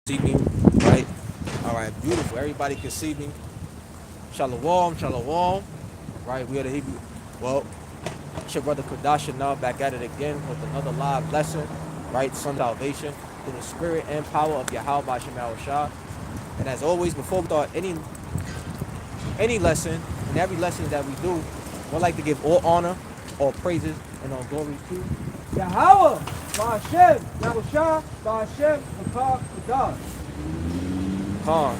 See me, right? All right, beautiful. Everybody can see me. Shalom, shalom. Right, we are the Hebrew. Well, it's your brother Kadasha now back at it again with another live lesson, right? Son salvation through the spirit and power of Yahweh Shemal Shah. And as always, before we start any lesson and every lesson that we do, we'd like to give all honor, all praises, and all glory to Yahweh, Ba'ashem, Yahushua, Ba'ashem, Makar, Kadah. Khan,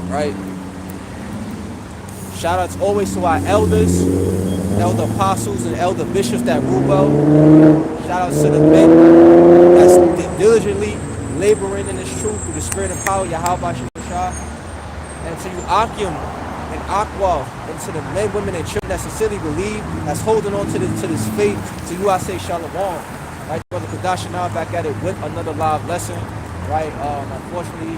right? Shout outs always to our elders, elder apostles, and elder bishops that rule well. Shout outs to the men that's diligently laboring in this truth through the spirit and power of Yahweh Shah. And to you Akim and Akwa, and to the men, women, and children that sincerely believe, that's holding on to this faith. To you I say shalom. Right, brother Kadash now back at it with another live lesson. Right, unfortunately,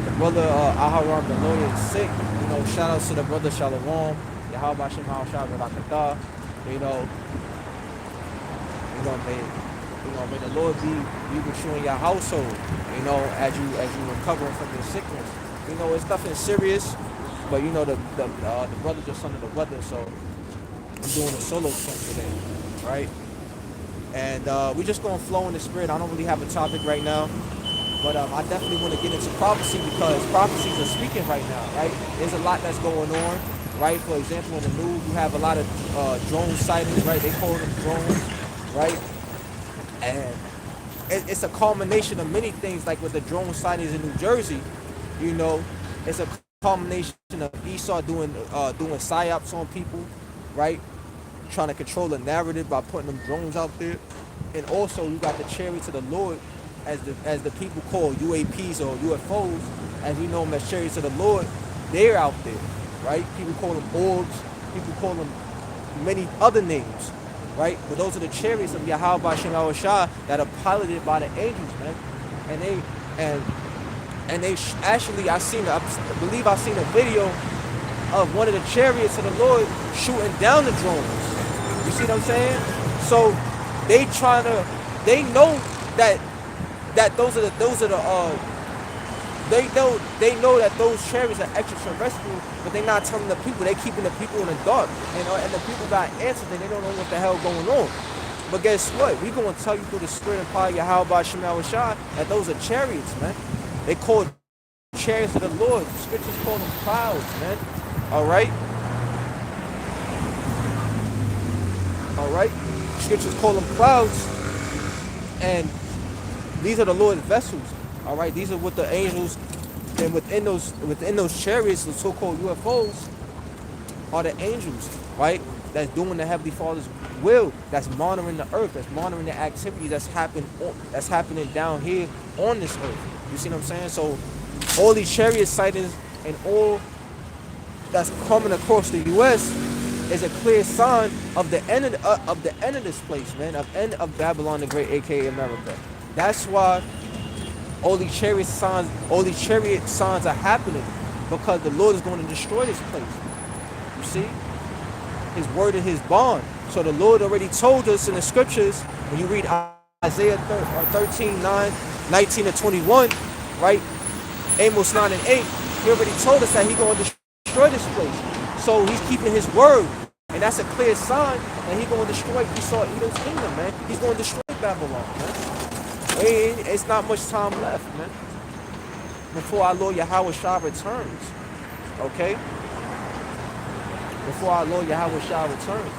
the brother Aharon the lawyer is sick. You know, shout outs to the brother Shalom, Yahweh Shem Shah Barakatah. You know, may the Lord be with you in your household. You know, as you recovering from your sickness. You know, it's nothing serious, but you know the brother just under the weather, so I'm doing a solo camp today, right? And we're just gonna flow in the spirit. I don't really have a topic right now. But I definitely want to get into prophecy because prophecies are speaking right now, right? There's a lot that's going on, right? For example, in the news, you have a lot of drone sightings, right? They call them drones, right? And it's a culmination of many things, like with the drone sightings in New Jersey, you know, it's a culmination of Esau doing psyops on people, right? Trying to control the narrative by putting them drones out there. And also, you got the chariots of the Lord, as the people call UAPs or UFOs, as we know them as chariots of the Lord. They're out there, right? People call them orbs. People call them many other names, right? But those are the chariots of Yahweh Shem Shah that are piloted by the angels, man. And they actually, I believe I seen a video of one of the chariots of the Lord shooting down the drones. You see what I'm saying? So they know that those are the they know that those chariots are extraterrestrial, but they're not telling the people. They keeping the people in the dark, and the people got answers and they don't know what the hell going on. But guess what? We gonna tell you through the spirit and power of Yahweh Shemal Shah that those are chariots, man. They called chariots of the Lord. The scriptures call them clouds, man. All right. Scriptures call them clouds, and these are the Lord's vessels. All right, these are what the angels, and within those chariots, the so-called UFOs, are the angels, right? That's doing the Heavenly Father's will. That's monitoring the earth. That's monitoring the activity that's happening down here on this earth. You see what I'm saying? So all these chariot sightings and all that's coming across the U.S. is a clear sign of the end of this place, man. Of end of Babylon the Great, aka America. That's why all these chariot signs are happening, because the Lord is going to destroy this place. You see, His word and His bond. So the Lord already told us in the scriptures, when you read Isaiah 13, 9, 19 to 21, right? Amos 9 and 8, He already told us that He's going to destroy this place. So He's keeping His word, and that's a clear sign that He's going to destroy Esau, Edom's kingdom, man. He's going to destroy Babylon, man. It's not much time left, man, before our Lord Yahweh Shah returns. Okay? Before our Lord Yahweh Shah returns.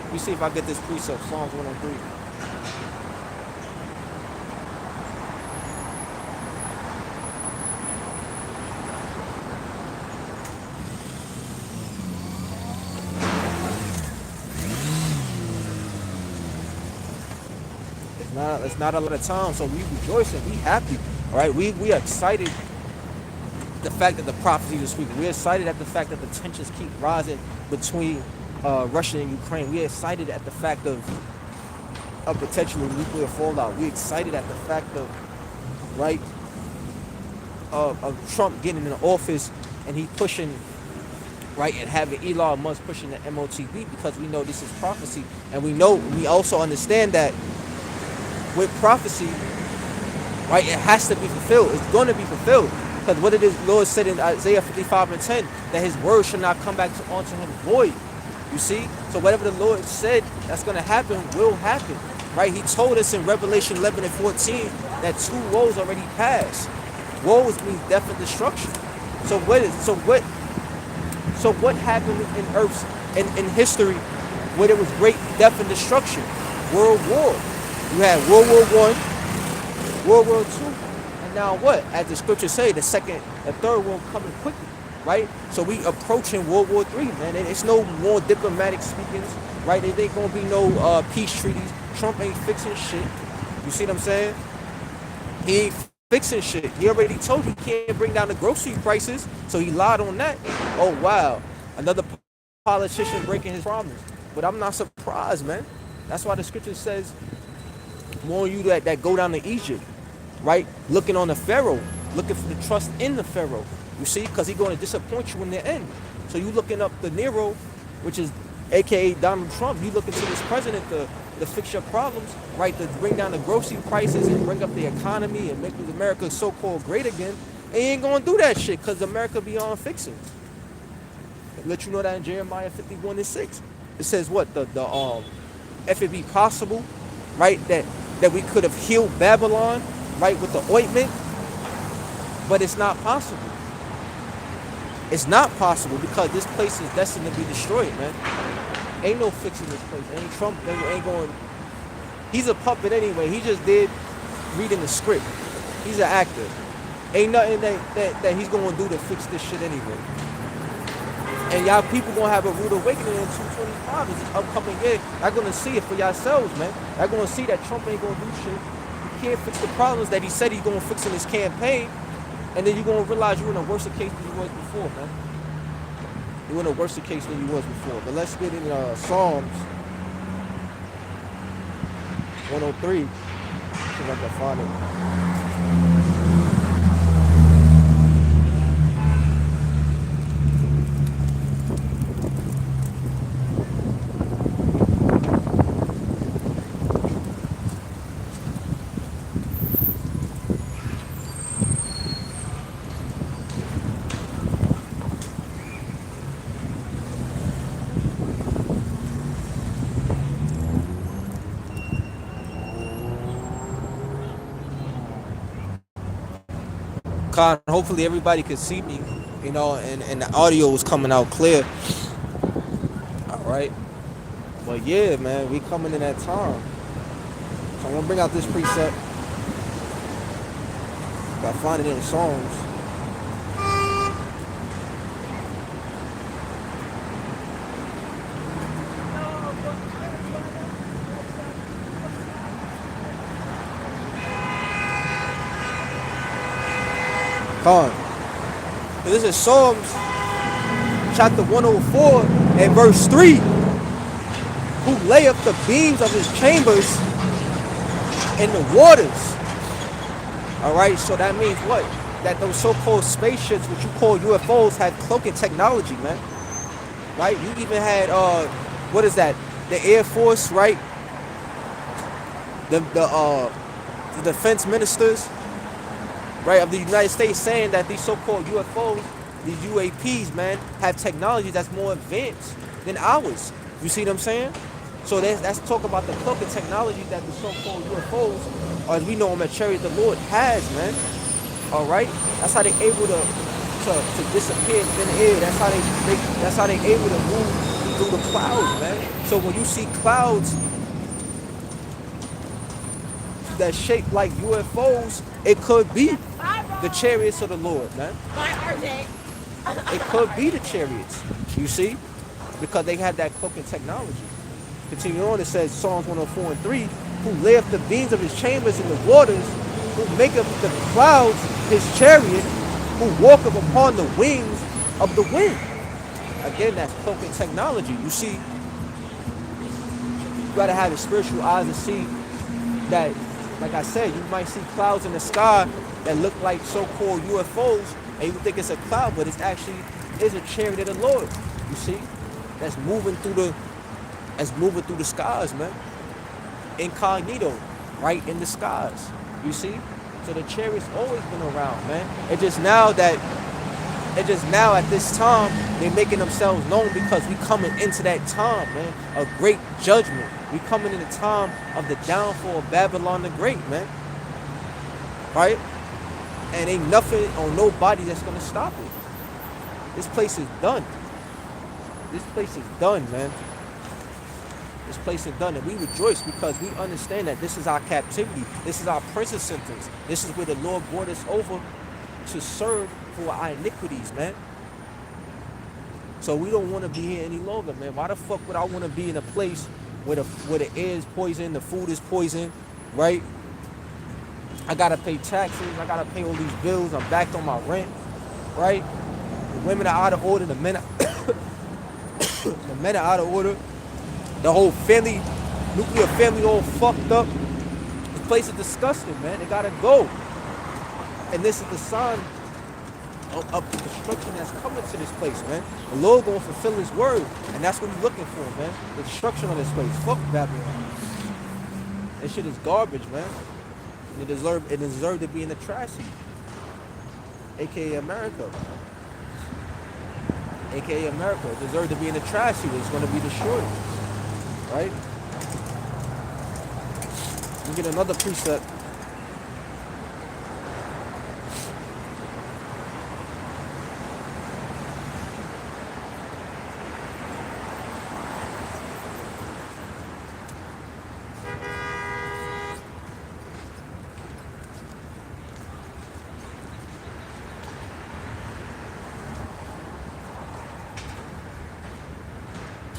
Let me see if I get this precept, Psalms 103. It's not a lot of time, so we rejoicing, we happy, all right? We are excited the fact that the prophecies are speaking. We're excited at the fact that the tensions keep rising between Russia and Ukraine. We're excited at the fact of potential nuclear fallout. We're excited at the fact of, right, of Trump getting in office and he pushing right? And having Elon Musk pushing the MOTB, because we know this is prophecy, and we also understand that with prophecy, right, it has to be fulfilled. It's going to be fulfilled. Because what it is, Lord said in Isaiah 55:10, that his word shall not come back onto him void. You see? So whatever the Lord said that's going to happen will happen. Right? He told us in Revelation 11:14 that two woes already passed. Woes means death and destruction. So what happened in Earth's in history where there was great death and destruction? World War. You had World War One, World War Two, and now what? As the scriptures say, the third world coming quickly, right? So we approaching World War Three, man. And it's no more diplomatic speakings, right? There ain't gonna be no peace treaties. Trump ain't fixing shit. You see what I'm saying? He ain't fixing shit. He already told you he can't bring down the grocery prices, so he lied on that. Oh wow, another politician breaking his promise. But I'm not surprised, man. That's why the scripture says, more you that go down to Egypt, right? Looking on the Pharaoh, looking for the trust in the Pharaoh. You see, because he's going to disappoint you in the end. So you looking up the Nero, which is AKA Donald Trump. You looking to this president to fix your problems, right? To bring down the grocery prices and bring up the economy and make America so-called great again. And he ain't going to do that shit because America beyond fixing. Let you know that in Jeremiah 51:6. It says what? If it be possible, right, that we could have healed Babylon, right, with the ointment, but it's not possible. It's not possible because this place is destined to be destroyed, man. Ain't no fixing this place. Ain't Trump ain't going. He's a puppet anyway. He just did reading the script. He's an actor. Ain't nothing that he's going to do to fix this shit anyway. And y'all people gonna have a rude awakening in 2025. This upcoming year. Y'all gonna see it for yourselves, man. Y'all gonna see that Trump ain't gonna do shit. He can't fix the problems that he said he's gonna fix in his campaign. And then you're gonna realize you're in a worse case than you was before, man. You're in a worse case than you was before. But let's get in Psalms 103. See if I can find it. Hopefully everybody could see me, and the audio was coming out clear. All right. But yeah, man, we coming in that time. So I'm gonna bring out this preset. Gotta find it in the songs. This is Psalms chapter 104 and verse 3. Who lay up the beams of his chambers in the waters. Alright, so that means what? That those so-called spaceships, which you call UFOs, had cloaking technology, man. Right? You even had what is that? The Air Force, right? The defense ministers, right, of the United States saying that these so-called UFOs, these UAPs, man, have technology that's more advanced than ours. You see what I'm saying? So that's talk about the cloaking technology that the so-called UFOs, or as we know them at Chariots of the Lord, has, man. All right, that's how they able to disappear in the air. That's how they able to move through the clouds, man. So when you see clouds that shape like UFOs, it could be the chariots of the Lord, man. It could be the chariots, you see, because they have that cloaking technology. Continue on, it says Psalms 104 and 3, who lay up the beams of his chambers in the waters, who make up the clouds his chariot, who walketh upon the wings of the wind. Again, that's cloaking technology. You see, you gotta have the spiritual eyes to see that, like I said, you might see clouds in the sky that look like so-called UFOs, and you think it's a cloud, but it's actually is a chariot of the Lord. You see, that's moving through the skies, man. Incognito, right in the skies. You see, so the chariot's always been around, man. It just now at this time they're making themselves known because we coming into that time, man, of great judgment. We coming in the time of the downfall of Babylon the Great, man. Right? And ain't nothing or nobody that's gonna stop it. This place is done. This place is done, man. This place is done, and we rejoice because we understand that this is our captivity. This is our prison sentence. This is where the Lord brought us over to serve for our iniquities, man. So we don't want to be here any longer, man. Why the fuck would I want to be in a place where the air is poison, the food is poison, right? I gotta pay taxes. I gotta pay all these bills. I'm backed on my rent, right? The women are out of order. The men are out of order. The whole family, nuclear family, all fucked up. This place is disgusting, man. They gotta go. And this is the sign of the destruction that's coming to this place, man. The Lord gonna fulfill His word, and that's what He's looking for, man. The destruction of this place. Fuck Babylon. That shit is garbage, man. It deserved to be in the trash heap, aka America. AKA America. It deserved to be in the trash heap. It's gonna be destroyed, right? We get another precept.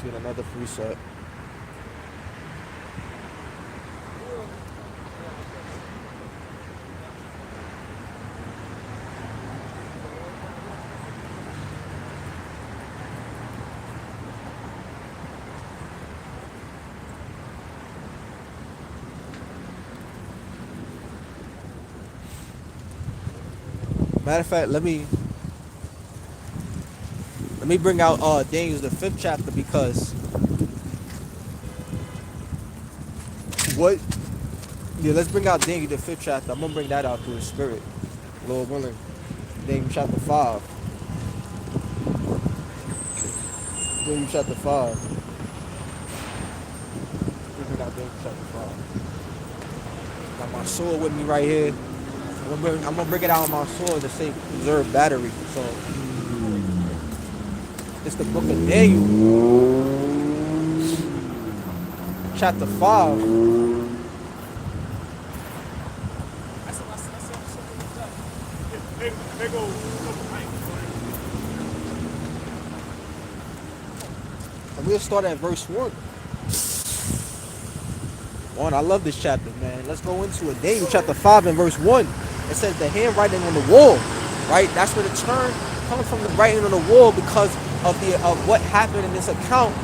Get another preset. Matter of fact, let me bring out Daniel the 5th chapter because let's bring out Daniel the 5th chapter. I'm gonna bring that out through the spirit, Lord willing. Daniel chapter 5. Daniel chapter 5. Let's bring out Daniel chapter 5. Got my sword with me right here. I'm gonna bring it out on my sword to say preserve battery. So it's the book of Daniel, chapter 5. And we'll start at verse 1. I love this chapter, man. Let's go into it. Daniel chapter 5 and verse 1. It says the handwriting on the wall, right? That's where the term comes from, the writing on the wall, because of what happened in this account.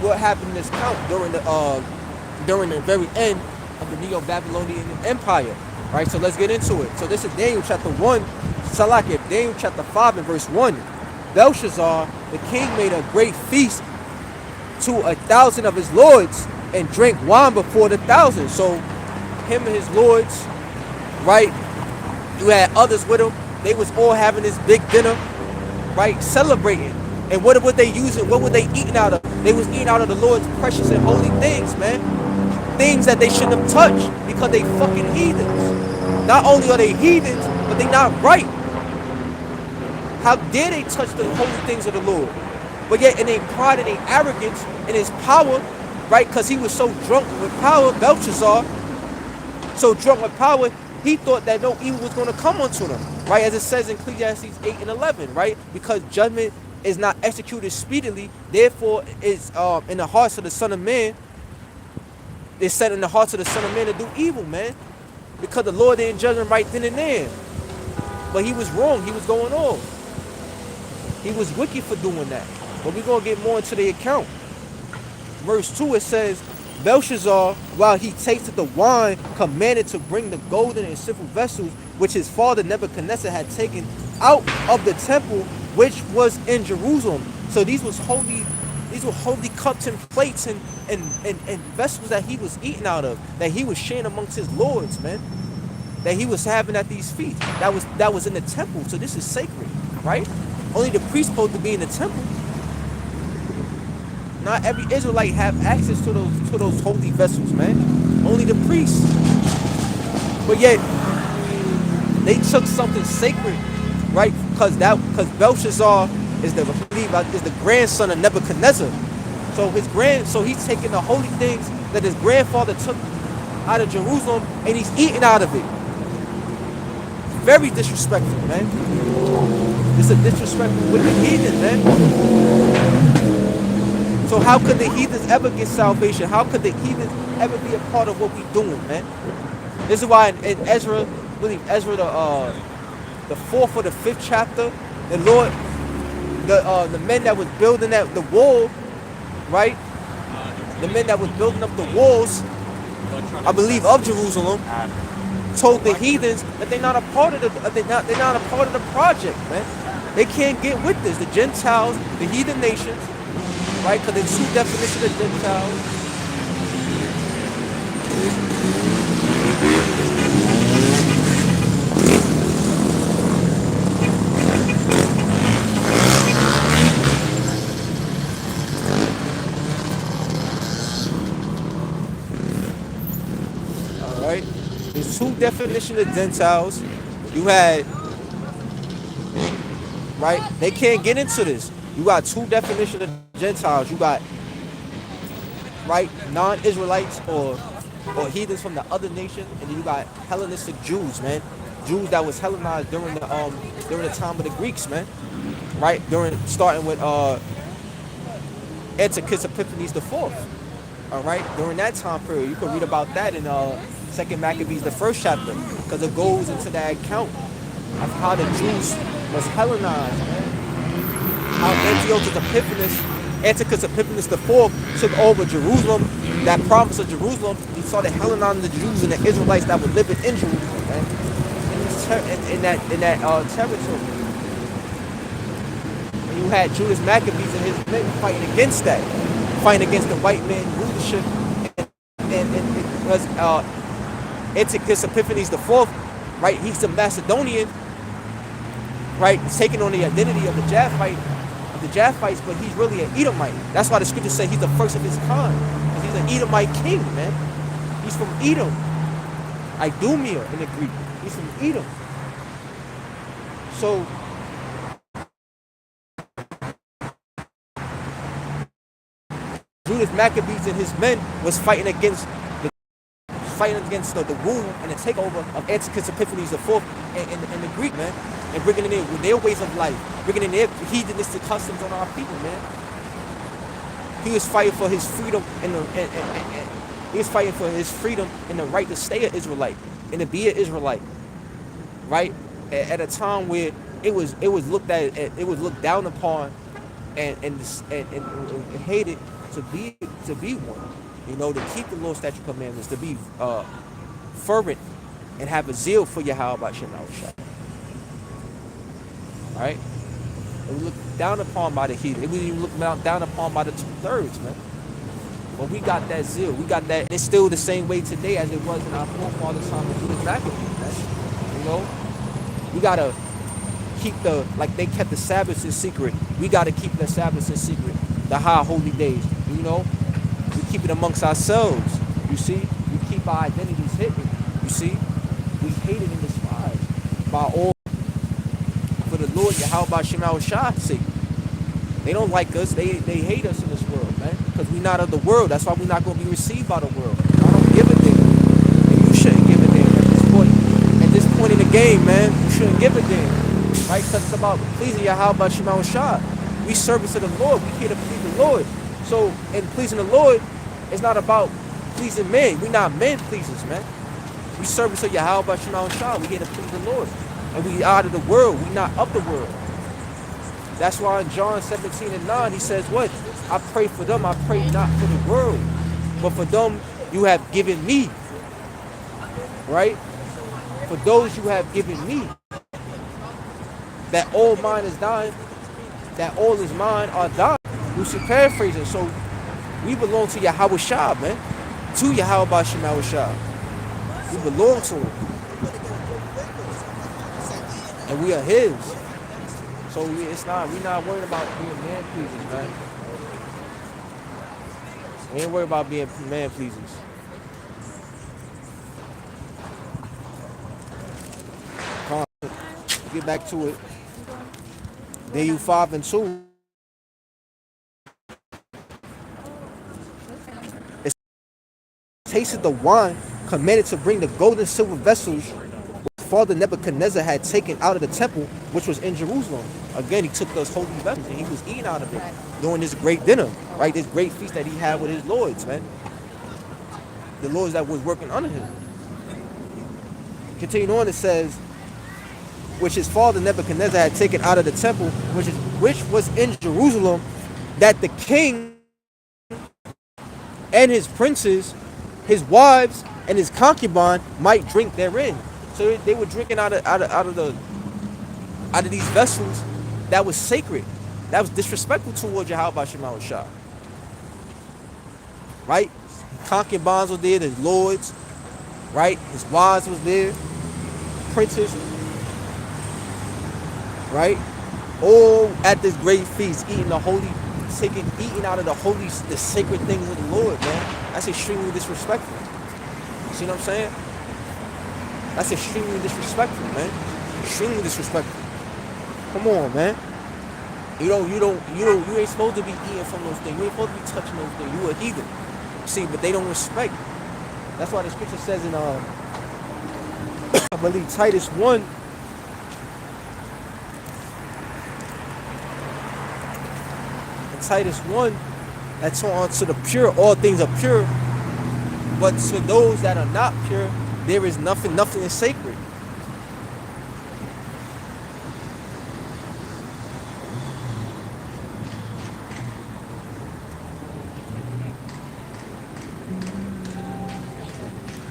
What happened in this account during the very end of the Neo-Babylonian Empire, right? So let's get into it. So this is Daniel chapter 1. Daniel chapter 5 and verse 1. Belshazzar, the king, made a great feast to 1,000 of his lords and drank wine before the 1,000. So him and his lords, right? You had others with him. They was all having this big dinner, right? Celebrating. And what were they using? What were they eating out of? They was eating out of the Lord's precious and holy things, man. Things that they shouldn't have touched because they fucking heathens. Not only are they heathens, but they not right. How dare they touch the holy things of the Lord? But yet in their pride and their arrogance and his power, right? Because he was so drunk with power, Belshazzar, so drunk with power, he thought that no evil was going to come onto them, right? As it says in Ecclesiastes 8 and 11, right? Because judgment is not executed speedily, therefore it's in the hearts of the Son of Man. It's set in the hearts of the Son of Man to do evil, man. Because the Lord didn't judge him right then and there. But he was wrong. He was going on. He was wicked for doing that. But we're going to get more into the account. Verse 2, it says, Belshazzar, while he tasted the wine, commanded to bring the golden and silver vessels which his father Nebuchadnezzar had taken out of the temple which was in Jerusalem. So these were holy cups and plates and vessels that he was eating out of, that he was sharing amongst his lords, man. That he was having at these feasts. That was in the temple. So this is sacred, right? Only the priest supposed to be in the temple. Not every Israelite have access to those holy vessels, man. Only the priests. But yet they took something sacred, right? Because Belshazzar is the grandson of Nebuchadnezzar. So he's taking the holy things that his grandfather took out of Jerusalem and he's eating out of it. Very disrespectful, man. It's a disrespectful with the heathen, man. So how could the heathens ever get salvation? How could the heathens ever be a part of what we doing, man? This is why in Ezra, I believe Ezra the fourth or the fifth chapter, the Lord, the men that was building the wall, right? The men that was building up the walls, I believe, of Jerusalem, told the heathens that they're not a part of they're not a part of the project, man. They can't get with this. The Gentiles, the heathen nations, right? Because there's two definitions of Gentiles. All right. There's two definitions of Gentiles. You had, right? They can't get into this. You got two definitions of Gentiles. You got, right, non-Israelites or heathens from the other nation, and then you got Hellenistic Jews, man. Jews that was Hellenized during the time of the Greeks, man. Right? Starting with Antiochus Epiphanes the Fourth. All right, during that time period, you can read about that in Second Maccabees, the first chapter, because it goes into that account of how the Jews was Hellenized, man. How Antiochus Epiphanes the Fourth took over Jerusalem, that province of Jerusalem. He started Hellenizing the Jews and the Israelites that were living in Jerusalem, man, in that territory. And you had Judas Maccabees and his men fighting against that, fighting against the white man rulership, and was Antiochus Epiphanes the Fourth, right? He's a Macedonian, right? He's taking on the identity of the Japhites, but he's really an Edomite. That's why the scriptures say he's the first of his kind. He's an Edomite king, man. He's from Edom. Idumea in the Greek. He's from Edom. So Judas Maccabees and his men was fighting against the rule and the takeover of Antiochus Epiphanes the Fourth in the Greek, man, and bringing in their ways of life, bringing in their heathenistic customs on our people, man. He was fighting for his freedom and he was fighting for his freedom and the right to stay an Israelite and to be an Israelite, right? At a time where it was looked down upon and hated to be one. You know, to keep the Lord's statute commandments, to be fervent and have a zeal for Yahweh Shem Yahushua. Right? It was looked down upon by the heathen. It was even looked down upon by the 2/3, man. But we got that zeal. We got that. It's still the same way today as it was in our forefathers' time of Judas Maccabees, man. You know? We gotta keep like they kept the Sabbaths in secret. We gotta keep the Sabbaths in secret. The high holy days, you know? We keep it amongst ourselves, you see? We keep our identities hidden, you see? We hated and despised by all for the Lord Yahweh Shem Yahushua sake. They don't like us, they hate us in this world, man. Because we're not of the world. That's why we're not going to be received by the world. I don't give a damn. And you shouldn't give a damn at this point. At this point in the game, man, you shouldn't give a damn. Right? Because it's about pleasing Yahweh Shem Yahushua. We service to the Lord. We here to please the Lord. So, in pleasing the Lord, it's not about pleasing men. We're not men pleasers, man. We service to Yahweh Shem Yahushua. We here to please the Lord. And we out of the world. We not of the world. That's why in John 17:9, he says what? I pray for them. I pray not for the world, but for them you have given me. Right? For those you have given me. that all mine is dying, that all is mine are dying. We should paraphrase it. So we belong to Yahweh Shah, man. To Yahweh Bashim Shah. We belong to him. And we are his. So we're not worried about being man pleasers, man. We ain't worried about being man pleasers. Come on, get back to it. Daniel 5 and 2. It tasted the wine, commanded to bring the gold and silver vessels which Father Nebuchadnezzar had taken out of the temple, which was in Jerusalem. Again, he took those holy vessels and he was eating out of it during this great dinner, right? This great feast that he had with his lords, man. The lords that was working under him. Continuing on, it says, which his father Nebuchadnezzar had taken out of the temple, which was in Jerusalem, that the king and his princes, his wives, and his concubine might drink therein. So they were drinking out of these vessels that was sacred, that was disrespectful towards Yahweh Shema Shah. Right? Concubines were there, his lords, right? His wives was there, princes, right? All at this great feast, eating out of the sacred things of the Lord, man. That's extremely disrespectful. See what I'm saying? That's extremely disrespectful, man. Extremely disrespectful. Come on, man. You ain't supposed to be eating from those things. You ain't supposed to be touching those things. You a heathen. See, but they don't respect. That's why the scripture says in I believe Titus 1. In Titus 1, that's on to the pure, all things are pure. But to those that are not pure, there is nothing is sacred.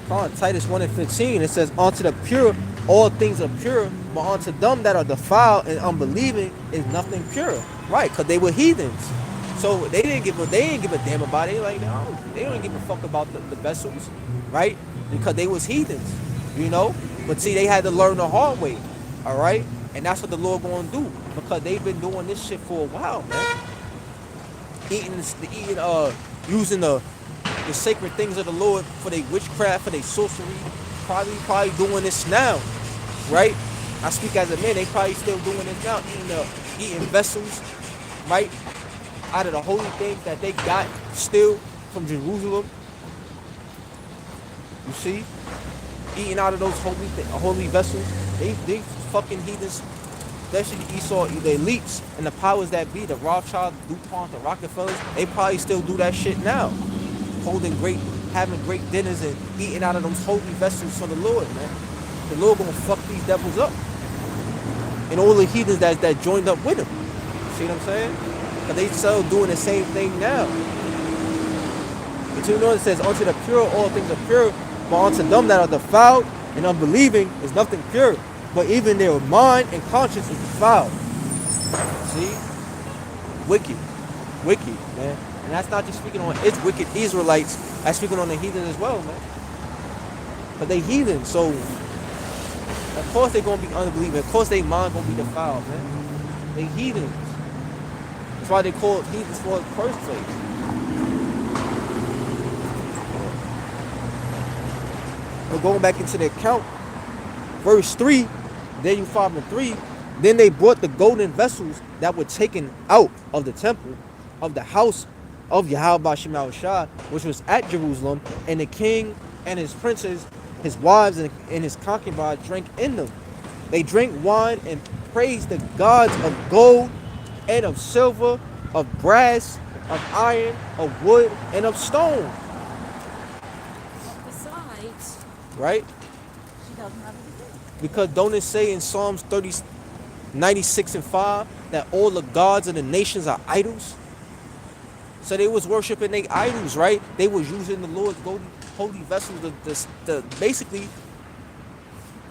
On Titus 1 and 15, it says, unto the pure, all things are pure, but unto them that are defiled and unbelieving is nothing pure. Right, because they were heathens. So they didn't give a damn about it. Like, no, they don't give a fuck about the vessels, right? Because they was heathens, you know? But see, they had to learn the hard way, all right? And that's what the Lord gonna do, because they've been doing this shit for a while, man. Using the sacred things of the Lord for their witchcraft, for their sorcery, probably doing this now, right? I speak as a man, they probably still doing this now, eating vessels, right? Out of the holy things that they got still from Jerusalem. You see? Eating out of those holy vessels. They fucking heathens, especially Esau, the elites and the powers that be, the Rothschild, DuPont, the Rockefellers, they probably still do that shit now. Having great dinners and eating out of those holy vessels for the Lord, man. The Lord gonna fuck these devils up. And all the heathens that joined up with him. See what I'm saying? But they still doing the same thing now. But you know it says, unto the pure all things are pure, but unto them that are defiled and unbelieving is nothing pure. But even their mind and conscience is defiled. See? Wicked, man. And that's not just speaking on its wicked Israelites, that's speaking on the heathen as well, man. But they heathen, so of course they're gonna be unbelieving. Of course their mind gonna be defiled, man. They heathens. That's why they call it heathens for the first place. But going back into the account, verse 3, Daniel 5 and 3, then they brought the golden vessels that were taken out of the temple of the house of Yahweh Shema Shah, which was at Jerusalem, and the king and his princes, his wives and his concubines drank in them. They drank wine and praised the gods of gold and of silver, of brass, of iron, of wood, and of stone. Besides, right? she doesn't have anything. Because don't it say in Psalms 96 and 5 that all the gods of the nations are idols? So they was worshiping their idols, right? They was using the Lord's holy vessels to basically,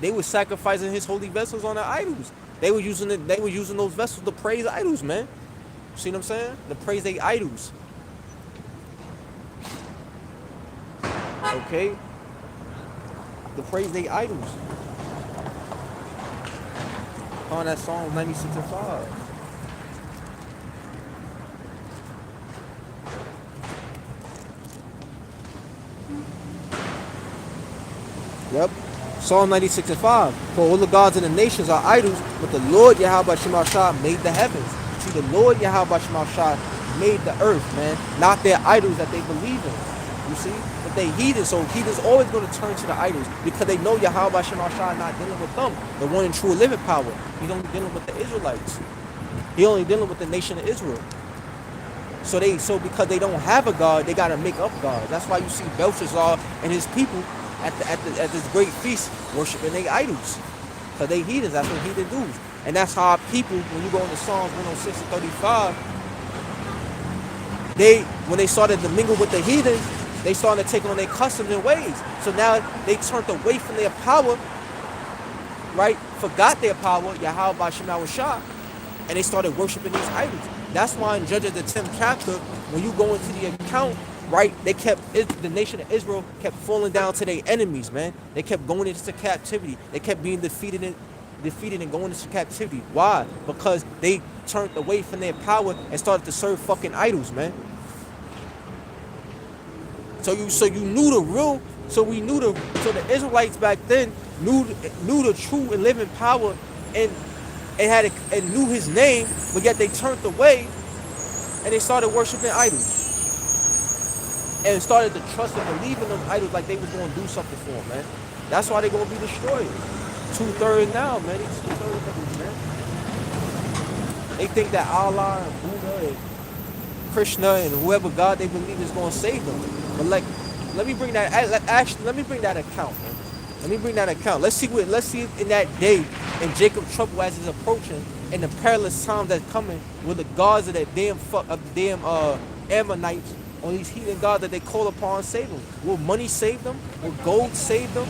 they was sacrificing his holy vessels on the idols. They were using it. They were using those vessels to praise idols, man. See what I'm saying? To praise they idols. Okay. To praise they idols. On that song 96 and 5. Yep. Psalm 96 and 5. For all the gods of the nations are idols, but the Lord Yahweh Shemashah made the heavens. See, the Lord Yahweh Shemashah made the earth, man. Not their idols that they believe in. You see? But they heathens, so heathens always going to turn to the idols because they know Yahweh Shemashah not dealing with them, the one in true living power. He's only dealing with the Israelites. He only dealing with the nation of Israel. So because they don't have a God, they gotta make up God. That's why you see Belshazzar and his people at this great feast worshiping their idols. Because they heathens, that's what heathen do. And that's how our people, when you go into Psalms 106 and 35, when they started to mingle with the heathens, they started to take on their customs and ways. So now they turned away from their power, right? Forgot their power, Yahweh Shema Shah, and they started worshiping these idols. That's why in Judges the 10th chapter, when you go into the account, right, the nation of Israel kept falling down to their enemies, man. They kept going into captivity. They kept being defeated and going into captivity. Why? Because they turned away from their power and started to serve fucking idols, man. So the Israelites back then knew the true and living power and knew his name, but yet they turned away and they started worshiping idols. And started to trust and believe in those idols like they was going to do something for them, man. That's why they're going to be destroyed. 2/3 now, man. These 2/3 niggas, man. They think that Allah and Buddha and Krishna and whoever God they believe is going to save them. But let me bring that account, man. Let me bring that account. Let's see in that day in Jacob's trouble as it's approaching and the perilous times that's coming with the gods of that damn Ammonites on these heathen gods that they call upon save them. Will money save them? Will gold save them?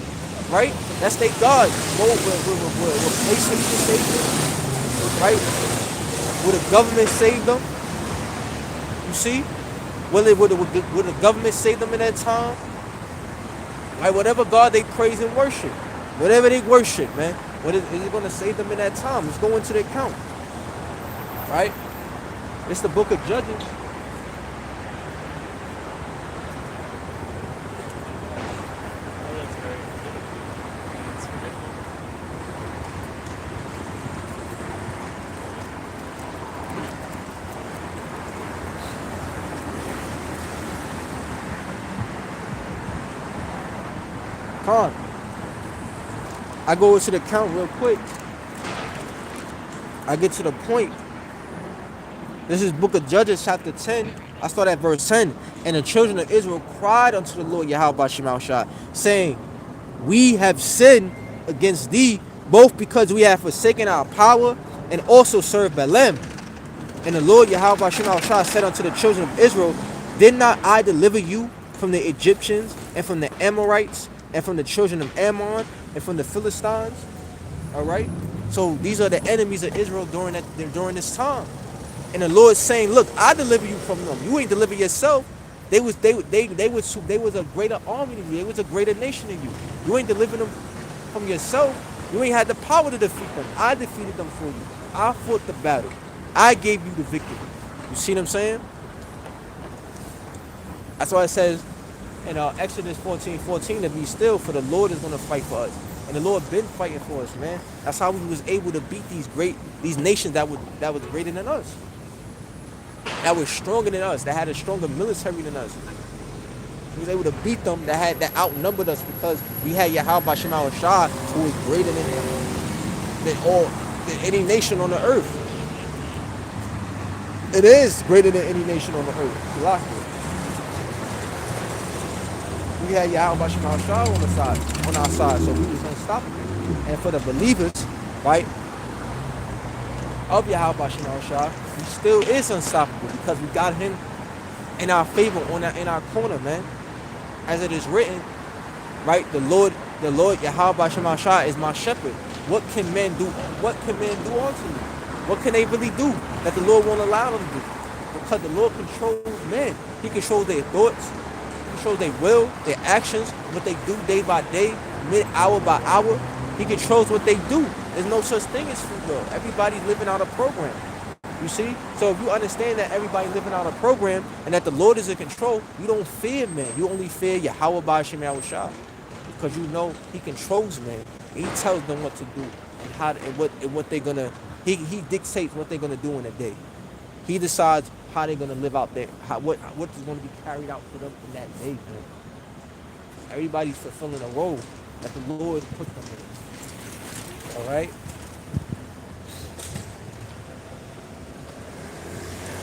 Right? That's their God. Will PlayStation save them? Right? Will the government save them? You see? Will the government save them in that time? Right? Whatever God they praise and worship. Whatever they worship, man. Is it going to save them in that time? Let's go into the account. Right? It's the book of Judges. I go into the count real quick. I get to the point. This is Book of Judges, chapter 10. I start at verse 10. And the children of Israel cried unto the Lord Yahweh Shema Shah, saying, we have sinned against thee, both because we have forsaken our power and also served Balaam. And the Lord Yahweh Shema Shah said unto the children of Israel, did not I deliver you from the Egyptians and from the Amorites and from the children of Ammon and from the Philistines? All right. So these are the enemies of Israel during this time. And the Lord's saying, look, I deliver you from them. You ain't deliver yourself. They was a greater army than you. They was a greater nation than you. You ain't delivering them from yourself. You ain't had the power to defeat them. I defeated them for you. I fought the battle. I gave you the victory. You see what I'm saying? That's why it says in Exodus 14:14 to be still, for the Lord is going to fight for us. And the Lord been fighting for us, man. That's how we was able to beat these nations that was greater than us. That was stronger than us, that had a stronger military than us. We was able to beat them that outnumbered us because we had Yahweh Shema Shah, who was greater than any nation on the earth. It is greater than any nation on the earth. We had Yahweh Shema Shah on our side, so we was unstoppable. And for the believers, right, of Yahweh Shema Shah, he still is unstoppable because we got him in our favor, in our corner, man. As it is written, right, the Lord Yahweh Shema Shah is my shepherd. what can men do? What can men do unto you? What can they really do that the Lord won't allow them to do? Because the Lord controls men. He controls their thoughts. He controls their will, their actions, what they do day by day, hour by hour. He controls what they do. There's no such thing as free will. Everybody's living out a program. You see? So if you understand that everybody living out a program and that the Lord is in control, you don't fear man. You only fear Yahweh by Shem Yahushua. Because you know he controls man. He tells them what to do and how and what they're gonna he dictates what they're gonna do in a day. He decides how they're gonna live out there, what is gonna be carried out for them in that day, man. Everybody's fulfilling a role that the Lord put them in. Alright?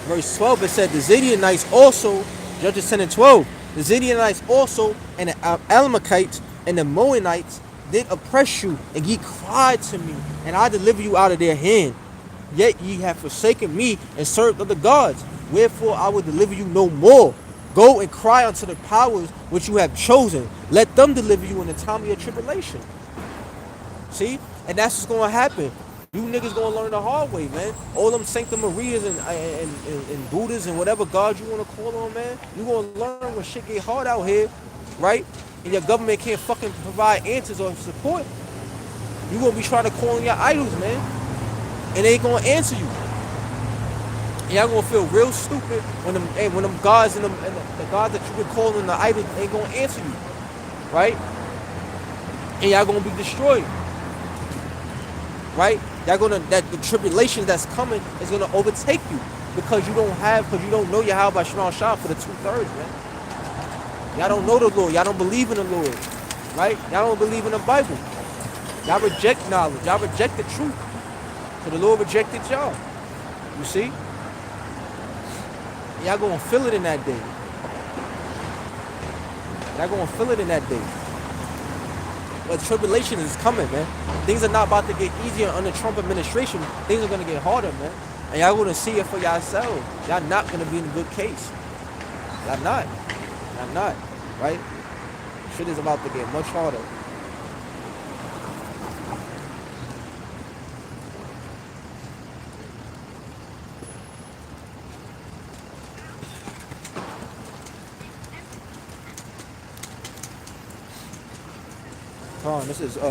Verse 12, it said, the Zidonites also, Judges 10 and 12, the Zidonites also and the Amalekites and the Moabites did oppress you, and ye cried to me, and I deliver you out of their hand. Yet ye have forsaken me and served other gods. Wherefore I will deliver you no more. Go and cry unto the powers which you have chosen. Let them deliver you in the time of your tribulation. See? And that's what's going to happen. You niggas going to learn the hard way, man. All them Sancta Marias and Buddhas and whatever God you want to call on, man. You going to learn when shit get hard out here, right? And your government can't fucking provide answers or support. You going to be trying to call on your idols, man. And they ain't going to answer you. And y'all going to feel real stupid when them gods and the gods that you've been calling the idols ain't going to answer you. Right? And y'all going to be destroyed. Right? That the tribulation that's coming is going to overtake you. Because you don't know Yahweh Shema Shah for the 2/3, man. Y'all don't know the Lord. Y'all don't believe in the Lord. Right? Y'all don't believe in the Bible. Y'all reject knowledge. Y'all reject the truth. So the Lord rejected y'all. You see? Y'all gonna feel it in that day. Y'all gonna feel it in that day. But tribulation is coming, man. Things are not about to get easier under Trump administration. Things are gonna get harder, man. And y'all gonna see it for yourselves. Y'all not gonna be in a good case. Y'all not. Y'all not. Right? Shit is about to get much harder. This is I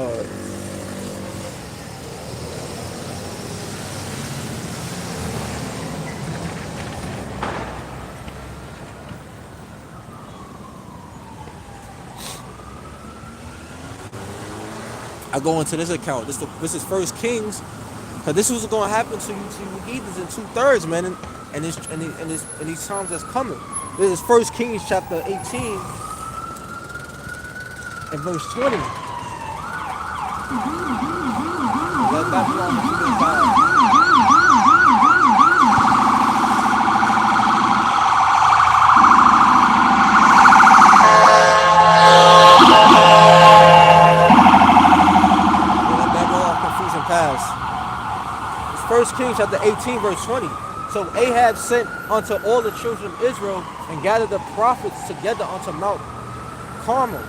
go into this account. This is First Kings, because this is what's going to happen to you heathens in 2/3, man, and these times that's coming. This is First Kings chapter 18 and verse 20. Let that belong to God. First Kings chapter 18 verse 20. So Ahab sent unto all the children of Israel and gathered the prophets together unto Mount Carmel.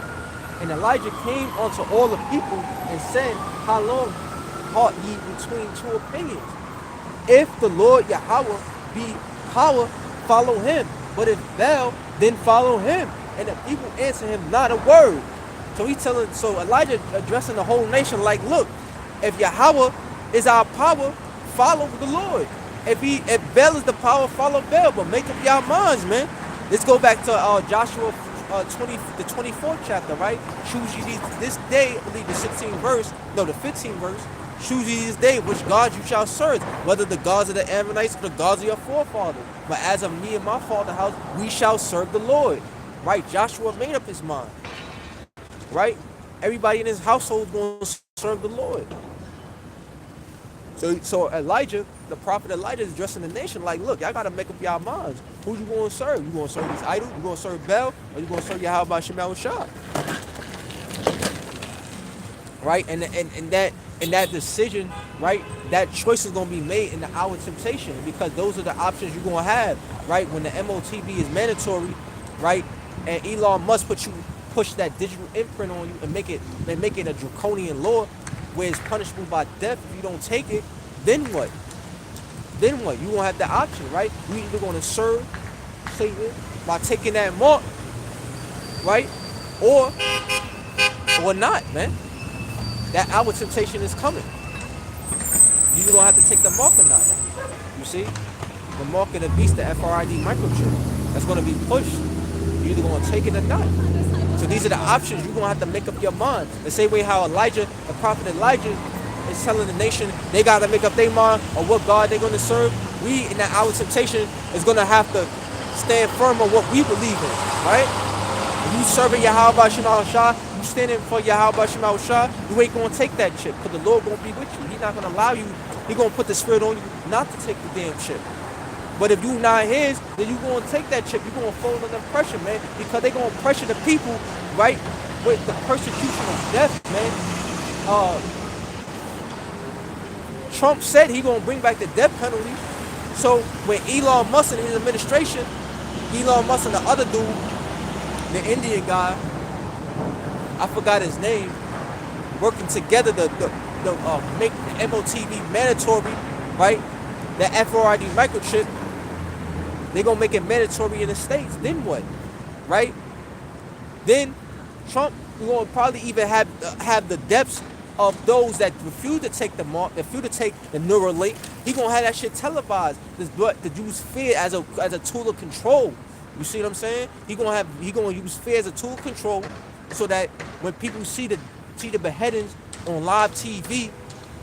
And Elijah came unto all the people and said, how long halt ye between two opinions? If the Lord Yahweh be power, follow him. But if Baal, then follow him. And the people answer him not a word. So Elijah addressing the whole nation like, look, if Yahweh is our power, follow the Lord. If Baal is the power, follow Baal. But make up your minds, man. Let's go back to Joshua the 24th chapter, right? Choose ye this day, I believe the 15th verse. Choose ye this day which God you shall serve, whether the gods of the Ammonites or the gods of your forefathers. But as of me and my father's house, we shall serve the Lord. Right? Joshua made up his mind. Right? Everybody in his household going to serve the Lord. So Elijah, the prophet Elijah, is addressing the nation like, look, y'all got to make up y'all minds. Who you going to serve? You going to serve these idols? You going to serve Baal? Or you going to serve Yahweh Shem Yahushua? Right? And that decision, right, that choice is going to be made in the hour of temptation, because those are the options you're going to have, right? When the MOTB is mandatory, right, and Elon Musk push that digital imprint on you and make it a draconian law, where it's punishable by death if you don't take it, then what? Then what? You won't have the option, right? You either going to serve Satan by taking that mark, right? Or not, man. That our temptation is coming. You're going to have to take the mark or not. You see? The mark of the beast, the FRID microchip. That's going to be pushed. You're either going to take it or not. So these are the options. You're going to have to make up your mind. The same way how Elijah, the prophet Elijah, is telling the nation they got to make up their mind on what God they're going to serve. We, in that our temptation, is going to have to stand firm on what we believe in, right? If you serving Yahweh Shema Shah, you standing for Yahweh Shema Shah, you ain't going to take that chip because the Lord going to be with you. He's not going to allow you. He's going to put the spirit on you not to take the damn chip. But if you not his, then you going to take that chip. You're going to fall under pressure, man, because they going to pressure the people, right, with the persecution of death, man. Trump said he going to bring back the death penalty. So when Elon Musk and his administration, Elon Musk and the other dude, the Indian guy, I forgot his name, working together to make the MOTV mandatory, right? The FRID microchip, they're going to make it mandatory in the States. Then what? Right? Then Trump will probably even have the depths of those that refuse to take the mark, that refuse to take the Neuralink. He going to have that shit televised. To use fear as a tool of control. You see what I'm saying? He going to use fear as a tool of control so that when people see the beheadings on live TV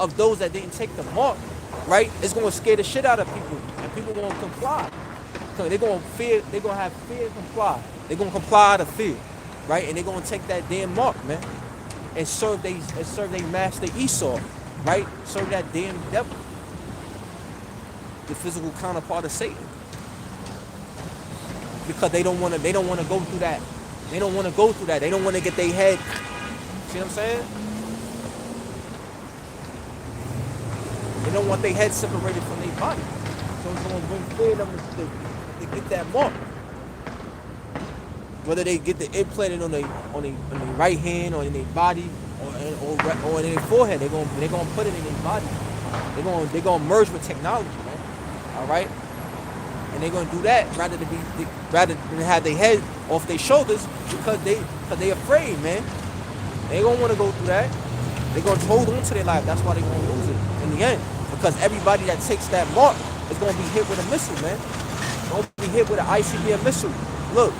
of those that didn't take the mark, right? It's going to scare the shit out of people, and people going to comply. So they're going to have fear and comply. They're going to comply out of fear, right? And they're going to take that damn mark, man, and serve they master Esau, right? Serve that damn devil, the physical counterpart of Satan, because they don't want to go through that. They don't want to go through that. They don't want to get their head. See what I'm saying? They don't want their head separated from their body. So it's going to bring fear them to get that mark. Whether they get the implanted on their right hand or in their body or in their forehead, they're gonna put it in their body. They're gonna merge with technology, man. All right, and they're gonna do that rather than have their head off their shoulders because they afraid, man. They don't want to go through that. They're gonna hold on to their life. That's why they're gonna lose it in the end. Because everybody that takes that mark is gonna be hit with a missile, man. Gonna be hit with an ICBM missile. Look,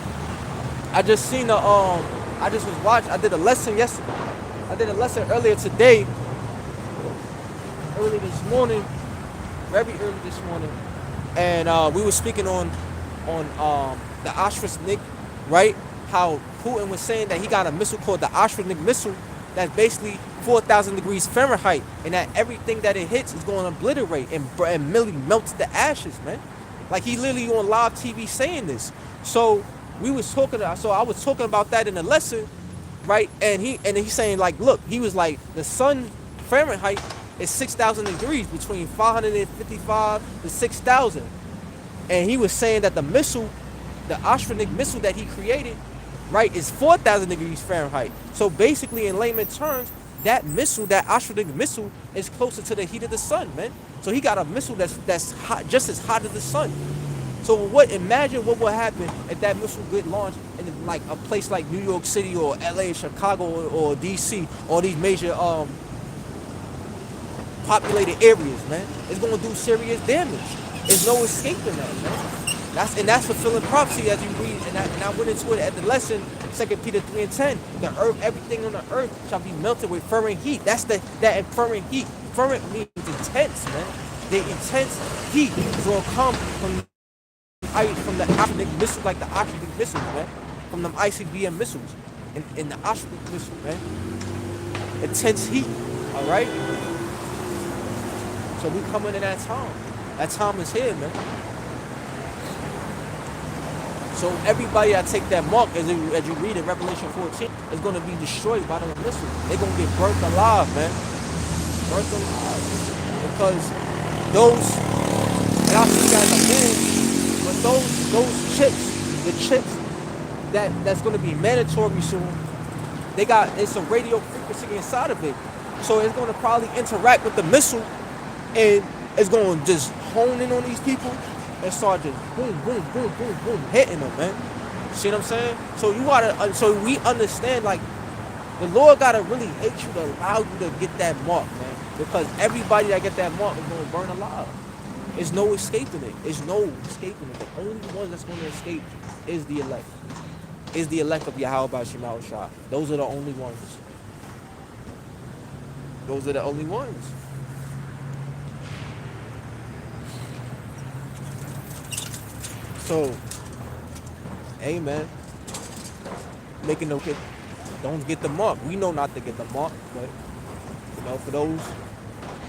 I just seen I did a lesson yesterday. I did a lesson earlier today, early this morning, very early this morning, and we were speaking on the Ashras-Nik, right? How Putin was saying that he got a missile called the Ashras-Nik missile that's basically 4,000 degrees Fahrenheit, and that everything that it hits is going to obliterate and really melt to ashes, man. Like he literally on live TV saying this. So I was talking about that in the lesson, right? And he's saying like, look, he was like, the sun Fahrenheit is 6,000 degrees, between 555 to 6,000, and he was saying that the missile, the Ashras-Nik missile that he created, right, is 4,000 degrees Fahrenheit. So basically, in layman terms, that missile, that Ashras-Nik missile, is closer to the heat of the sun, man. So he got a missile that's hot, just as hot as the sun. So imagine what would happen if that missile get launched in like a place like New York City or LA, Chicago or DC, or these major populated areas, man. It's gonna do serious damage. There's no escaping that, man. That's fulfilling prophecy, as you read, and I went into it at the lesson, 2 Peter 3:10. The earth, everything on the earth shall be melted with fervent heat. That's that fervent heat. Fervent means intense, man. The intense heat is gonna come from the Ashras-Nik missiles, like the Ashras-Nik missiles, man. From them ICBM missiles and the Ashras-Nik missile, man. Intense heat, all right? So we coming in that time. That time is here, man. So everybody that take that mark, as you read in Revelation 14, is going to be destroyed by the missile. They're going to get burnt alive, man. Burnt alive. Because those, and I'll see you guys again, but those chips, the chips that's going to be mandatory soon, it's a radio frequency inside of it So it's going to probably interact with the missile, and it's going to just hone in on these people and start just boom, boom, boom, boom, boom, hitting them, man. See what I'm saying? So you gotta, so we understand, like, the Lord gotta really hate you to allow you to get that mark, man. Because everybody that get that mark is gonna burn alive. There's no escaping it. There's no escaping it. The only one that's gonna escape is the elect. Is the elect of Yahweh Shemal Shah. Those are the only ones. Those are the only ones. So, amen. Making no kid, don't get the mark. We know not to get the mark, but you know, for those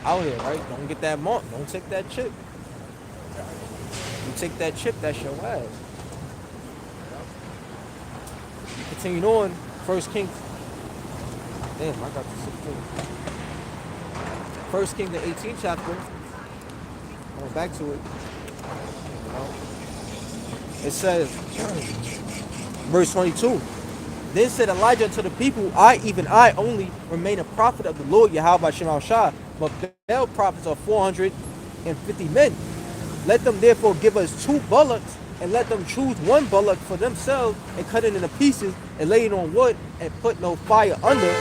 out here, right? Don't get that mark. Don't take that chip. You take that chip, that's your ass. Continuing on, First Kings. Damn, I got the 16. First Kings, the 18th chapter. Going back to it. You know, it says, verse 22. Then said Elijah unto the people, even I only, remain a prophet of the Lord Yahweh Shemal Shah, but Baal prophets are 450 men. Let them therefore give us 2 bullocks, and let them choose 1 bullock for themselves, and cut it into pieces, and lay it on wood, and put no fire under.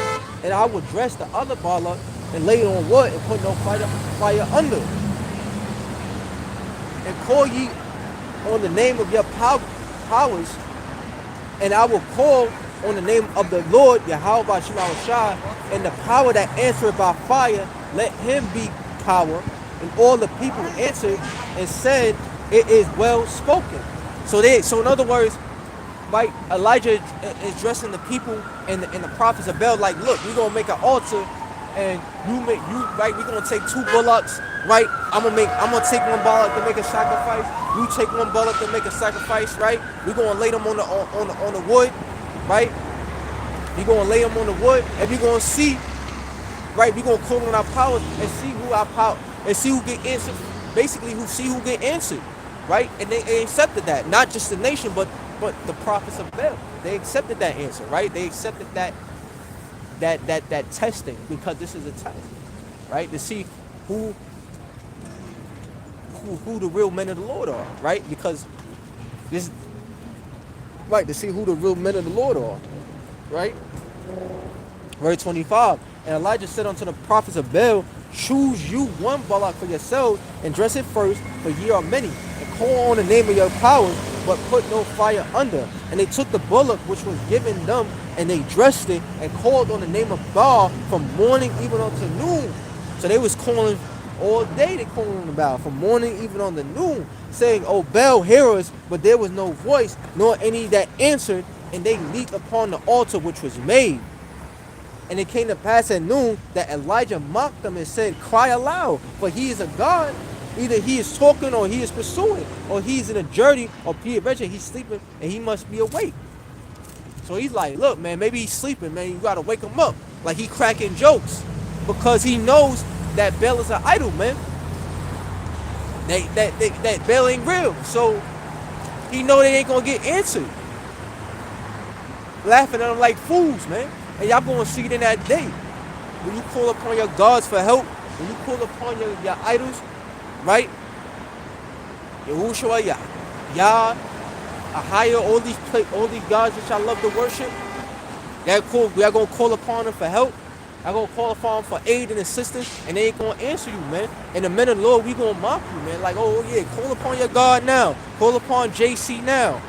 And I will dress the other bullock, and lay it on wood, and put no fire under. And call ye on the name of your powers, and I will call on the name of the Lord Yahweh Shemal Shah, and the power that answereth by fire, let him be power. And all the people answered and said, it is well spoken. So in other words, right, Elijah is dressing the people and the prophets of Baal like, look, we're gonna make an altar, and right, we're gonna take 2 bullocks, right? I'm gonna take 1 bullock to make a sacrifice. You take 1 bullock to make a sacrifice, right? We're gonna lay them on the wood, right? We're gonna lay them on the wood, and we're gonna see, right? We're gonna call on our powers and see who our power and see who get answered. Basically, who get answered, right? And they accepted that, not just the nation, but the prophets of Baal. They accepted that answer, right? They accepted that testing, because this is a test, right? To see who the real men of the Lord are, right? Because this, right, to see who the real men of the Lord are, right? Verse 25. And Elijah said unto the prophets of Baal, choose you 1 bullock for yourselves, and dress it first, for ye are many, and call on the name of your powers, but put no fire under. And they took the bullock which was given them, and they dressed it, and called on the name of Baal from morning even unto noon. So they was calling all day, they calling on Baal, from morning even on the noon, saying, O Baal, hear us. But there was no voice, nor any that answered, and they leaped upon the altar which was made. And it came to pass at noon that Elijah mocked them and said, cry aloud, for he is a God. Either he is talking, or he is pursuing, or he's in a journey, or peradventure he's sleeping and he must be awake. So he's like, look, man, maybe he's sleeping, man. You gotta wake him up. Like, he cracking jokes, because he knows that Baal is an idol, man. That Baal ain't real. So he know they ain't gonna get answered. Laughing at them like fools, man. And y'all gonna see it in that day. When you call upon your gods for help, when you call upon your idols, right? Yahushua, Yah, Ahaya, all these gods that y'all love to worship, y'all gonna call upon them for help. Y'all gonna call upon them for aid and assistance, and they ain't gonna answer you, man. And the men of the Lord, we gonna mock you, man. Like, oh yeah, call upon your God now. Call upon JC now.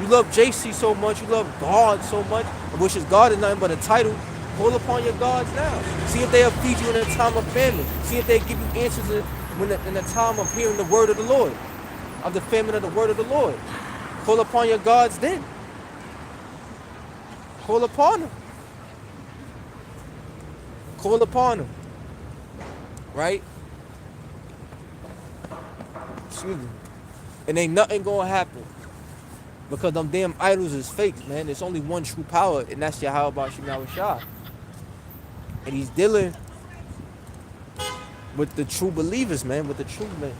You love JC so much, you love God so much, which is God is nothing but a title. Call upon your gods now. See if they'll feed you in a time of famine. See if they give you answers in the time of hearing the word of the Lord, of the famine of the word of the Lord. Call upon your gods then. Call upon them. Call upon them. Right? Excuse me. And ain't nothing gonna happen. Because them damn idols is fake, man. There's only one true power, and that's Yahweh Shemal Shah. And he's dealing with the true believers, man, with the true men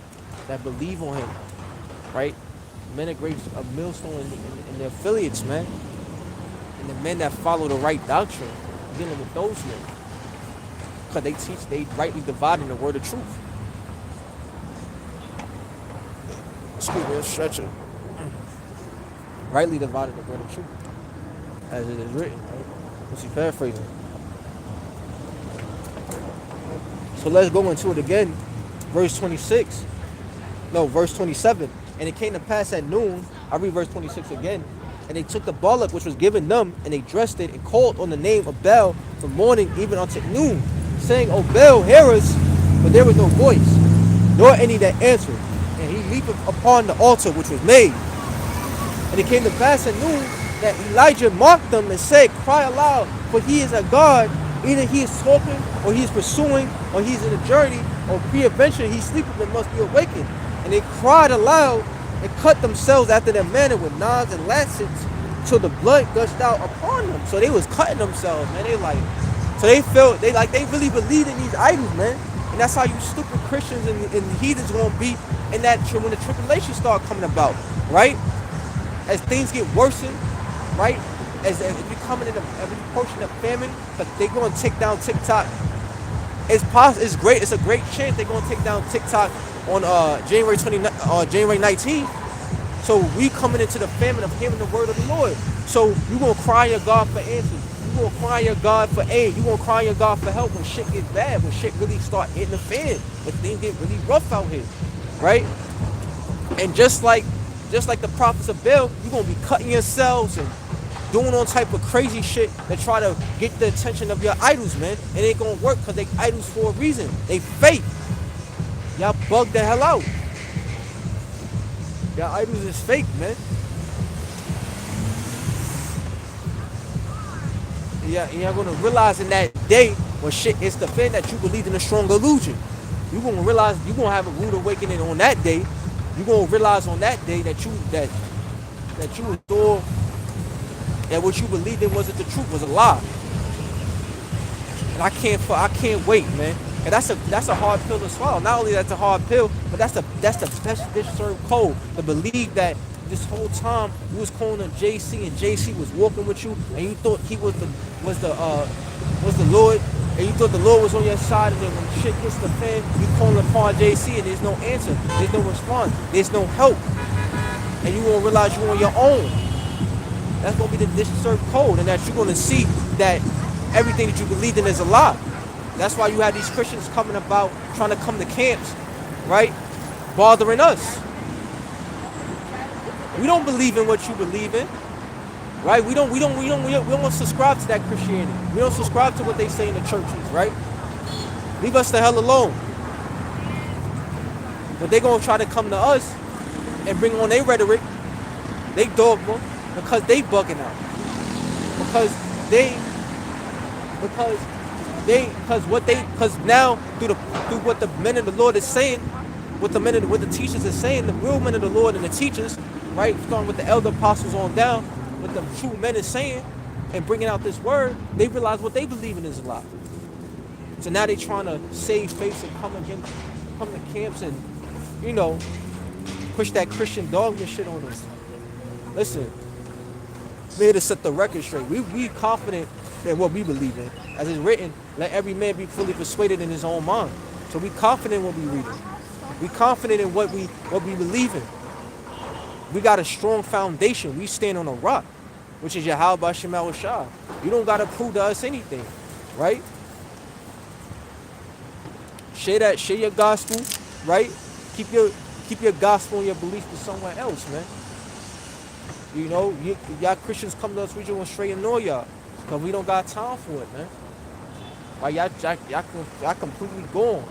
that believe on him, right? Men of grace, of Millstone and their affiliates, man. And the men that follow the right doctrine, dealing with those men. Because they rightly dividing the word of truth. Excuse me, a stretcher. Rightly dividing the word of truth. As it is written, right? What's he paraphrasing? So let's go into it again. Verse 26. No, verse 27. And it came to pass at noon, I read verse 26 again, and they took the bullock which was given them, and they dressed it, and called on the name of Baal from morning even unto noon, saying, O Baal, hear us. But there was no voice, nor any that answered. And he leaped upon the altar which was made. And it came to pass at noon that Elijah marked them and said, Cry aloud, for he is a God. Either he is talking, or he is pursuing, or he is in a journey, or peradventure he sleepeth and must be awakened. And they cried aloud and cut themselves after their manner with knives and lancets till the blood gushed out upon them. So they was cutting themselves, man. So they felt they really believed in these idols, man. And that's how you stupid Christians and heathens gonna be in that when the tribulation start coming about, right? As things get worsened, right? As if you're coming in every portion of famine, but they're gonna take down TikTok. It's great. It's a great chance they're gonna take down TikTok on January 19th. So we coming into the famine of hearing the word of the Lord. So you gonna cry your God for answers. You gonna cry your God for aid. You gonna cry your God for help when shit gets bad. When shit really start hitting the fan. When things get really rough out here, right? And just like the prophets of Baal, you gonna be cutting yourselves and doing all type of crazy shit that try to get the attention of your idols, man. It ain't gonna work because they idols for a reason. They fake. Y'all bug the hell out. Y'all idols is fake, man. Yeah, you're gonna realize in that day when shit hits the fan that you believed in a strong illusion. You're gonna realize you're gonna have a rude awakening on that day. You're gonna realize on that day that you thought that what you believed in wasn't the truth, was a lie. And I can't wait, man. And that's a hard pill to swallow. Not only that's a hard pill, but that's the best dish served cold. To believe that this whole time you was calling him JC and JC was walking with you, and you thought he was the Lord, and you thought the Lord was on your side, and then when shit hits the fan, you calling upon JC and there's no answer, there's no response, there's no help, and you won't realize you're on your own. That's gonna be the dish served cold, and that you're gonna see that everything that you believed in is a lie. That's why you have these Christians coming about trying to come to camps, right? Bothering us. We don't believe in what you believe in, right? We don't subscribe to that Christianity. We don't subscribe to what they say in the churches, right? Leave us the hell alone. But they gonna try to come to us and bring on their rhetoric, they dogma, because they bugging out. Because now through what the men of the Lord is saying, what the teachers are saying, the real men of the Lord and the teachers, right, starting with the elder apostles on down, what the true men is saying and bringing out this word, they realize what they believe in is a lie. So now they trying to save face and come to camps and, push that Christian dogma shit on us. Listen, we're here to set the record straight. We confident in what we believe in. As it's written, let every man be fully persuaded in his own mind. So we confident in what we read. We confident in what we believe in. We got a strong foundation. We stand on a rock, which is Yahweh B'Shem Shah. You don't got to prove to us anything, right? Share your gospel, right? Keep your gospel and your beliefs to someone else, man. Y'all Christians come to us, we just want to straight annoy y'all, because we don't got time for it, man. Right? Y'all completely gone.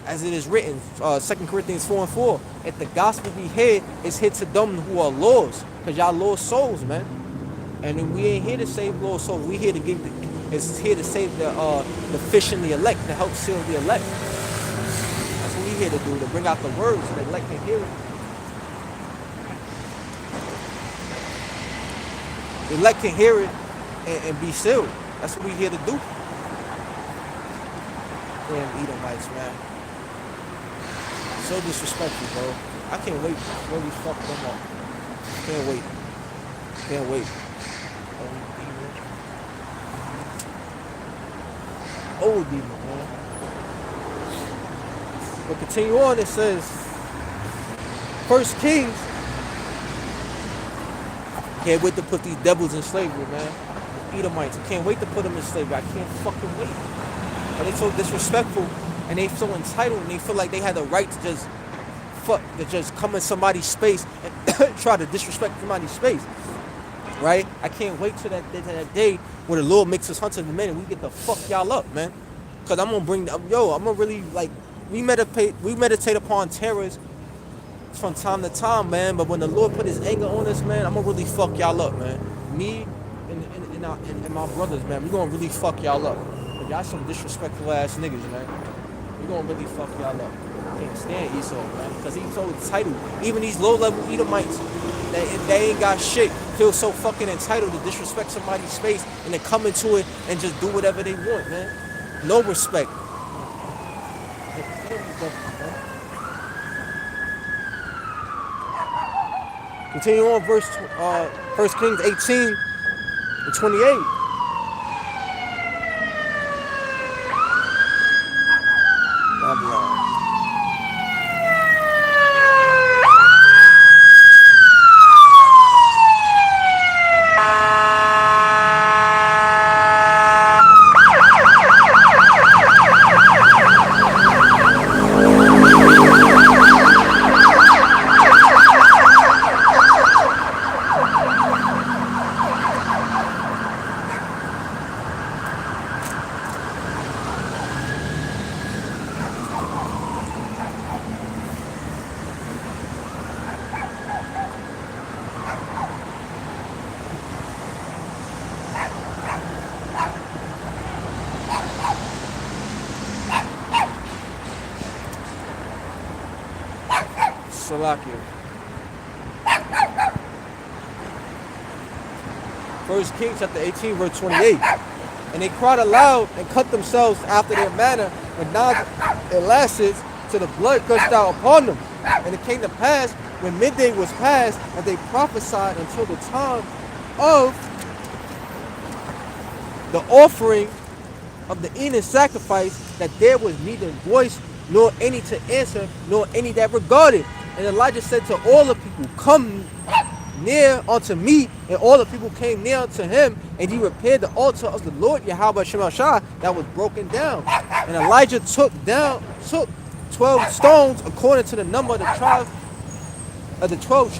As it is written, 2 Corinthians 4:4, if the gospel be hid, it's hid to them who are lost, because y'all lost souls, man. And we ain't here to save lost souls. We here to save the fish and the elect, to help seal the elect. That's what we here to do, to bring out the word so the elect can hear it. The elect can hear it and be sealed. That's what we here to do. Damn Edomites, man. So disrespectful, bro. I can't wait to really fuck them up. Can't wait. old demon, man. But continue on, it says, First Kings, can't wait to put these devils in slavery, man. Edomites, I can't wait to put them in slavery. I can't fucking wait. And they so disrespectful, and they so entitled, and they feel like they had the right to just come in somebody's space and try to disrespect somebody's space. Right? I can't wait till that day where the Lord makes us hunters of men and we get the fuck y'all up, man. Cause I'm gonna really like we meditate upon terrors from time to time, man. But when the Lord put his anger on us, man, I'm gonna really fuck y'all up, man. Me and my brothers, man, we gonna really fuck y'all up. But y'all some disrespectful ass niggas, man. We gonna really fuck y'all up. Can't stand Esau, man, because he's so entitled. Even these low-level Edomites, they ain't got shit, feel so fucking entitled to disrespect somebody's space and then come into it and just do whatever they want, man. No respect. Continue on, verse 1 Kings 18 and 28. Babylon. Salakia. First Kings chapter 18, verse 28. And they cried aloud and cut themselves after their manner with knives and lashes till the blood gushed out upon them. And it came to pass when midday was past that they prophesied until the time of the offering of the evening sacrifice, that there was neither voice nor any to answer, nor any that regarded. And Elijah said to all the people, come near unto me. And all the people came near unto him, and he repaired the altar of the Lord Yahweh Shemashah that was broken down. And Elijah took 12 stones according to the number of the tribes of the 12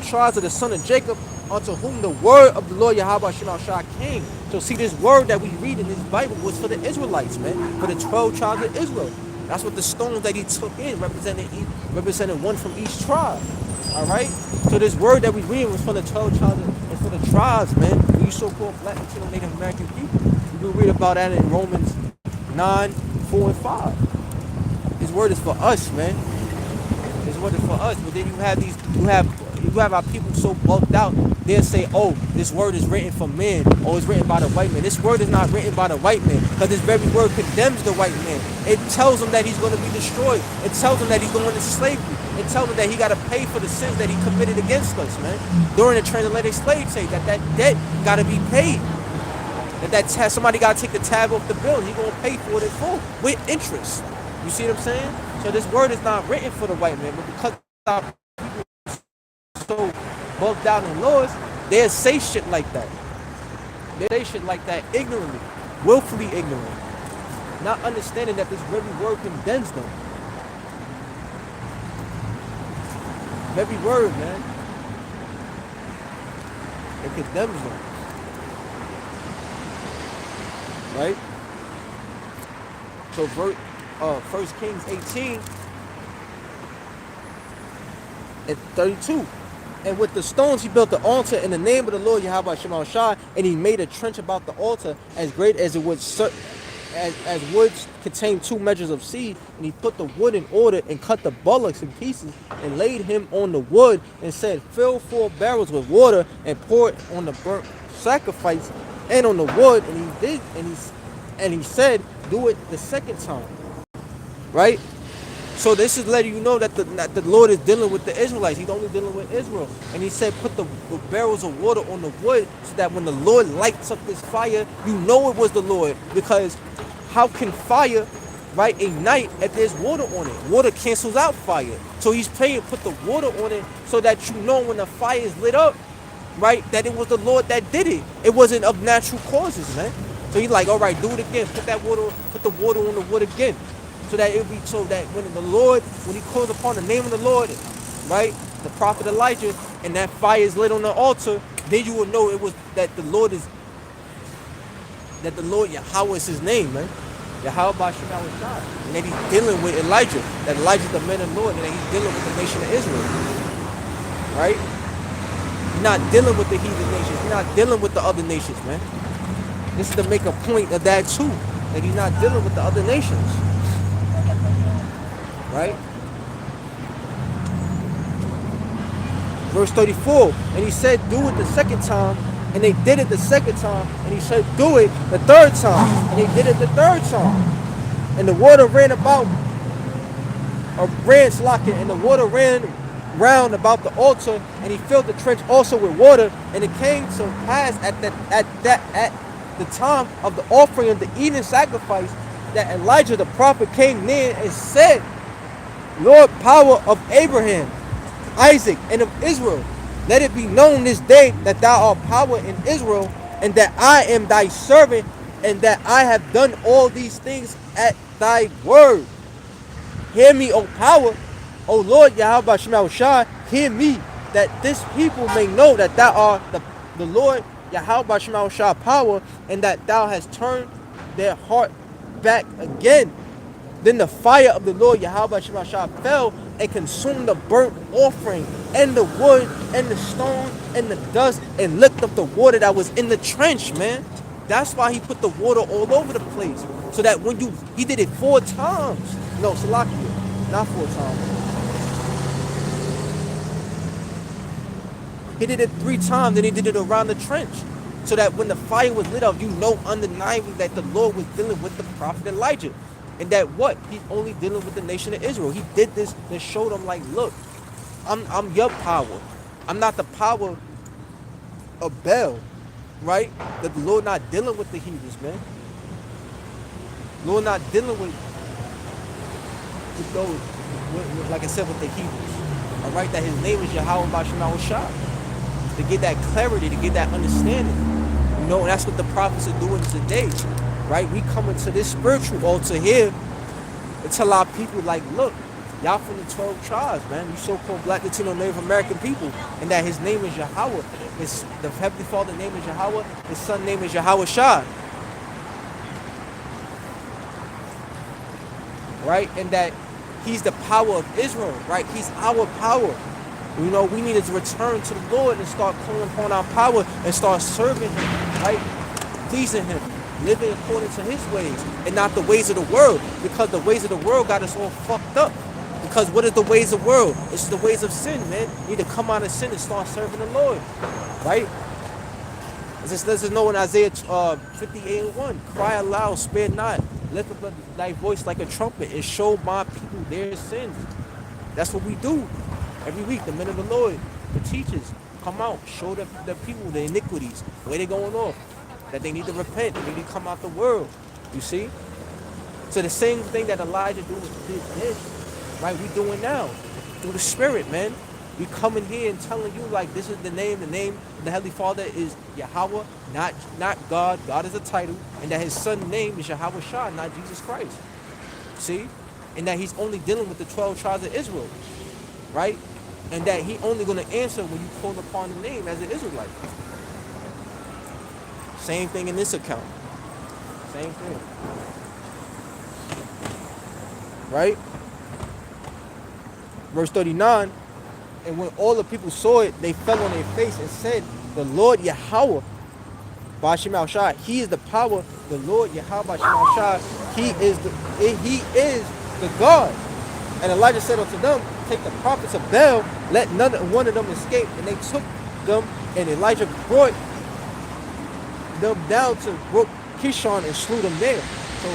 tribes of the son of Jacob, unto whom the word of the Lord Yahweh Shemashah came. So see, this word that we read in this Bible was for the Israelites, man, for the 12 tribes of Israel. That's what the stones that he took in represented one from each tribe. All right. So this word that we read was for the 12 tribes and for the tribes, man. You so-called Black Latino Native American people. You can read about that in Romans 9, 4, and 5. His word is for us, man. His word is for us. But then you have our people so bulked out. They'll say, oh, this word is written for men, or it's written by the white man. This word is not written by the white man, because this very word condemns the white man. It tells him that he's going to be destroyed. It tells him that he's going into slavery. It tells him that he got to pay for the sins that he committed against us, man. During the transatlantic slave trade, that debt got to be paid. That somebody got to take the tab off the bill. He's going to pay for it in full with interest. You see what I'm saying? So this word is not written for the white man, but because our people are so bugged out in laws, they'll say shit like that. They say shit like that ignorantly, willfully ignorant, not understanding that this very word condemns them. Every word, man, it condemns them. Right? So 1 Kings 18 and 32. And with the stones he built the altar in the name of the Lord Yahweh Shemashah, and he made a trench about the altar as great as it would as woods contain 2 measures of seed. And he put the wood in order and cut the bullocks in pieces and laid him on the wood and said, fill 4 barrels with water and pour it on the burnt sacrifice and on the wood. And he did, and he said, do it the second time. Right? So this is letting you know that the Lord is dealing with the Israelites. He's only dealing with Israel. And he said, put the barrels of water on the wood so that when the Lord lights up this fire, you know it was the Lord. Because how can fire, right, ignite if there's water on it? Water cancels out fire. So he's praying, put the water on it so that you know when the fire is lit up, right, that it was the Lord that did it. It wasn't of natural causes, man. So he's like, all right, do it again. Put the water on the wood again. So that it be so that when he calls upon the name of the Lord, right, the prophet Elijah, and that fire is lit on the altar, then you will know it was that the Lord Yahweh is his name, man. Yahweh Bashim God. And that he's dealing with Elijah. That Elijah's the man of the Lord, and that he's dealing with the nation of Israel. Right? He's not dealing with the heathen nations. He's not dealing with the other nations, man. This is to make a point of that too. That he's not dealing with the other nations. Right? Verse 34, and he said, do it the second time, and they did it the second time, and he said, do it the third time, and they did it the third time. And the water ran and the water ran round about the altar, and he filled the trench also with water. And it came to pass at the time of the offering of the evening sacrifice, that Elijah the prophet came near and said, Lord, power of Abraham, Isaac, and of Israel, let it be known this day that thou art power in Israel, and that I am thy servant, and that I have done all these things at thy word. Hear me, O power, O Lord Yahweh Shema Shai, hear me, that this people may know that thou art the Lord Yahweh Shema Shai power, and that thou hast turned their heart back again. Then the fire of the Lord Yahweh Shema Shai fell and consumed the burnt offering and the wood and the stone and the dust and licked up the water that was in the trench, man. That's why he put the water all over the place. So that when he did it 4 times. No, Salakia, not 4 times. He did it 3 times, then he did it around the trench. So that when the fire was lit up, you know undeniably that the Lord was dealing with the prophet Elijah. And that what? He's only dealing with the nation of Israel. He did this and showed them like, look, I'm your power. I'm not the power of Baal, right? That the Lord not dealing with the heathens, man. Lord not dealing with those, like I said, with the heathens. All right, that his name is Yahweh Bashim Shah. To get that clarity, to get that understanding. You know, and that's what the prophets are doing today. Right? We come into this spiritual altar here and tell our people, like, look, y'all from the 12 tribes, man. You so-called Black, Latino, Native American people. And that his name is Yahweh. The Heavenly Father name is Yahweh. His Son name is Yahweh Shah. Right? And that he's the power of Israel. Right? He's our power. You know, we need to return to the Lord and start calling upon our power and start serving him. Right? Pleasing him. Living according to his ways and not the ways of the world, because the ways of the world got us all fucked up. Because what is the ways of the world? It's the ways of sin, man. You need to come out of sin and start serving the Lord, right? This lets us know in Isaiah 58:1, cry aloud, spare not, lift up thy voice like a trumpet and show my people their sins. That's what we do every week. The men of the Lord, the teachers, come out, show the people the iniquities, where they're going off. That they need to repent, they need to come out the world. You see? So the same thing that Elijah did this, right? We doing now. Through the Spirit, man. We coming here and telling you, like, this is the name of the Heavenly Father is Yahweh, not God. God is a title. And that his son's name is Yahweh Shah, not Jesus Christ. See? And that he's only dealing with the 12 tribes of Israel. Right? And that he only going to answer when you call upon the name as an Israelite. Same thing in this account. Same thing. Right? Verse 39, and when all the people saw it, they fell on their face and said, the Lord Yahweh, Bashim al-Shah, he is the power, the Lord Yahweh Bashim al-Shah, he is the God. And Elijah said unto them, take the prophets of Baal, let one of them escape. And they took them, and Elijah brought them down to Brook Kishon and slew them there. So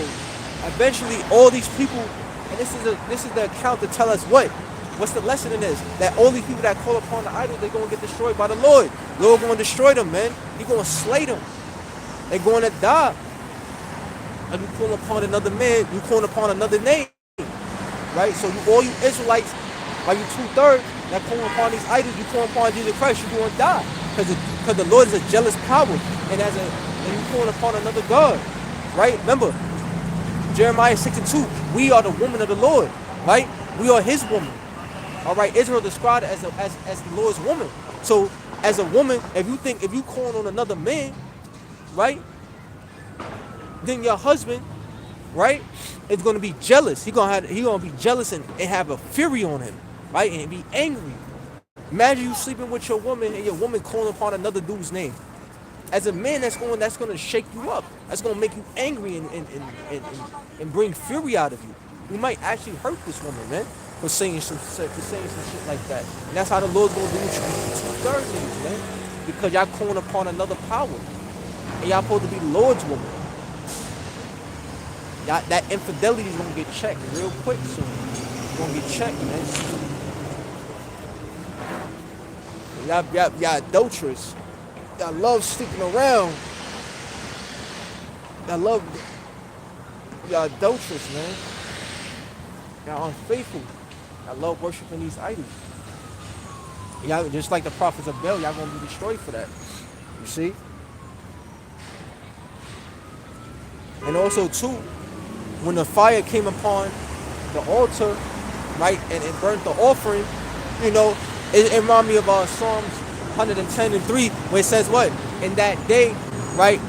eventually all these people, and this is the account to tell us what's the lesson in this? That all these people that call upon the idols, they're going to get destroyed by the Lord. The Lord going to destroy them, man. He's going to slay them. They're going to die. and you call upon another man, you call upon another name, right? So all you Israelites, like you 2/3 that call upon these idols, you call upon Jesus Christ, you're gonna die, because the Lord is a jealous power, and and you call upon another God, right? Remember Jeremiah 6:2, we are the woman of the Lord, right? We are His woman. All right, Israel described as the Lord's woman. So as a woman, if you calling on another man, right, then your husband, right, is gonna be jealous. He gonna be jealous and have a fury on him, right, and be angry. Imagine you sleeping with your woman and your woman calling upon another dude's name. As a man, that's gonna shake you up. That's gonna make you angry and bring fury out of you. You might actually hurt this woman, man, for saying some shit like that. And that's how the Lord's gonna do with you 2/3 niggas, man. Because y'all calling upon another power. And y'all supposed to be the Lord's woman. Y'all, that infidelity is gonna get checked real quick soon. It's gonna get checked, man. Y'all adulterous. Y'all love sticking around. Y'all adulterous, man. Y'all unfaithful. I love worshiping these idols. Y'all, just like the prophets of Baal, y'all gonna be destroyed for that. You see? And also too, when the fire came upon the altar, right, and it burnt the offering, you know, it reminded me of Psalms 110:3, where it says what? In that day, right,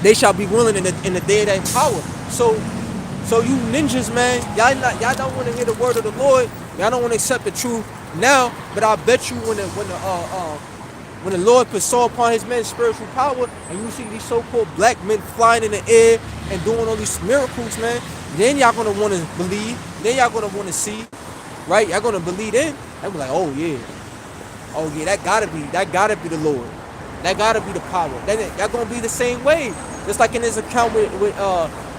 they shall be willing in the day of their power. So you ninjas, man, y'all don't want to hear the word of the Lord. Y'all don't want to accept the truth now. But I bet you when the Lord saw upon His men spiritual power, and you see these so-called black men flying in the air and doing all these miracles, man, then y'all gonna want to believe. Then y'all gonna want to see, right? Y'all gonna believe in. They'll be like, oh yeah, that gotta be the Lord. That gotta be the power. Then y'all gonna be the same way. Just like in this account with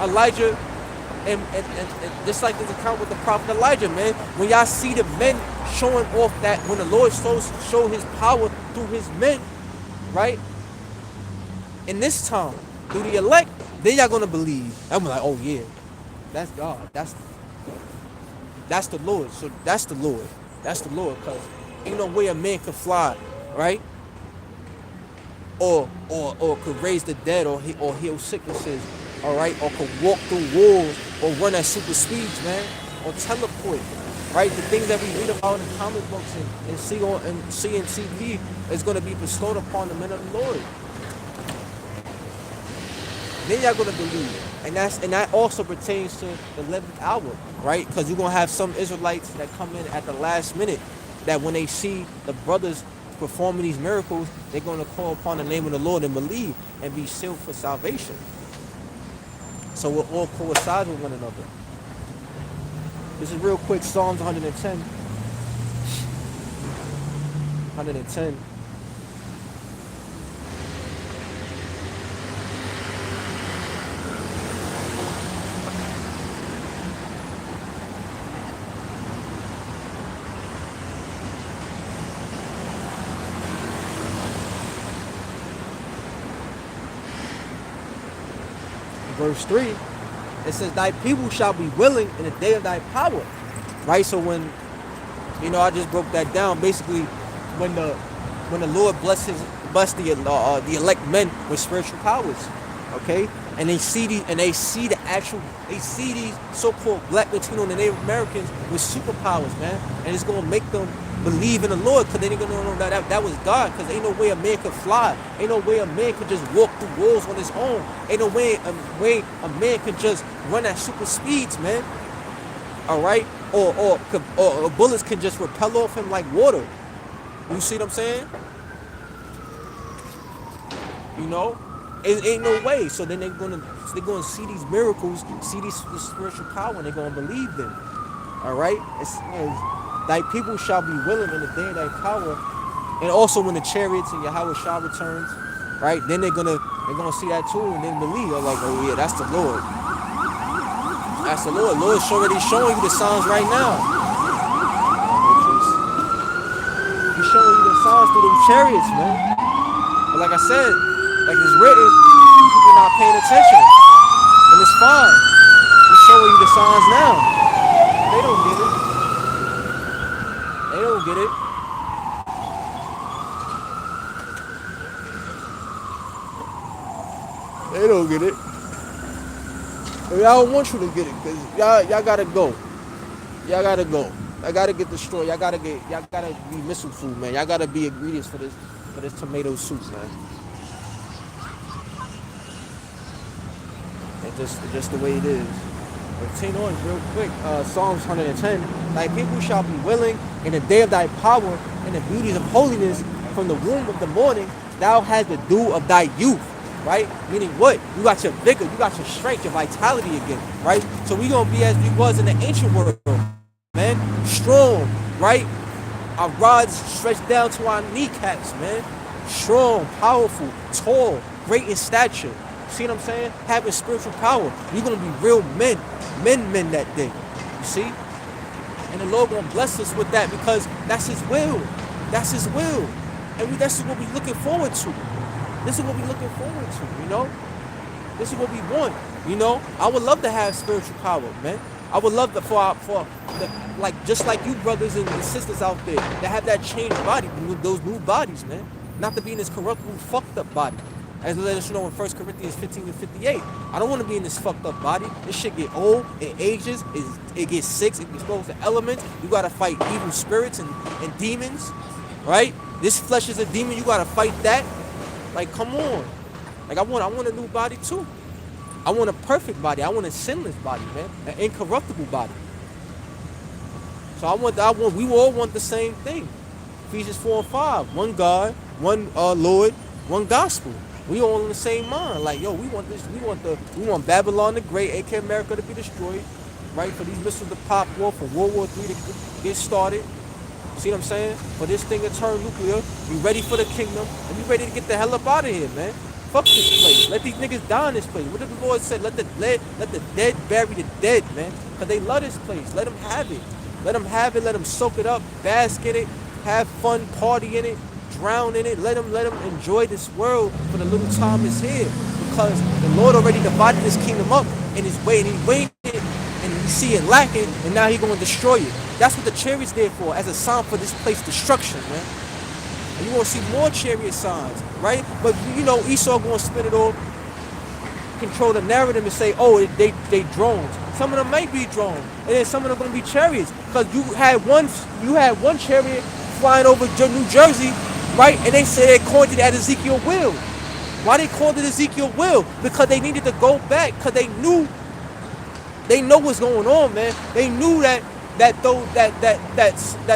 Elijah. And just like this account with the prophet Elijah, man, when y'all see the men showing off that when the Lord show His power through His men, right? In this time, through the elect, then y'all gonna believe. I'm like, oh yeah, that's God. That's the Lord. So that's the Lord. That's the Lord, cause ain't no way a man could fly, right? Or could raise the dead, or heal sicknesses. All right, or could walk through walls, or run at super speeds, man, or teleport, right? The things that we read about in comic books and see on TV is going to be bestowed upon the men of the Lord. Then y'all going to believe, and that also pertains to the 11th hour, right? Because you're going to have some Israelites that come in at the last minute, that when they see the brothers performing these miracles, they're going to call upon the name of the Lord and believe and be sealed for salvation. So we'll all coincide with one another. This is real quick, Psalms 110. 110. Verse 3, it says, thy people shall be willing in the day of thy power. Right? So when, I just broke that down. Basically, when the Lord bless the elect men with spiritual powers, okay? And they see these so-called black, Latino, and Native Americans with superpowers, man. And it's gonna make them believe in the Lord, because they ain't gonna know that was God, because ain't no way a man could fly. Ain't no way a man could just walk through walls on his own. Ain't no way a man could just run at super speeds, man. All right? Or bullets can just repel off him like water. You see what I'm saying? It ain't no way. So then they're gonna see these miracles, see this spiritual power, and they're gonna believe them. All right? It says, thy people shall be willing in the day of thy power. And also when the chariots and Yahweh Shah returns, right? Then they're gonna see that too, and then believe. They're like, oh yeah, that's the Lord. That's the Lord. Lord's already showing you the signs right now. He's showing you the signs through them chariots, man. But like I said, like it's written, people not paying attention. And it's fine. We're showing you the signs now. They don't get it. They don't get it. They don't get it. And y'all don't want you to get it because y'all gotta go. Y'all gotta go. Y'all gotta get destroyed. Y'all gotta be missile food, man. Y'all gotta be ingredients for this tomato soup, man. It's just the way it is. But 10 on real quick. Psalms 110. Thy people shall be willing in the day of thy power and the beauties of holiness from the womb of the morning. Thou hast the dew of thy youth. Right? Meaning what? You got your vigor, you got your strength, your vitality again, right? So we gonna be as we was in the ancient world, man. Strong, right? Our rods stretched down to our kneecaps, man. Strong, powerful, tall, great in stature. See what I'm saying? Having spiritual power. We're gonna be real men that day. You see? And the Lord gonna bless us with that because that's His will. That's His will. And that's what we're looking forward to. This is what we're looking forward to, you know? This is what we want, you know? I would love to have spiritual power, man. I would love to, just like you brothers and sisters out there that have that changed body, those new bodies, man. Not to be in this corruptible, fucked up body. As let us know in 1 Corinthians 15 and 58. I don't want to be in this fucked up body. This shit get old, it ages, it gets sick, it gets exposed to elements. You gotta fight evil spirits and demons, right? This flesh is a demon, you gotta fight that. Like, come on. Like, I want a new body too. I want a perfect body. I want a sinless body, man. An incorruptible body. So we all want the same thing. Ephesians 4 and 5. One God, one Lord, one gospel. We all in the same mind. Like, yo, we want this. We want Babylon the Great, aka America, to be destroyed, right? For these missiles to pop off, for World War III to get started. See what I'm saying? For this thing to turn nuclear, be ready for the kingdom, and be ready to get the hell up out of here, man. Fuck this place. Let these niggas die in this place. What did the Lord say? Let the dead bury the dead, man. Because they love this place. Let them have it. Let them have it. Let them soak it up, bask in it, have fun, party in it, drown in it. Let them enjoy this world for the little time it's here. Because the Lord already divided this kingdom up in His way, and He waited, and we see it lacking, and now He's going to destroy it. That's what the chariot's there for, as a sign for this place destruction, man. And you're going to see more chariot signs, right? But, you know, Esau going to spin it all, control the narrative and say, oh, they drones. Some of them might be drones, and then some of them going to be chariots. Because you had one chariot flying over New Jersey, right? And they said they called it at Ezekiel Will. Why they called it Ezekiel Will? Because they needed to go back, because they know what's going on, man. They knew that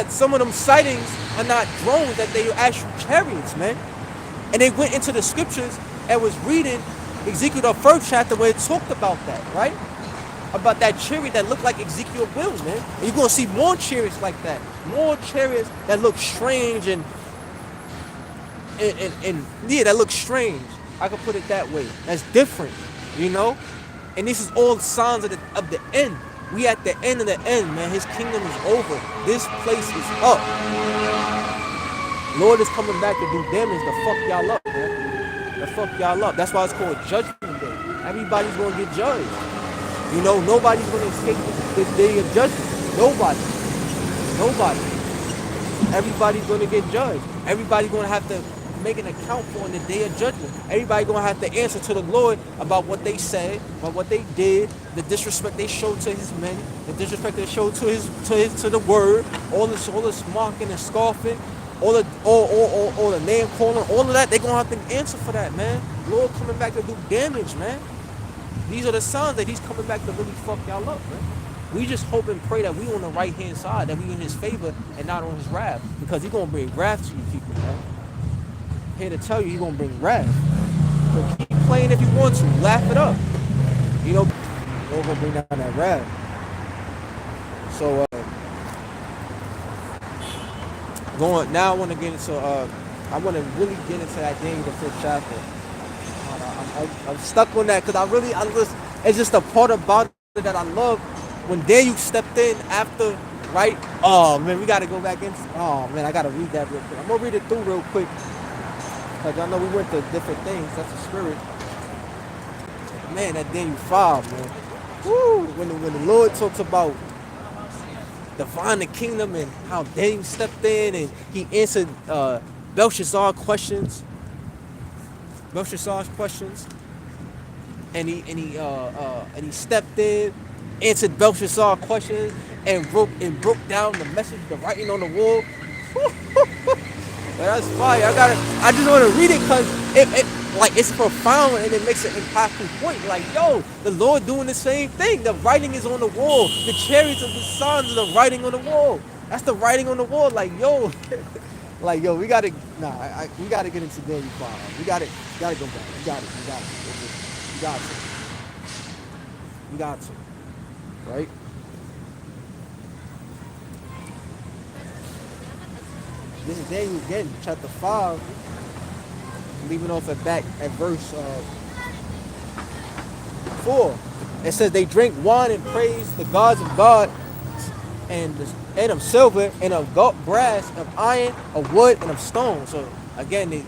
some of them sightings are not drones, that they are actual chariots, man. And they went into the scriptures and was reading Ezekiel the 1st chapter where it talked about that, right? About that chariot that looked like Ezekiel will, man. And you're gonna see more chariots like that. More chariots that look strange and yeah, that look strange. I could put it that way. That's different, you know? And this is all signs of the end. We at the end of the end, man. His kingdom is over. This place is up. Lord is coming back to do damage to fuck y'all up, man. To fuck y'all up. That's why it's called Judgment Day. Everybody's gonna get judged. You know, nobody's gonna escape this day of judgment. Nobody. Everybody's gonna get judged. Everybody's gonna have to make an account for in the day of judgment. Everybody gonna have to answer to the Lord about what they said, about what they did, the disrespect they showed to His men, the disrespect they showed to the word, all this mocking and scoffing, all the name calling, all of that. They gonna have to answer for that, man. Lord coming back to do damage, man. These are the signs that He's coming back to really fuck y'all up, man. We just hope and pray that we on the right hand side, that we in His favor and not on His wrath, because He's gonna bring wrath to you people, man. Here to tell you, He's gonna bring wrath. So keep playing if you want to, laugh it up. You know, Lord gonna bring down that wrath. So now I want to get into I want to really get into that Daniel the 5th chapter. I'm stuck on that because it's just a part about it that I love. When Daniel stepped in after, right? Oh man, we gotta go back in. Oh man, I gotta read that real quick. I'm gonna read it through real quick. Like I know we went to different things. That's the spirit. Man, that Daniel 5, man. Woo! When the Lord talks about divine the kingdom and how Daniel stepped in and he answered Belshazzar's questions, and he stepped in, answered Belshazzar's questions, and broke down the message, the writing on the wall. That's fire. I just want to read it because it's profound and it makes an impactful point. Like, yo, the Lord doing the same thing. The writing is on the wall. The chariots of the sons are the writing on the wall. That's the writing on the wall. Like, yo, we gotta we gotta get into Daniel 5. We gotta go back. We got to. Right? This is Daniel again, chapter 5, leaving off at verse 4. It says they drink wine and praise the gods of God and of silver and of brass, of iron, of wood, and of stone. So again,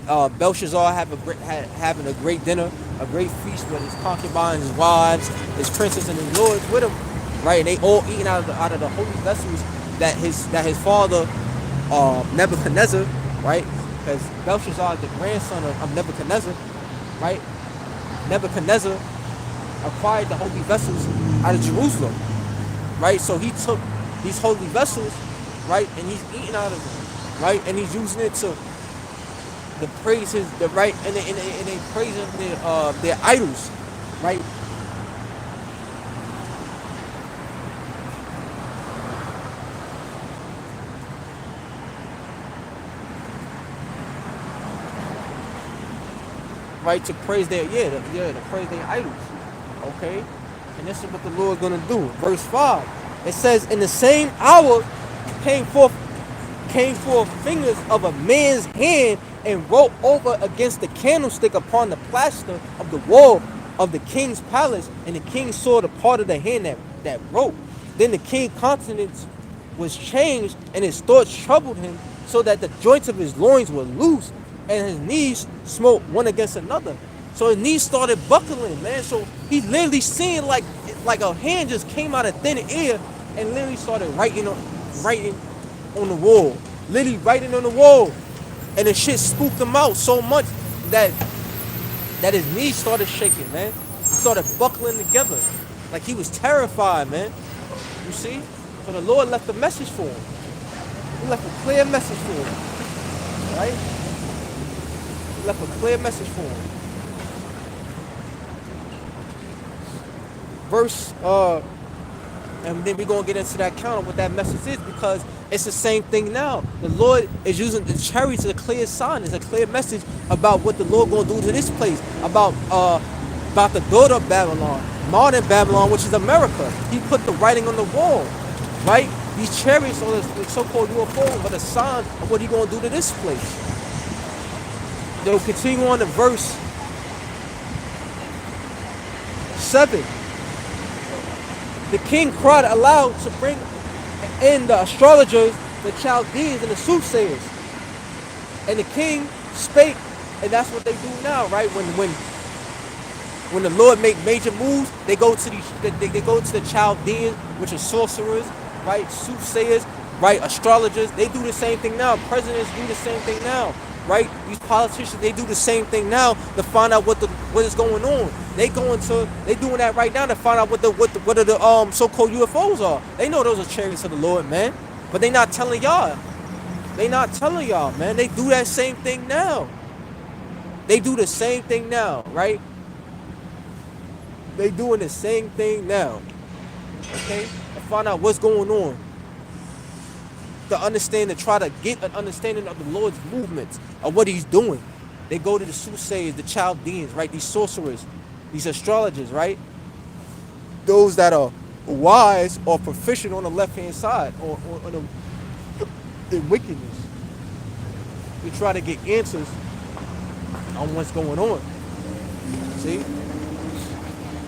Belshazzar having a great dinner, a great feast with his concubines, his wives, his princes, and his lords with him, right? And they all eating out of the holy vessels that his father Nebuchadnezzar, right? Because Belshazzar is the grandson of Nebuchadnezzar, right? Nebuchadnezzar acquired the holy vessels out of Jerusalem, right? So he took these holy vessels, right, and he's eating out of them, right? And he's using it to praise right, and they praising their idols, right? Right, to praise to praise their idols. Okay? And this is what the Lord gonna do. Verse 5. It says, in the same hour came forth fingers of a man's hand and wrote over against the candlestick upon the plaster of the wall of the king's palace, and the king saw the part of the hand that wrote. Then the king's countenance was changed, and his thoughts troubled him, so that the joints of his loins were loose, and his knees smote one against another. So his knees started buckling, man. So he literally seeing like a hand just came out of thin air and literally started writing on the wall. Literally writing on the wall. And the shit spooked him out so much that his knees started shaking, man. He started buckling together. Like he was terrified, man. You see? So the Lord left a message for him. He left a clear message for him. Right? Left a clear message for him. Verse, and then we're going to get into that count of what that message is, because it's the same thing now. The Lord is using the chariots as a clear sign. It's a clear message about what the Lord going to do to this place, about the daughter of Babylon, modern Babylon, which is America. He put the writing on the wall, right? These chariots or the so-called UFOs are the sign of what he's going to do to this place. They'll continue on to verse 7. The king cried aloud to bring in the astrologers, the Chaldeans, and the soothsayers. And the king spake, and that's what they do now, right? When the Lord make major moves, they go to the Chaldeans, which are sorcerers, right? Soothsayers, right? Astrologers. They do the same thing now. Presidents do the same thing now. Right? These politicians, they do the same thing now to find out what is going on. They doing that right now to find out what are the so-called UFOs are. They know those are chariots of the Lord, man. But they not telling y'all. They not telling y'all, man. They do that same thing now. They do the same thing now, right? They doing the same thing now. Okay? To find out what's going on. To try to get an understanding of the Lord's movements, of what he's doing. They go to the soothsayers, the Chaldeans, right? These sorcerers, these astrologers, right? Those that are wise or proficient on the left-hand side or in wickedness. We try to get answers on what's going on. See?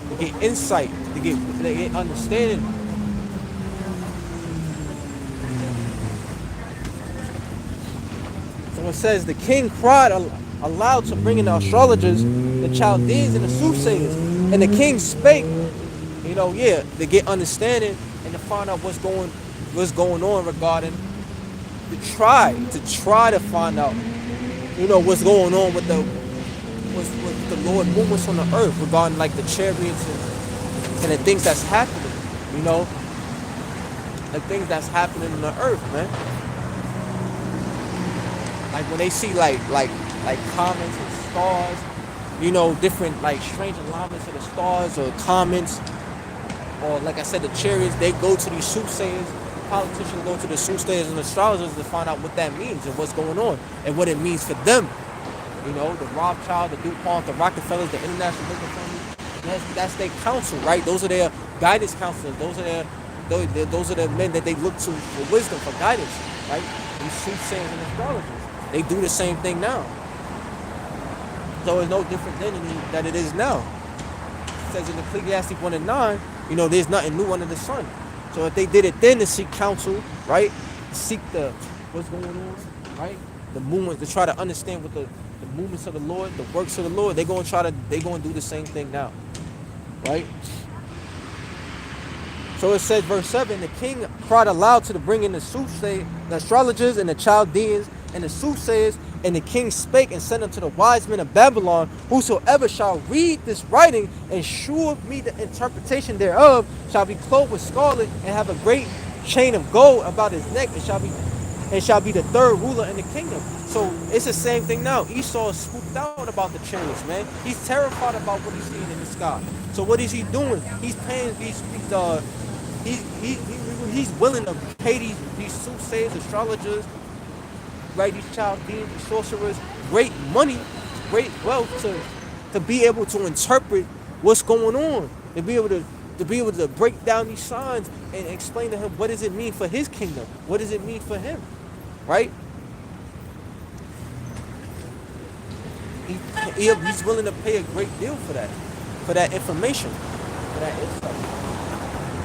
To get insight, to get understanding. So it says the king cried aloud to bring in the astrologers the Chaldeans and the soothsayers. And the king spake, to get understanding and to find out what's going on regarding to try to find out, what's going on with the Lord movements on the earth regarding like the chariots and the things that's happening, the things that's happening on the earth, man. Like when they see like comets and stars, different like strange alignments of the stars or comets, or like I said, the chariots, they go to these soothsayers, politicians go to the soothsayers and astrologers to find out what that means and what's going on and what it means for them. The Rothschild, the DuPont, the Rockefellers, the International Business Family, that's their counsel, right? Those are their guidance counselors. Those are the men that they look to for wisdom, for guidance, right? These soothsayers and astrologers. They do the same thing now. So it's no different then than it is now. It says in Ecclesiastes 1:9, there's nothing new under the sun. So if they did it then to seek counsel, right? Seek what's going on, right? The movement, to try to understand what the movements of the Lord, the works of the Lord, they're gonna do the same thing now. Right? So it says, verse 7, the king cried aloud to bring in the soothsayers, the astrologers and the Chaldeans and the soothsayers, and the king spake and said unto the wise men of Babylon, whosoever shall read this writing and shew me the interpretation thereof shall be clothed with scarlet and have a great chain of gold about his neck, and shall be the third ruler in the kingdom. So it's the same thing now. Esau is spooked out about the chariots, man. He's terrified about what he's seeing in the sky. So what is he doing? He's paying he's willing to pay these soothsayers, astrologers, right? These Chaldeans, these sorcerers, great money, great wealth to be able to interpret what's going on, to be able to break down these signs and explain to him what does it mean for his kingdom, what does it mean for him, right? He's willing to pay a great deal for that information, for that insight.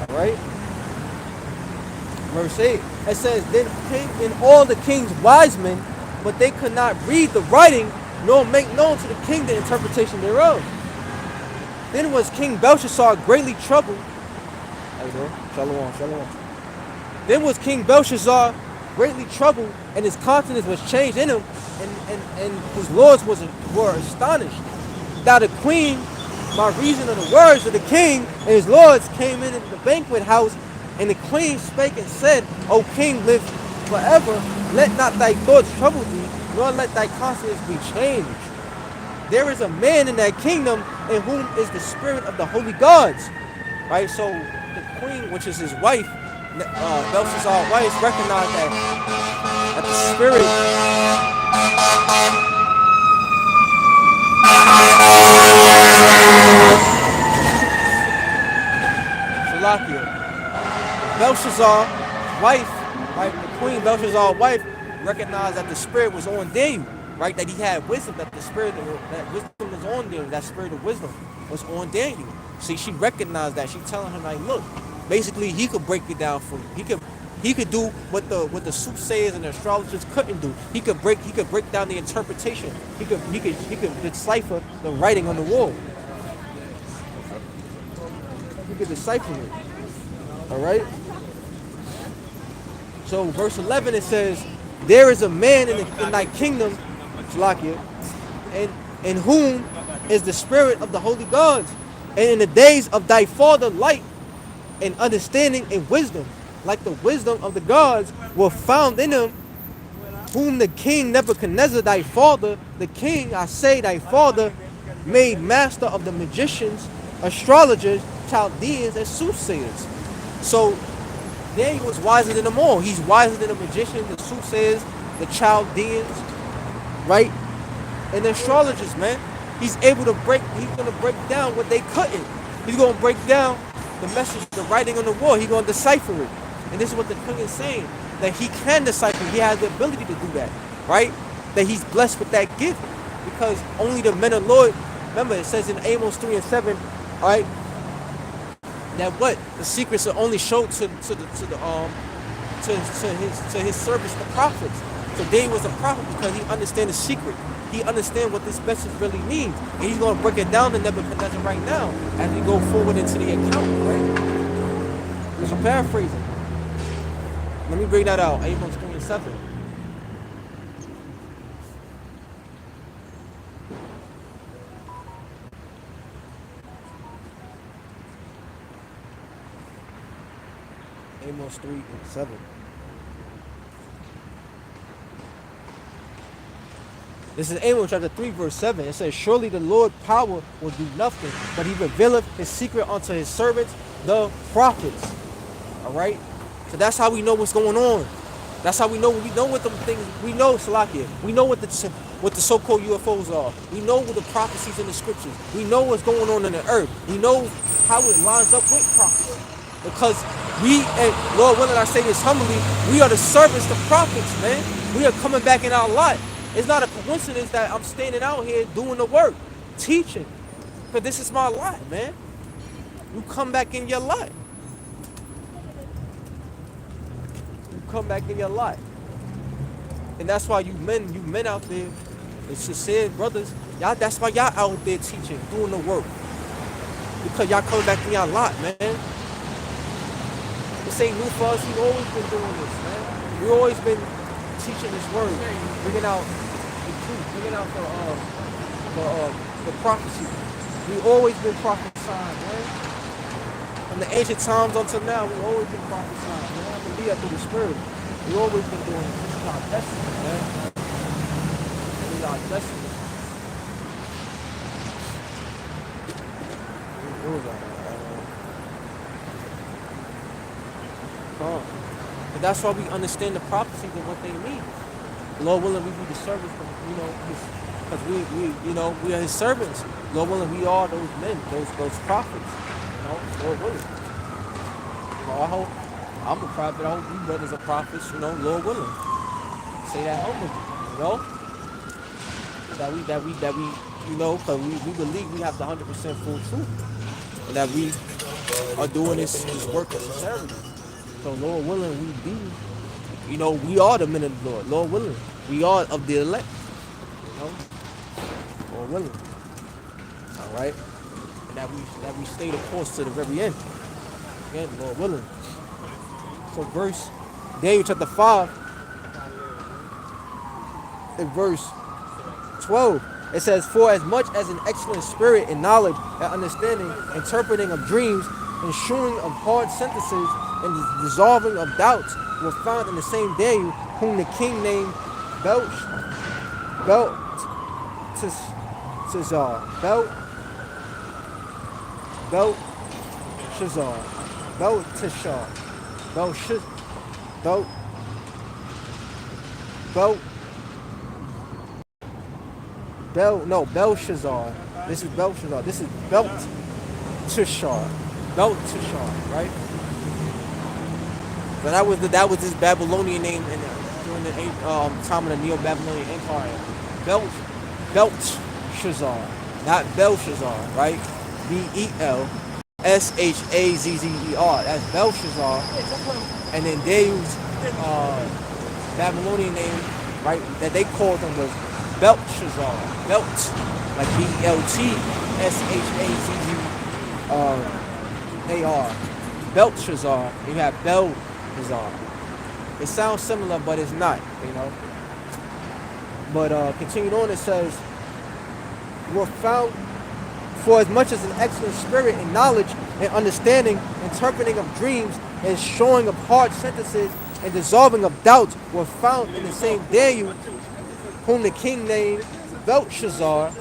All right. Verse 8, it says, then came in all the king's wise men, but they could not read the writing, nor make known to the king the interpretation thereof. Then was King Belshazzar greatly troubled. How you doing? Shalom. Then was King Belshazzar greatly troubled, and his countenance was changed in him, and his lords were astonished. Now the queen, by reason of the words of the king and his lords, came in the banquet house, and the queen spake and said, O king, live forever. Let not thy thoughts trouble thee, nor let thy countenance be changed. There is a man in that kingdom in whom is the spirit of the holy gods. Right? So the queen, which is his wife, Belshazzar's wife, recognized that the spirit Belshazzar's wife, right? The queen Belshazzar's wife recognized that the spirit was on Daniel, right? That he had wisdom, that wisdom was on Daniel, that spirit of wisdom was on Daniel. See, she recognized that. She telling him like, look, basically he could break it down for you. He could do what the soothsayers and the astrologers couldn't do. He could break down the interpretation. He could decipher the writing on the wall. He could decipher it. All right. So verse 11 it says, there is a man in thy kingdom, Shalakia, and in whom is the spirit of the holy gods, and in the days of thy father light and understanding and wisdom, like the wisdom of the gods, were found in him, whom the king Nebuchadnezzar thy father, the king, I say thy father, made master of the magicians, astrologers, Chaldeans, and soothsayers. So Daniel was wiser than them all. He's wiser than the magicians, the soothsayers, the Chaldeans, right? And the astrologers, man. He's gonna break down what they couldn't. He's gonna break down the message, the writing on the wall. He's gonna decipher it. And this is what the king is saying, that he can decipher. He has the ability to do that, right? That he's blessed with that gift, because only the men of the Lord. Remember, it says in Amos 3:7, all right, that what the secrets are only showed to his servants, the prophets. So Daniel was a prophet because he understands the secret. he understands what this message really means. And he's going to break it down to Nebuchadnezzar right now as we go forward into the account, right? Because I'm paraphrasing. Let me bring that out. Amos 3 and 7. Amos 3 and 7. This is Amos chapter 3 verse 7. It says, surely the Lord power will do nothing, but he revealeth his secret unto his servants, the prophets. Alright? So that's how we know what's going on. That's how we know what them things, we know Salakia. We know what the so-called UFOs are. We know what the prophecies in the scriptures. We know what's going on in the earth. We know how it lines up with prophecy. Because we, and Lord willing I say this humbly, we are the servants, the prophets, man. We are coming back in our lot. It's not a coincidence that I'm standing out here doing the work, teaching. Because this is my lot, man. You come back in your lot. You come back in your lot. And that's why you men out there, it's sincere brothers, y'all, that's why y'all out there teaching, doing the work. Because y'all come back in your lot, man. This ain't new for us. We've always been doing this, man. We've always been teaching this word, bringing out the truth, bringing out the prophecy. We've always been prophesying, man. From the ancient times until now, we've always been prophesying, man. I believe that through the Spirit. We've always been doing it. This is our destiny, man. This is our destiny. What was that? But that's why we understand the prophecies and what they mean. Lord willing, we be the servants, because we are his servants. Lord willing, we are those men, those prophets. Lord willing. I hope I'm a prophet. I hope you brothers are prophets. Lord willing. Say that humbly. That we because we believe we have the 100% full truth, and that we are doing this work of sincerity. So Lord willing, we are the men of the Lord. Lord willing, we are of the elect. Lord willing. All right, and that we stay the course to the very end. Again, Lord willing. So Daniel chapter 5, in verse 12, it says, for as much as an excellent spirit in knowledge and understanding, interpreting of dreams, ensuring of hard sentences, and the dissolving of doubts were found in the same Daniel, whom the king named Belteshazzar. Belshazzar. This is Belshazzar. This is Belteshazzar. Belteshazzar, right? So that was his Babylonian name during the time of the Neo-Babylonian Empire. Belteshazzar, not Belshazzar, right? Belshazzer. That's Belshazzar. And then Daniel's Babylonian name, right, that they called him was Belteshazzar. Belt, like Belteshazzar. Belteshazzar. You have Belshazzar. It sounds similar, but it's not, But continuing on, it says, were found for as much as an excellent spirit in knowledge and understanding, interpreting of dreams, and showing of hard sentences, and dissolving of doubts were found in the same Daniel, whom the king named Belteshazzar.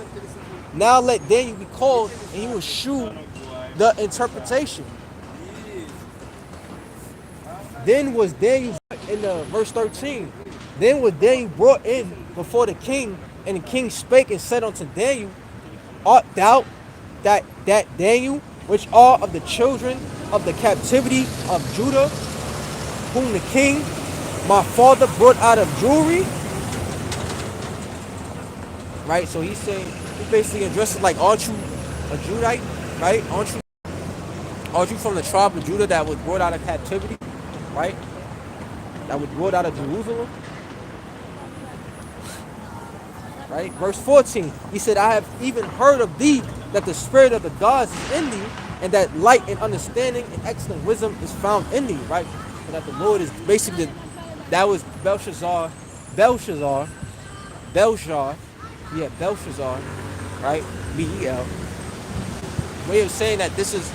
Now let Daniel be called, and he will shew the interpretation. Then was Daniel, in verse 13, then was Daniel brought in before the king, and the king spake and said unto Daniel, art thou that Daniel, which are of the children of the captivity of Judah, whom the king, my father, brought out of Jewry? Right, so he's saying, he basically addresses like, aren't you a Judite, right? Aren't you from the tribe of Judah that was brought out of captivity, right? That was brought out of Jerusalem? Right? Verse 14, he said, I have even heard of thee that the spirit of the gods is in thee, and that light and understanding and excellent wisdom is found in thee, right? And that the Lord is basically, that was Belshazzar, right? B-E-L. Way of saying that this is,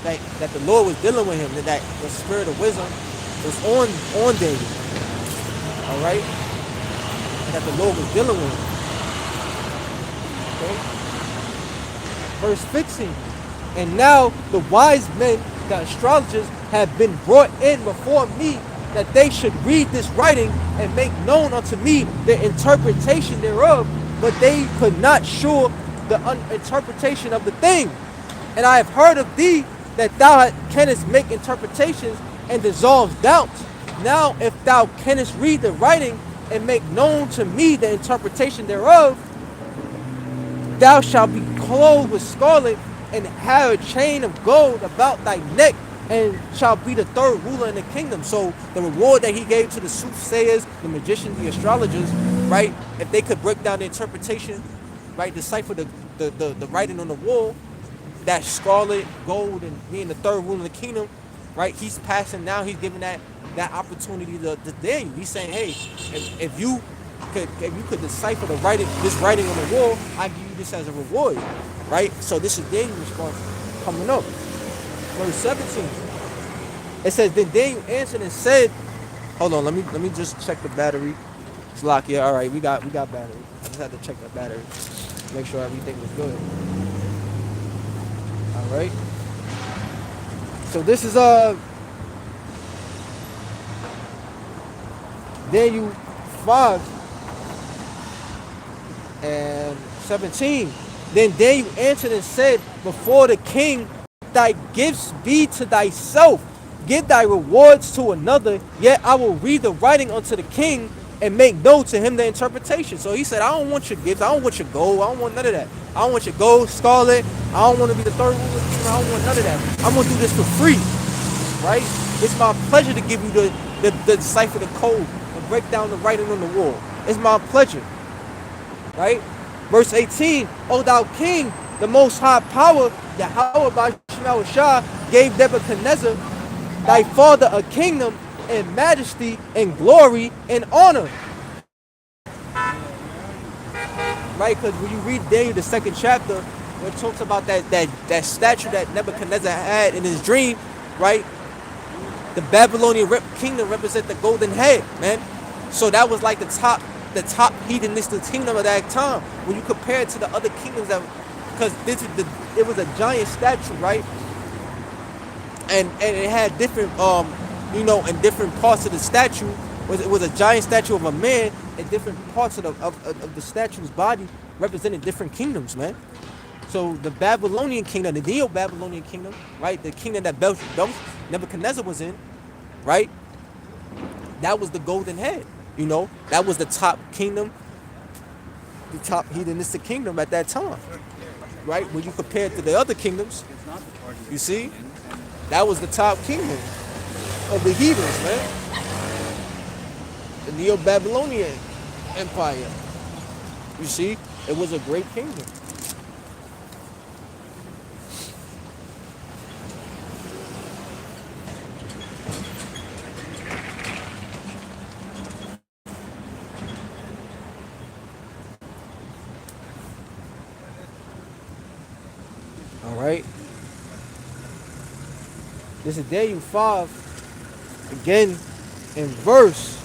that the Lord was dealing with him, that the spirit of wisdom was on David, all right? And that the Lord was dealing with him. Okay? Verse 15. And now the wise men, the astrologers, have been brought in before me, that they should read this writing and make known unto me the interpretation thereof, but they could not sure the interpretation of the thing. And I have heard of thee that thou canst make interpretations and dissolve doubts. Now if thou canst read the writing and make known to me the interpretation thereof, thou shalt be clothed with scarlet and have a chain of gold about thy neck, and shalt be the third ruler in the kingdom. So the reward that he gave to the soothsayers, the magicians, the astrologers, right? If they could break down the interpretation, right, decipher the writing on the wall, that scarlet, gold, and being the third ruler in the kingdom, right? He's passing now. He's giving that opportunity to Daniel. He's saying, hey, if you could decipher this writing on the wall, I give you this as a reward, right? So this is Daniel's response coming up. Verse 17. It says, then Daniel answered and said, hold on, let me just check the battery. It's locked. Yeah, all right, we got battery. I just had to check the battery, make sure everything was good. All right. So this is Daniel 5 and 17. Then Daniel answered and said before the king, thy gifts be to thyself, give thy rewards to another, yet I will read the writing unto the king and make known to him the interpretation. So he said, I don't want your gifts, I don't want your gold, I don't want none of that. I don't want your gold, scarlet, I don't want to be the third ruler, I don't want none of that. I'm going to do this for free, right? It's my pleasure to give you the decipher the code and break down the writing on the wall. It's my pleasure, right? Verse 18, O thou king, the most high power, Yahweh by Shemal Shah, gave Nebuchadnezzar, thy father, a kingdom and majesty and glory and honor. Right? Because when you read Daniel, the second chapter, where it talks about that statue that Nebuchadnezzar had in his dream, right? The Babylonian kingdom represent the golden head, man. So that was like the top hedonistic kingdom of that time. When you compare it to the other kingdoms, because it was a giant statue, right? And it had different in different parts of the statue, it was a giant statue of a man, and different parts of the statue's body represented different kingdoms, man. So the Babylonian kingdom, the Neo-Babylonian kingdom, right? The kingdom that Nebuchadnezzar was in, right? That was the golden head, That was the top kingdom, the top hedonistic kingdom at that time, right? When you compare it to the other kingdoms, you see, that was the top kingdom of the heathens, man. The Neo-Babylonian Empire. You see, it was a great kingdom. All right. This is Daniel 5, again in verse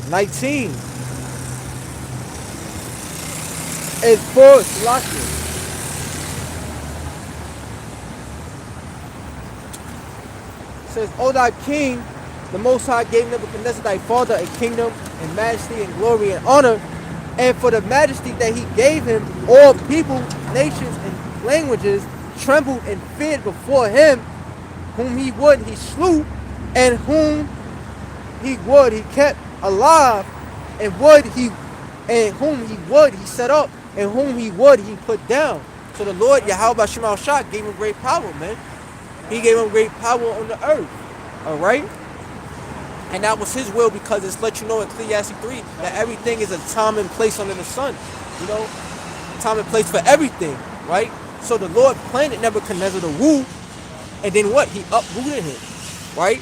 19. It's for Salakia. It says, O thy king, the Most High gave Nebuchadnezzar thy father a kingdom and majesty and glory and honor, and for the majesty that he gave him, all people, nations, and languages trembled and feared before him. Whom he would, he slew, and whom he would, he kept alive, and whom he would, he set up, and whom he would, he put down. So the Lord, Yahweh Shemal Shah, gave him great power, man. He gave him great power on the earth. All right? And that was his will, because it's let you know in Ecclesiastes 3 that everything is a time and place under the sun. You know, time and place for everything, right? So the Lord planted Nebuchadnezzar to rule, and then what? He uprooted him, right?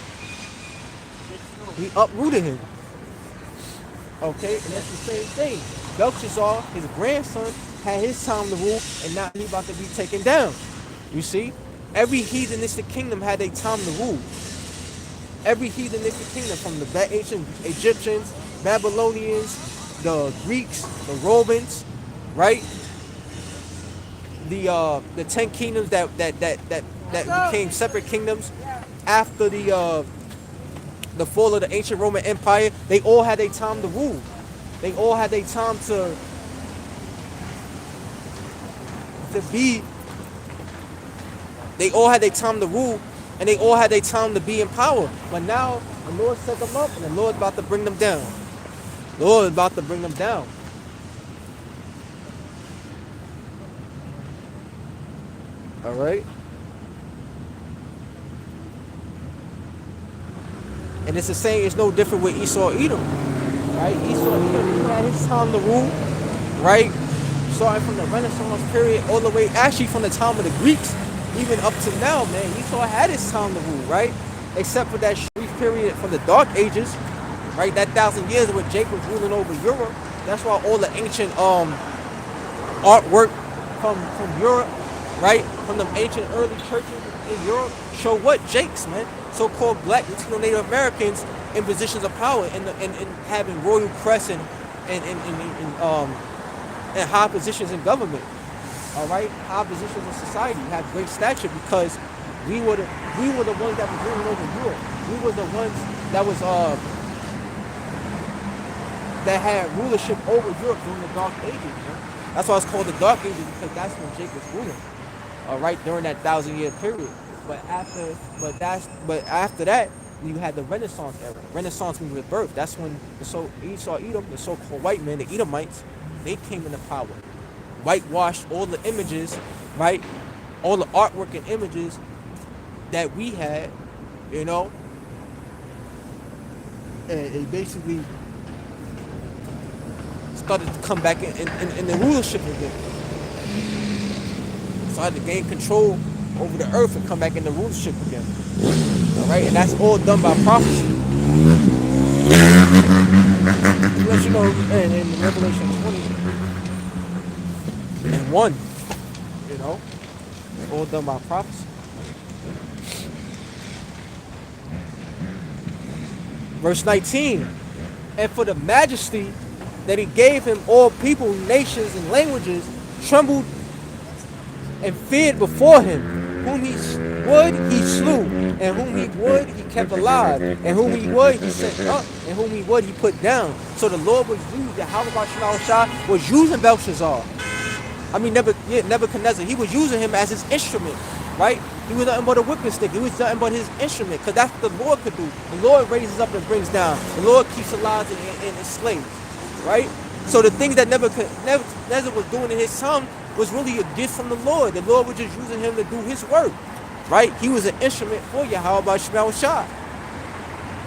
He uprooted him. Okay, and that's the same thing. Belshazzar, his grandson, had his time to rule, and now he's about to be taken down. You see? Every heathenistic kingdom had their time to rule. Every heathenistic kingdom, from the ancient Egyptians, Babylonians, the Greeks, the Romans, right? The 10 kingdoms that became separate kingdoms after the fall of the ancient Roman Empire, they all had their time to rule. They all had their time to be. They all had their time to rule, and they all had their time to be in power. But now the Lord set them up, and the Lord is about to bring them down. The Lord is about to bring them down. All right. And it's the same. It's no different with Esau Edom, right? Esau Edom, he had his time to rule, right? Starting from the Renaissance period all the way, actually from the time of the Greeks, even up to now, man. Esau had his time to rule, right? Except for that brief period from the Dark Ages, right? That 1,000 years where Jacob was ruling over Europe. That's why all the ancient artwork from Europe, right? From the ancient early churches in Europe show what? Jakes, man. So-called black Latino Native Americans in positions of power and having royal crests and high positions in government. All right, high positions in society, have great stature, because we were the ones that was ruling over Europe. We were the ones that was that had rulership over Europe during the Dark Ages. Man. That's why it's called the Dark Ages, because that's when Jake was ruling. All right, during that 1,000-year period. But after that, you had the Renaissance era. Renaissance means rebirth. That's when Esau Edom, the so-called white men, the Edomites, they came into power. Whitewashed all the images, right? All the artwork and images that we had, you know, and it basically started to come back in the rulership again. Started to gain control over the earth and come back in the rulership again. All right, and that's all done by prophecy. Let you know in Revelation 20:1, you know, all done by prophecy. Verse 19, and for the majesty that he gave him, all people, nations, and languages trembled and feared before him. Whom he would, he slew, and whom he would, he kept alive, and whom he would, he set up, and whom he would, he put down. So the Lord was using, Yahweh Shah was using Belshazzar. Nebuchadnezzar. He was using him as his instrument, right? He was nothing but a whipping stick. He was nothing but his instrument, because that's what the Lord could do. The Lord raises up and brings down. The Lord keeps alive and enslaves, right? So the things that Nebuchadnezzar was doing in his time was really a gift from the Lord. The Lord was just using him to do his work, right? He was an instrument for Yahweh Shah.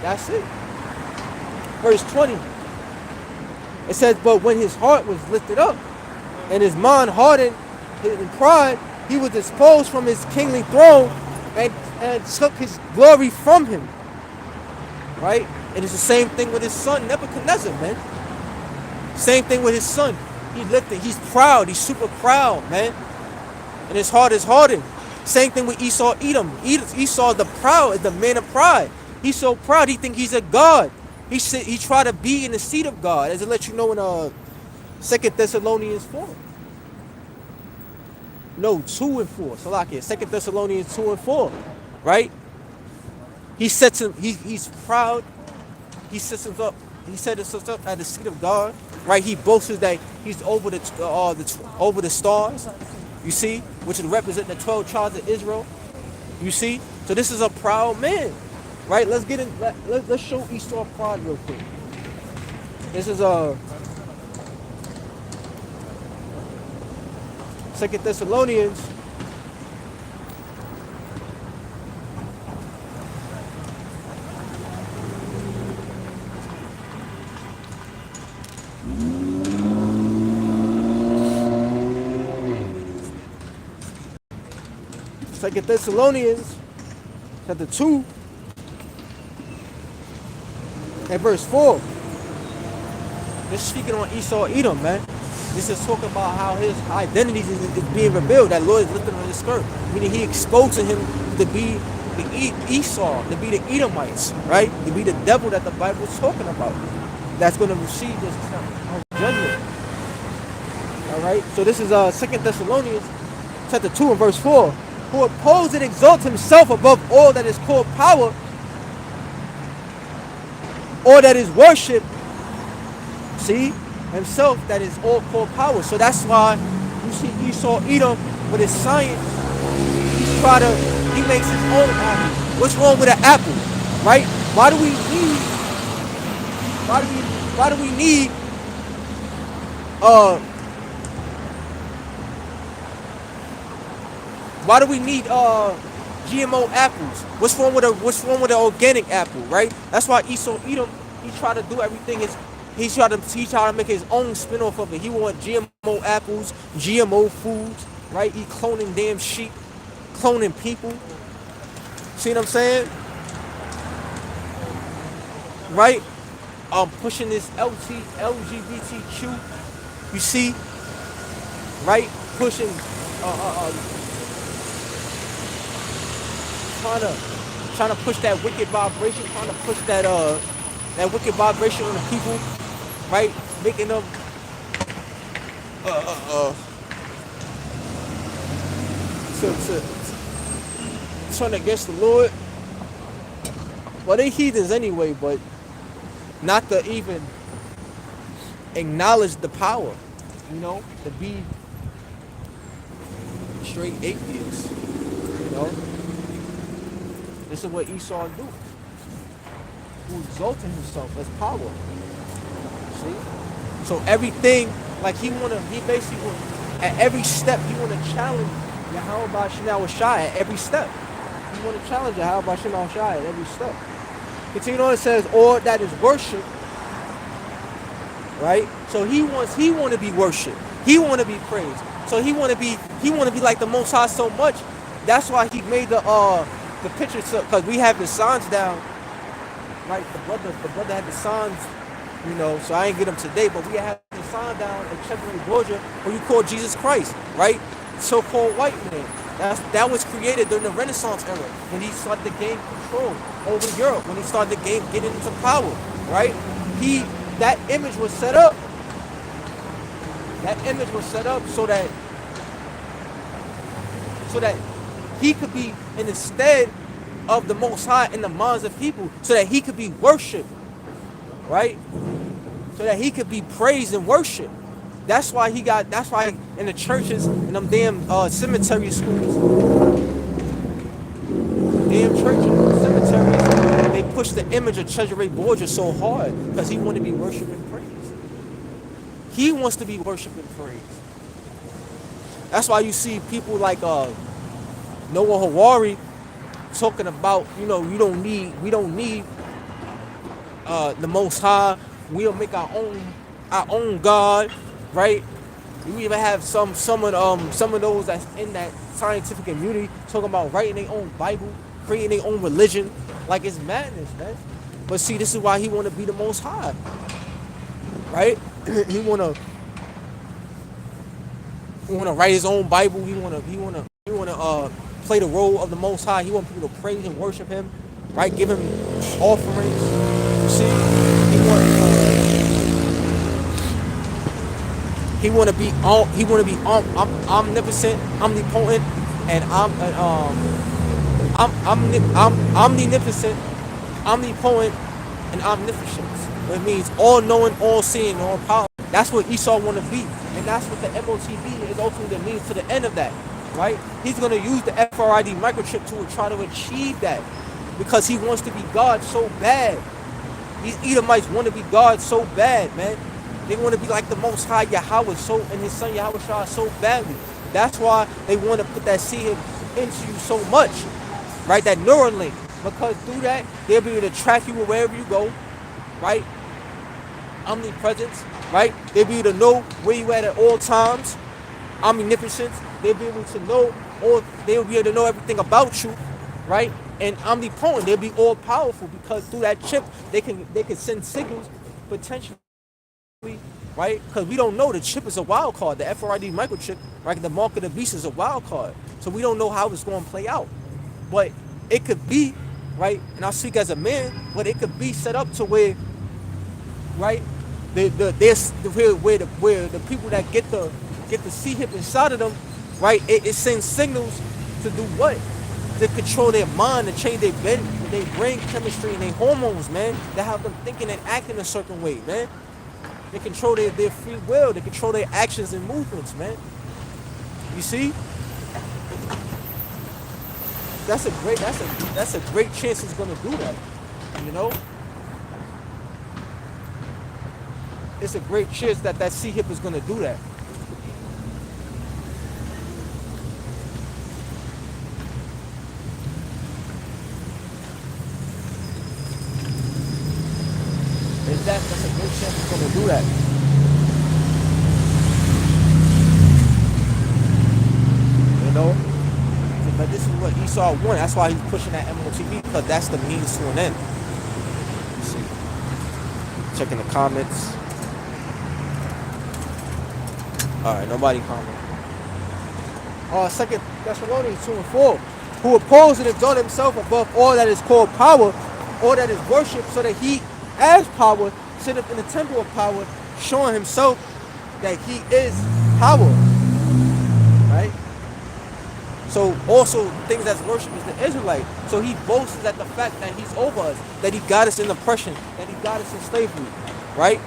That's it. Verse 20. It says, but when his heart was lifted up and his mind hardened in pride, he was disposed from his kingly throne and took his glory from him, right? And it's the same thing with his son Nebuchadnezzar, man. Same thing with his son. He's proud. He's super proud, man. And his heart is hardened. Same thing with Esau Edom. Esau the proud is the man of pride. He's so proud. He think he's a god. He tried to be in the seat of God, as it lets you know in 2 Thessalonians 4. No, 2 and 4. Salakia. 2 Thessalonians 2 and 4. Right? He sets him. He's proud. He sets himself. He set himself up at the seat of God. Right? He boasts that he's over the stars. You see, which represent the 12 tribes of Israel. You see, so this is a proud man. Right? Let's get in. Let's show Esau pride real quick. This is 2 Thessalonians. Second Thessalonians chapter 2 and verse 4. This is speaking on Esau Edom, man. This is talking about how his identity is being revealed. That Lord is lifting on his skirt. Meaning he exposing him to be the Esau, to be the Edomites, right? To be the devil that the Bible is talking about. That's going to receive this judgment. All right? So this is 2 Thessalonians chapter 2 and verse 4. Who opposes and exalts himself above all that is called power or that is worship. See? Himself that is all called power. So that's why you see Esau Edom with his science. He makes his own apple. What's wrong with an apple? Right? Why do we need GMO apples? What's wrong with an organic apple, right? That's why Esau Edom, he try to do everything he try to make his own spin-off of it. He want GMO apples, GMO foods, right? He cloning damn sheep, cloning people. See what I'm saying? Right? Pushing this LGBTQ. You see? Right? Pushing, trying to push that wicked vibration, trying to push that wicked vibration on the people. Right, making them turn against the Lord. Well, they heathens anyway, but not to even acknowledge the power, you know, to be straight atheists, you know. This is what Esau do. Who exalted himself as power. See? So everything, like he basically, at every step, he want to challenge Yahweh Shai Shai at every step. He want to challenge Yahweh Shai Shai at every step. Continue on, it says, or that is worship, right? So he want to be worshipped. He want to be praised. So he want to be like the Most High so much. That's why he made the picture, because we have the signs down, right? The brother had the signs. You know, so I ain't get them today, but we have the sign down in Cheverly, Georgia, where you call Jesus Christ, right? So-called white man. That was created during the Renaissance era, when he started to gain control over Europe, when he started to getting into power, right? That image was set up. That image was set up so that he could be in the stead of the Most High in the minds of people, so that he could be worshipped. Right? So that he could be praised and worshiped. That's why in the churches and them damn cemetery schools, damn churches and cemeteries, they push the image of Cesare Borgia so hard because he want to be worshipped and praised. He wants to be worshipped and praised. That's why you see people like Noah Hawari talking about, you know, we don't need the Most High. We'll make our own God, right? We even have some of those that's in that scientific community talking about writing their own Bible, creating their own religion. Like, it's madness, man. But see, this is why he want to be the Most High, right? he want to write his own Bible. He want to play the role of the Most High. He want people to praise and worship him, right? Give him offerings. You see, he want to be omnipotent, omnipotent, and omnipotent, omnipotent, and omniscience. It means all knowing, all seeing, all powerful. That's what Esau want to be, and that's what the MOTB is ultimately means to the end of that, right? He's going to use the FRID microchip to try to achieve that, because he wants to be God so bad. These Edomites want to be God so bad, man. They want to be like the Most High Yahweh and his son Yahweh Shai so badly. That's why they want to put that seed into you so much, right? That neural link, because through that they'll be able to track you wherever you go, right? Omnipresence, right? They'll be able to know where you at all times. Omnificence. They'll be able to know they'll be able to know everything about you, right? And omnipotent, they'll be all powerful because through that chip they can send signals potentially, right? Because we don't know, the chip is a wild card. The FRID microchip, right? The mark of the beast is a wild card. So we don't know how it's going to play out. But it could be, right? And I speak as a man, but it could be set up to where, right? Where the people that get the C hip inside of them, right? It sends signals to do what? To control their mind, to change their brain chemistry and their hormones, man. To have them thinking and acting a certain way, man. They control their free will. They control their actions and movements, man. You see? That's a great chance he's gonna do that. You know? It's a great chance that C hip is gonna do that. That's a great chance he's gonna do that. You know? But this is what Esau wanted. That's why he's pushing that MOTV, because that's the means to an end. You see. Checking the comments. Alright, nobody comment. 2 Thessalonians 2 and 4. Who oppose and exalt himself above all that is called power, all that is worship, so that he, as power, sit up in the temple of power, showing himself that he is power. Right? So also things that's worship is the Israelite. So he boasts at the fact that he's over us, that he got us in oppression, that he got us in slavery. Right?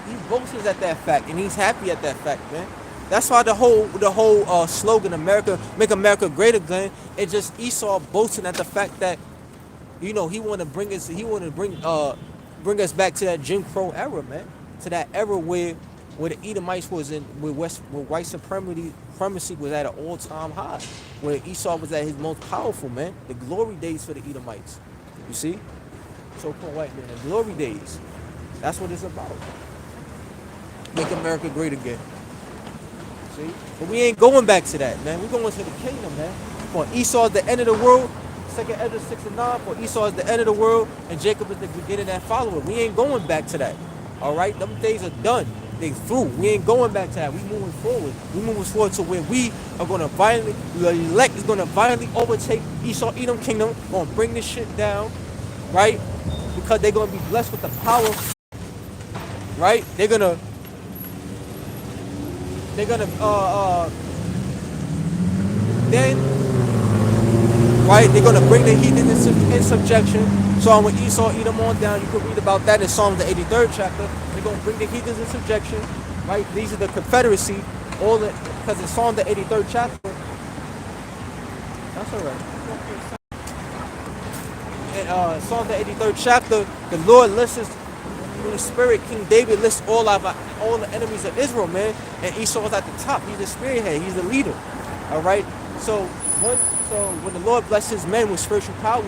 He boasts at that fact, and he's happy at that fact, man. That's why the whole slogan, America, make America great again, it's just Esau boasting at the fact that, you know, he want to bring us bring us back to that Jim Crow era, man. To that era where the Edomites was in, where white supremacy was at an all-time high, where Esau was at his most powerful, man. The glory days for the Edomites, you see. So-called white man, the glory days. That's what it's about. Make America great again. See? But we ain't going back to that, man. We're going to the kingdom, man. For Esau is the end of the world. 2 Ezra 6 and 9. For Esau is the end of the world, and Jacob is the beginning and follower. We ain't going back to that. All right? Them days are done. They through. We ain't going back to that. We moving forward. We moving forward to where we are going to the elect is going to violently overtake Esau, Edom kingdom. Going to bring this shit down, right? Because they're going to be blessed with the power, right? They're gonna bring the heathen in subjection. So when Esau eat them on down, you can read about that in Psalms the 83rd chapter. They're gonna bring the heathens in subjection, right? These are the Confederacy, because in Psalm the 83rd chapter. That's all right. In Psalm the 83rd chapter, the Lord lists, through the Spirit, King David lists all the enemies of Israel, man. And Esau's at the top. He's the spearhead. He's the leader. All right. So when the Lord blesses men with spiritual power,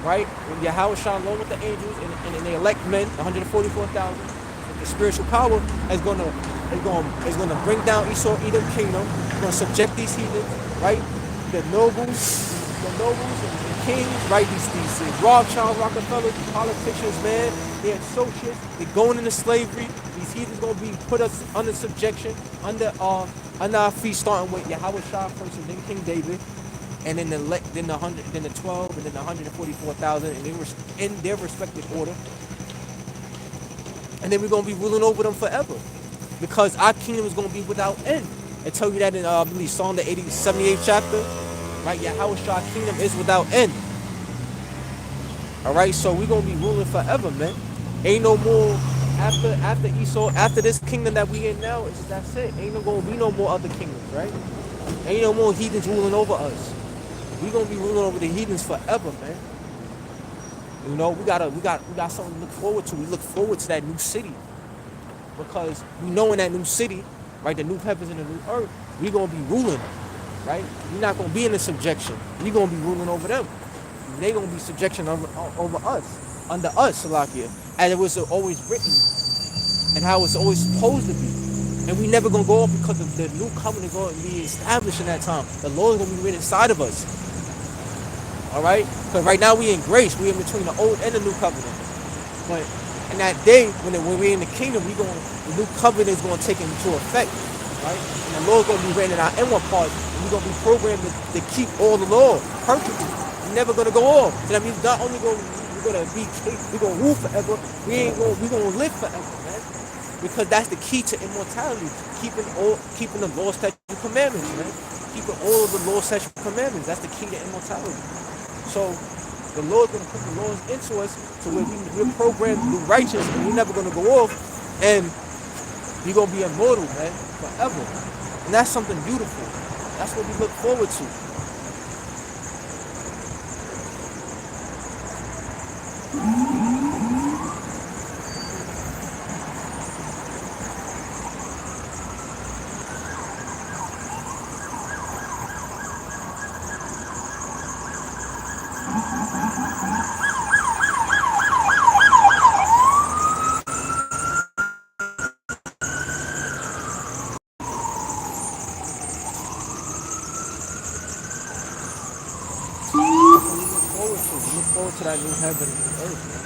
right? When Yahweh shine along with the angels and they elect men, 144,000, the spiritual power is gonna bring down Esau, Edom kingdom. It's gonna subject these heathens, right? The nobles and the kings, right? These Rothschild, Rockefeller, politicians, man. They're associates. They're going into slavery. These heathens gonna be put us under subjection, under our feet, starting with Yahweh Shah first, and then King David, and then the 12, and then the 144,000, and in their respective order. And then we're gonna be ruling over them forever, because our kingdom is gonna be without end. I tell you that in I believe Psalm the 78th chapter, right? Yahweh Shah kingdom is without end. All right, so we're gonna be ruling forever, man. Ain't no more after Esau, after this kingdom that we in now. That's it. Ain't gonna be no more other kingdoms, right? Ain't no more heathens ruling over us. We gonna be ruling over the heathens forever, man. You know, we got something to look forward to. We look forward to that new city, because we know in that new city, right, the new heavens and the new earth, we gonna be ruling, right? We're not gonna be in the subjection. We gonna be ruling over them. They gonna be subjection over us, under us, Salakia, as it was always written, and how it's always supposed to be. And we never gonna go off because the new covenant is going to be established in that time. The Lord is gonna be written inside of us. All right? Because right now we in grace. We in between the old and the new covenant. But in that day, when we're in the kingdom, the new covenant is gonna take into effect. Right? And the Lord's gonna be written in our inward parts. And we're gonna be programmed to keep all the law perfectly. We're never gonna go off. So that means not only we're gonna rule forever, we're gonna live forever, man. Because that's the key to immortality. Keeping the law, statute, commandments, man. Keeping all of the law, statute, commandments. That's the key to immortality. So the Lord's gonna put the laws into us so we're programmed to be righteous and we're never gonna go off, and we're gonna be immortal, man, forever. And that's something beautiful. That's what we look forward to. We look forward to that new heaven and earth, man.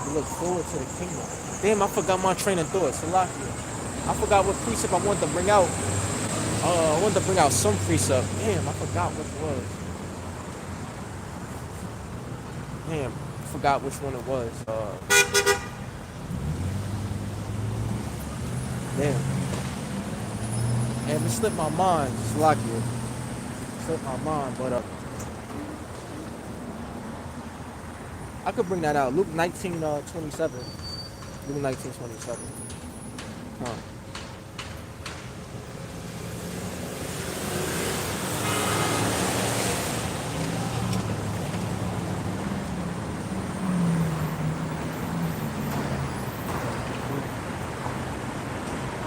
We look forward to the kingdom. Damn, I forgot my train of thought. Salakia. I forgot what precept I wanted to bring out. I wanted to bring out some precept. Damn, I forgot what it was. Damn, I forgot which one it was. Damn. And it slipped my mind. Salakia. Slipped my mind, but I could bring that out. Luke 19:27. Luke 19:27. Huh.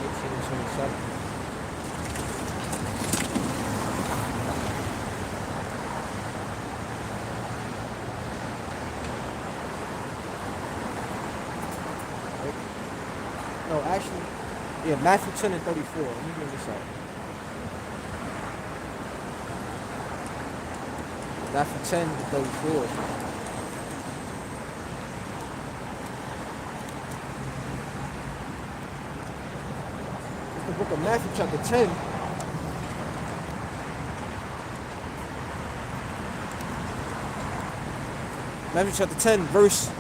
Luke 19:27. No, actually, yeah, Matthew 10:34. Let me bring this up. Matthew 10:34. It's the book of Matthew, chapter 10. Matthew chapter 10, verse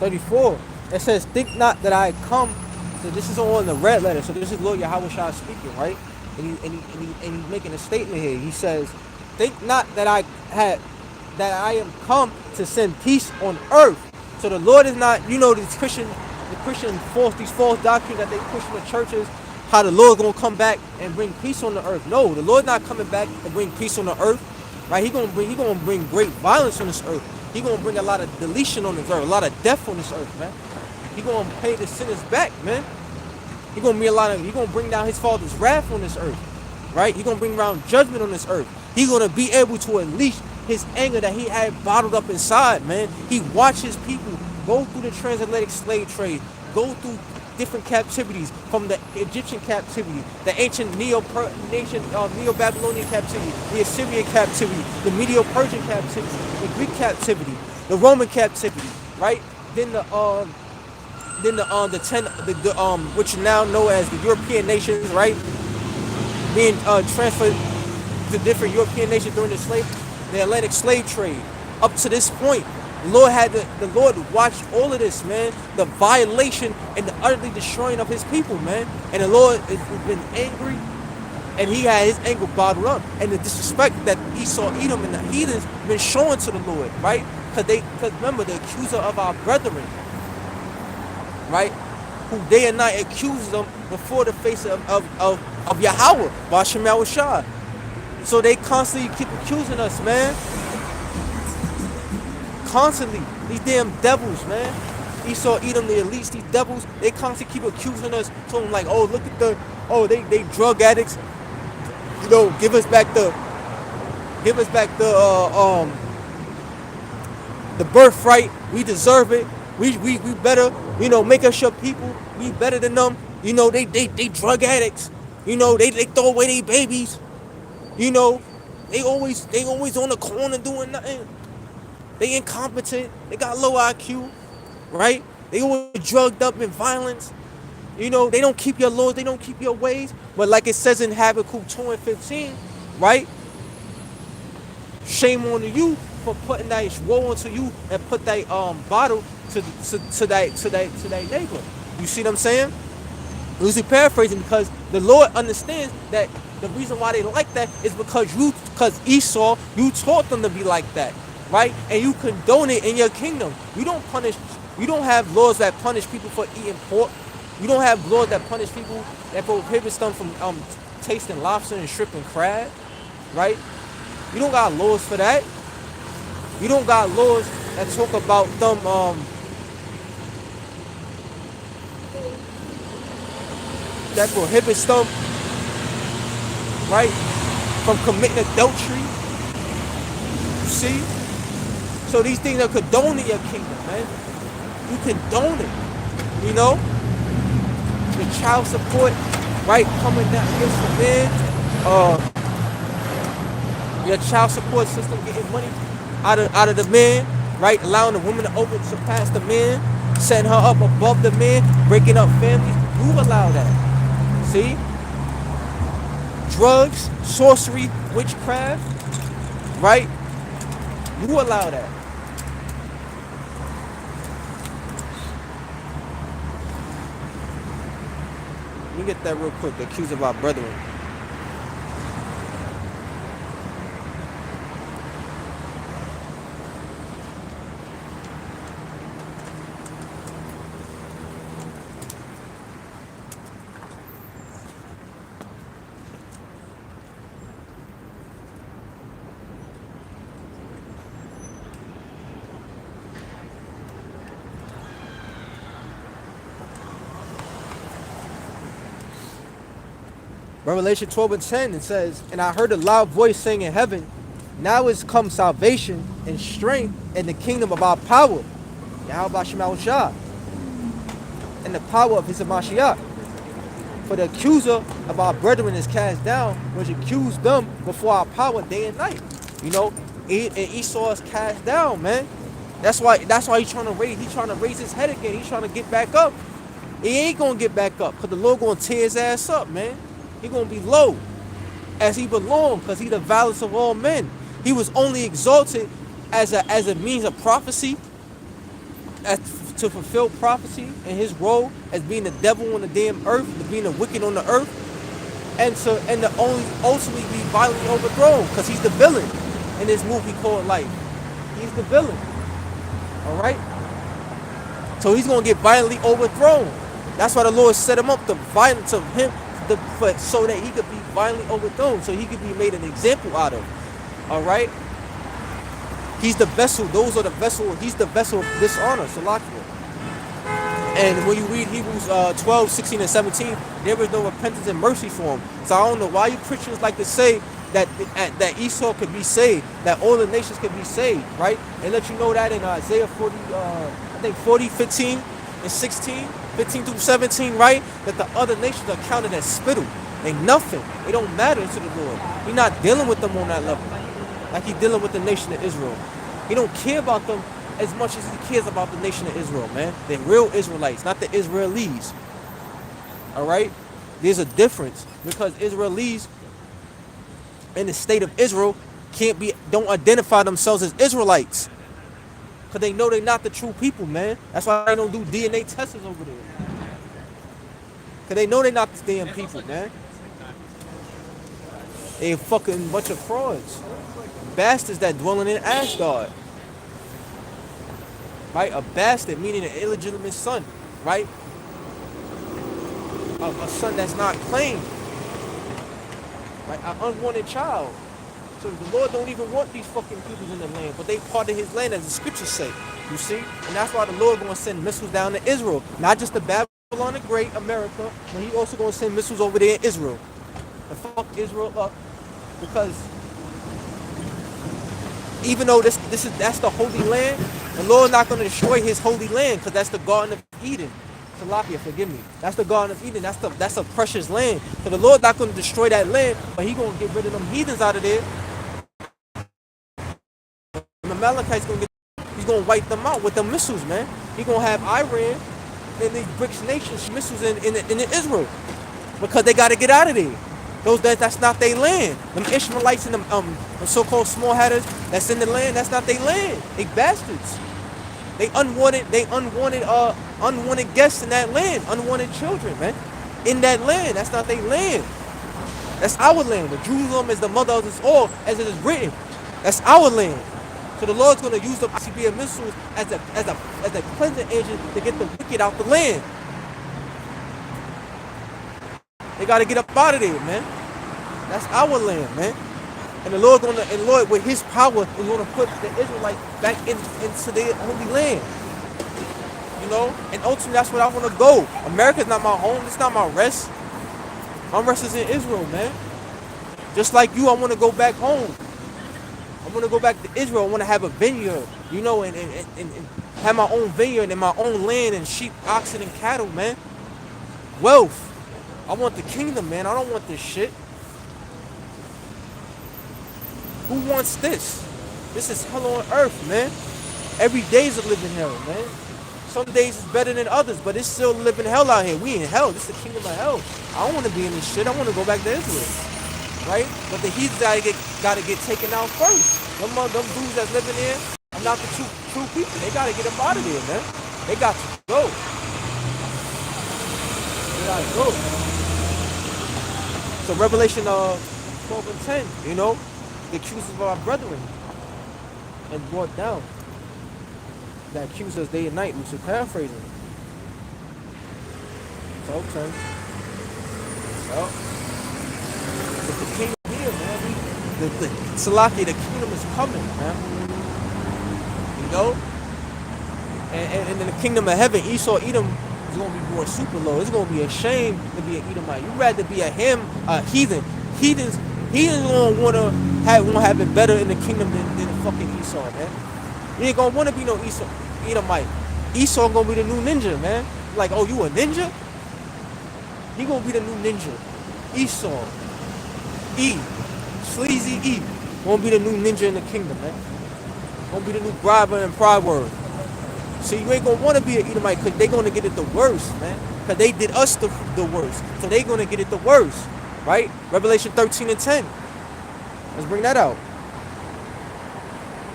34. It says, think not that I come. So this is all in the red letter. So this is Lord Yahweh Shah speaking, right? And he's making a statement here. He says, think not that I am come to send peace on earth. So the Lord is not, these Christian these false doctrines that they push in the churches, how the Lord gonna come back and bring peace on the earth. No, the Lord not coming back to bring peace on the earth, right? He gonna bring great violence on this earth. He gonna bring a lot of deletion on this earth, a lot of death on this earth, man. He gonna pay the sinners back, man. He gonna bring down his father's wrath on this earth, right? He gonna bring around judgment on this earth. He gonna be able to unleash his anger that he had bottled up inside, man. He watched his people go through the transatlantic slave trade, go through different captivities, from the Egyptian captivity, the ancient Neo-Babylonian captivity, the Assyrian captivity, the Medo-Persian captivity, the Greek captivity, the Roman captivity, right? Then which you now know as the European nations, right? Being transferred to different European nations during the Atlantic slave trade. Up to this point, the Lord watched all of this, man. The violation and the utterly destroying of his people, man. And the Lord has been angry, and he had his anger bottled up. And the disrespect that Esau, Edom, and the heathens been showing to the Lord, right? Because remember, the accuser of our brethren, right? Who day and night accuses them before the face of Yahweh, Bashem Yahushua. So they constantly keep accusing us, man. Constantly. These damn devils, man. Esau, Edom, the elites, these devils, they constantly keep accusing us. So I'm like, oh, look at they drug addicts. Give us back the birthright. We deserve it. We better. Make us your people. We better than them. They drug addicts. They throw away their babies. You know, they always on the corner doing nothing. They incompetent. They got low IQ, right? They always drugged up in violence. They don't keep your laws. They don't keep your ways. But like it says in Habakkuk 2:15, right? Shame on you for putting that woe onto you and put that bottle to that neighbor. You see what I'm saying? Loosely paraphrasing, because the Lord understands that the reason why they like that is because Esau, you taught them to be like that, right? And you condone it in your kingdom. You don't have laws that punish people for eating pork. You don't have laws that punish people that prohibits them from tasting lobster and shrimp and crab, right? You don't got laws for that. You don't got laws that talk about them that prohibits them, right, from committing adultery. You see? So these things are condoned in your kingdom, man. You condone it. The child support, right, coming down against the men. Your child support system getting money out of the men, right? Allowing the woman to surpass the men, setting her up above the men, breaking up families. You allow that. See? Drugs, sorcery, witchcraft, right? You allow that. Let me get that real quick. The accuse of our brethren. Revelation 12:10, it says, "And I heard a loud voice saying in heaven, now is come salvation and strength and the kingdom of our power, Yahweh Shema Shah, and the power of his Mashiach. For the accuser of our brethren is cast down, which accused them before our power day and night." And Esau is cast down, man. That's why he's trying to raise his head again. He's trying to get back up. He ain't gonna get back up, because the Lord gonna tear his ass up, man. He gonna be low as he belonged, because he the vilest of all men. He was only exalted as a means of prophecy, to fulfill prophecy in his role as being the devil on the damn earth, being the wicked on the earth, and to only ultimately be violently overthrown, because he's the villain in this movie called life. He's the villain. Alright? So he's gonna get violently overthrown. That's why the Lord set him up, the violence of him, so that he could be violently overthrown, so he could be made an example out of. Alright? He's the vessel. Those are the vessel. He's the vessel of dishonor. Salakia. And when you read Hebrews 12, 16, and 17, there is no repentance and mercy for him. So I don't know why you Christians like to say that Esau could be saved, that all the nations could be saved, right? And let you know that in Isaiah 40, 15 and 16, 15 through 17, right? That the other nations are counted as spittle. They nothing. They don't matter to the Lord. He's not dealing with them on that level, like he's dealing with the nation of Israel. He don't care about them as much as he cares about the nation of Israel, man. The real Israelites, not the Israelis. All right? There's a difference, because Israelis in the state of Israel don't identify themselves as Israelites, because they know they're not the true people, man. That's why they don't do DNA tests over there, because they know they're not the damn people, man. They a fucking bunch of frauds, bastards that dwelling in Ashdod. Right? A bastard meaning an illegitimate son, right? A son that's not claimed, right? An unwanted child. So the Lord don't even want these fucking people in the land, but they part of his land, as the scriptures say. You see? And that's why the Lord gonna send missiles down to Israel, not just to Babylon the Great, America, but he also gonna send missiles over there in Israel and fuck Israel up, because Even though that's the holy land, the Lord not going to destroy his holy land because that's the Garden of Eden. Salakia, forgive me. That's the Garden of Eden. That's a precious land. So the Lord not going to destroy that land, but he going to get rid of them heathens out of there. And the Amalekites he's going to wipe them out with the missiles, man. He going to have Iran and these BRICS nations missiles in Israel because they got to get out of there. That's not their land. Them Ishmaelites and them so-called small hatters that's in the land, that's not their land. They bastards. They unwanted guests in that land, unwanted children, man. In that land, that's not their land. That's our land. But Jerusalem is the mother of us all, as it is written. That's our land. So the Lord's going to use the ICBM missiles as a cleansing agent to get the wicked out the land. They got to get up out of there, man. That's our land, man. And the Lord with his power is going to put the Israelites back into their holy land. You know? And ultimately that's where I want to go. America's not my home. It's not my rest. My rest is in Israel, man. Just like you, I want to go back home. I want to go back to Israel. I want to have a vineyard, you know, and have my own vineyard and my own land and sheep, oxen, and cattle, man. Wealth. I want the kingdom, man. I don't want this shit. Who wants this? This is hell on earth, man. Every day is a living hell, man. Some days is better than others, but it's still living hell out here. We in hell. This is the kingdom of hell. I don't want to be in this shit. I want to go back to Israel, right? But the heathens gotta get taken out first. Them dudes that's living there are not the true people. They gotta get them out of there, man. They got to go. They gotta go. So Revelation 12 and 10, you know, the accusers of our brethren and brought down. That accuse us day and night, we should paraphrase it. So, okay. So, but the kingdom here, man. The Salaki, the kingdom is coming, man. You know? And in the kingdom of heaven, Esau, Edom is going to be born super low. It's going to be a shame to be an Edomite. You'd rather be a heathen. Heathens don't want to have it better in the kingdom than fucking Esau, man. You ain't going to want to be no Edomite. Esau going to be the new ninja, man. Like, oh, you a ninja? He going to be the new ninja. Esau. Sleazy E. Going to be the new ninja in the kingdom, man. Going to be the new briber and pride word. So you ain't going to want to be an Edomite because they going to get it the worst, man. Because they did us the worst. So they going to get it the worst. Right? Revelation 13 and 10. Let's bring that out.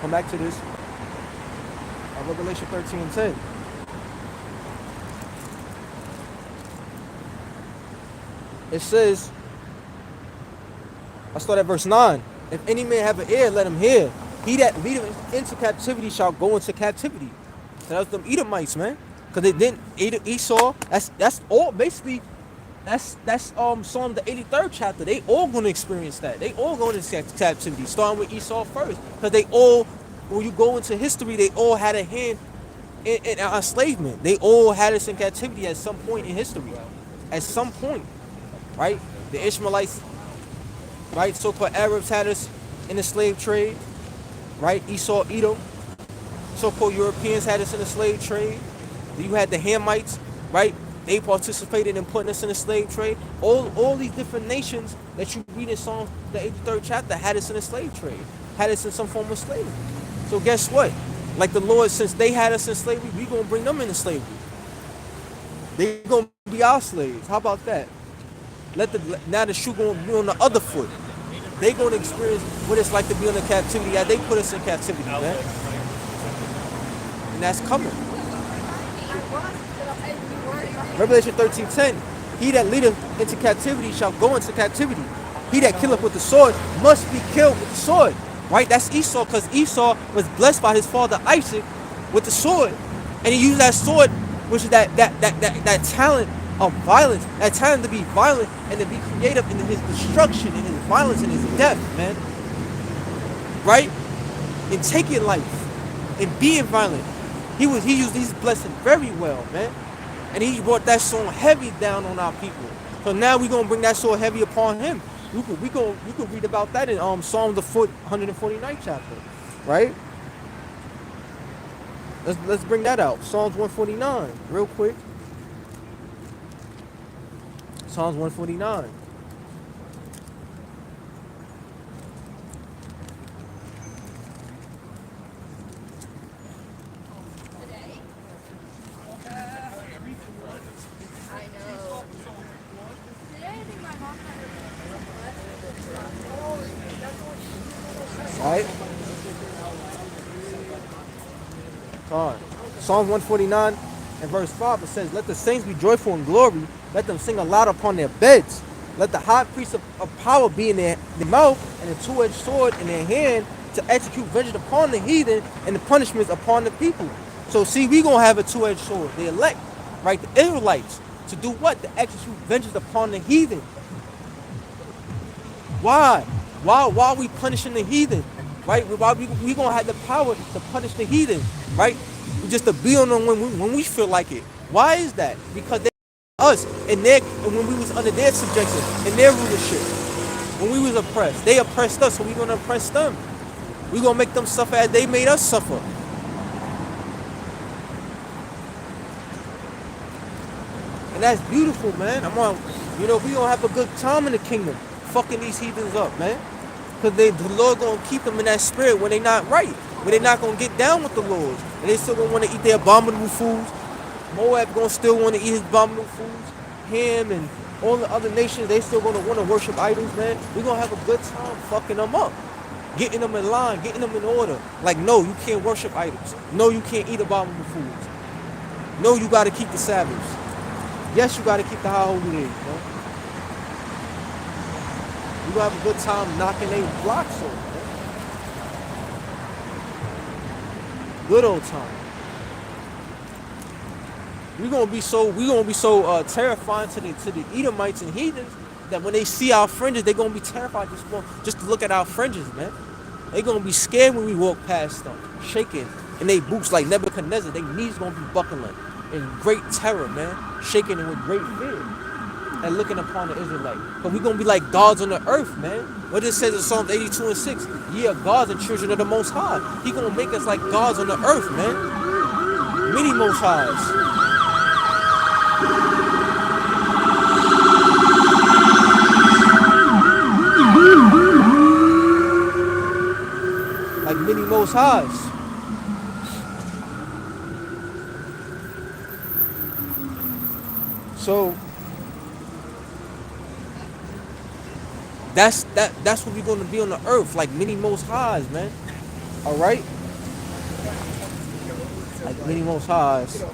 Come back to this. Revelation 13 and 10. It says, I start at verse 9. If any man have an ear, let him hear. He that leadeth into captivity shall go into captivity. So that's them Edomites, man. Because they didn't Esau. That's all basically. That's Psalm the 83rd chapter. They all gonna experience that. They all going into captivity. Starting with Esau first, because they all, when you go into history, they all had a hand in enslavement. They all had us in captivity at some point in history. At some point, right? The Ishmaelites, right? So-called Arabs had us in the slave trade, right? Esau, Edom. So-called Europeans had us in the slave trade. You had the Hamites, right? They participated in putting us in the slave trade. All these different nations that you read in Psalm the 83rd chapter had us in the slave trade, had us in some form of slavery. So guess what? Like the Lord, since they had us in slavery, we gonna bring them into slavery. They gonna be our slaves. How about that? Now the shoe gonna be on the other foot. They gonna experience what it's like to be in the captivity as they put us in captivity, man. And that's coming. Revelation 13:10. He that leadeth into captivity shall go into captivity. He that killeth with the sword must be killed with the sword. Right? That's Esau, because Esau was blessed by his father Isaac with the sword. And he used that sword, which is that talent of violence, that talent to be violent and to be creative in his destruction, in his violence, and his death, man. Right? In taking life, in being violent. He used these blessings very well, man. And he brought that sword heavy down on our people. So now we're gonna bring that sword heavy upon him. We could read about that in Psalm the 149th chapter. right? Let's bring that out. Psalms 149, real quick. Psalms 149. Right? Con. Psalms 149 and verse 5, it says, let the saints be joyful in glory. Let them sing aloud upon their beds. Let the high priest of power be in their mouth and a two-edged sword in their hand to execute vengeance upon the heathen and the punishments upon the people. So see, we going to have a two-edged sword. The elect, right, the Israelites, to do what? To execute vengeance upon the heathen. Why? Why are we punishing the heathen? Right? Why we going to have the power to punish the heathen? Right? Just to be on them when we feel like it. Why is that? Because they us and when we was under their subjection and their rulership. When we was oppressed. They oppressed us, so we going to oppress them. We going to make them suffer as they made us suffer. And that's beautiful, man. We going to have a good time in the kingdom. Fucking these heathens up, man. Because the Lord going to keep them in that spirit when they not right. When they not going to get down with the Lord. And they still going to want to eat their abominable foods. Moab going to still want to eat his abominable foods. Him and all the other nations, they still going to want to worship idols, man. We're going to have a good time fucking them up. Getting them in line, getting them in order. Like, no, you can't worship idols. No, you can't eat abominable foods. No, you got to keep the Sabbaths. Yes, you got to keep the high holy days, man. We gonna have a good time knocking their blocks off, man. Good old time. We gonna be so terrifying to the Edomites and heathens that when they see our fringes, they gonna be terrified just to look at our fringes, man. They gonna be scared when we walk past them, shaking in their boots like Nebuchadnezzar. Their knees gonna be buckling in great terror, man, shaking and with great fear. And looking upon the Israelite. But we're going to be like gods on the earth, man. What it says in Psalms 82 and 6. Ye are gods and children of the Most High. He going to make us like gods on the earth, man. Many Most Highs. Like many Most Highs. So that's what we're going to be on the earth, like many Most Highs, man. All right, like many Most Highs.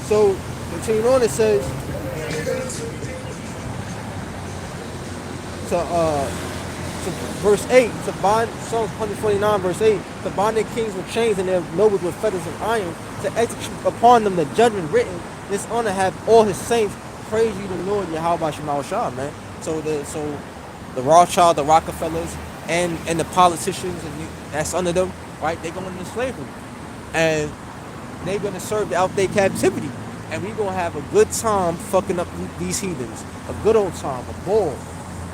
So continuing on, it says to verse 8, to bind Psalms 149 verse 8, to bind their kings with chains and their nobles with fetters of iron, to execute upon them the judgment written. This honor have all his saints. Praise you, the Lord, Yahweh Shema Shah, man. So the Rothschild, the Rockefellers, and the politicians and that's under them, right? They're going into slavery, and they're gonna serve out their captivity, and we're gonna have a good time fucking up these heathens. A good old time, a ball,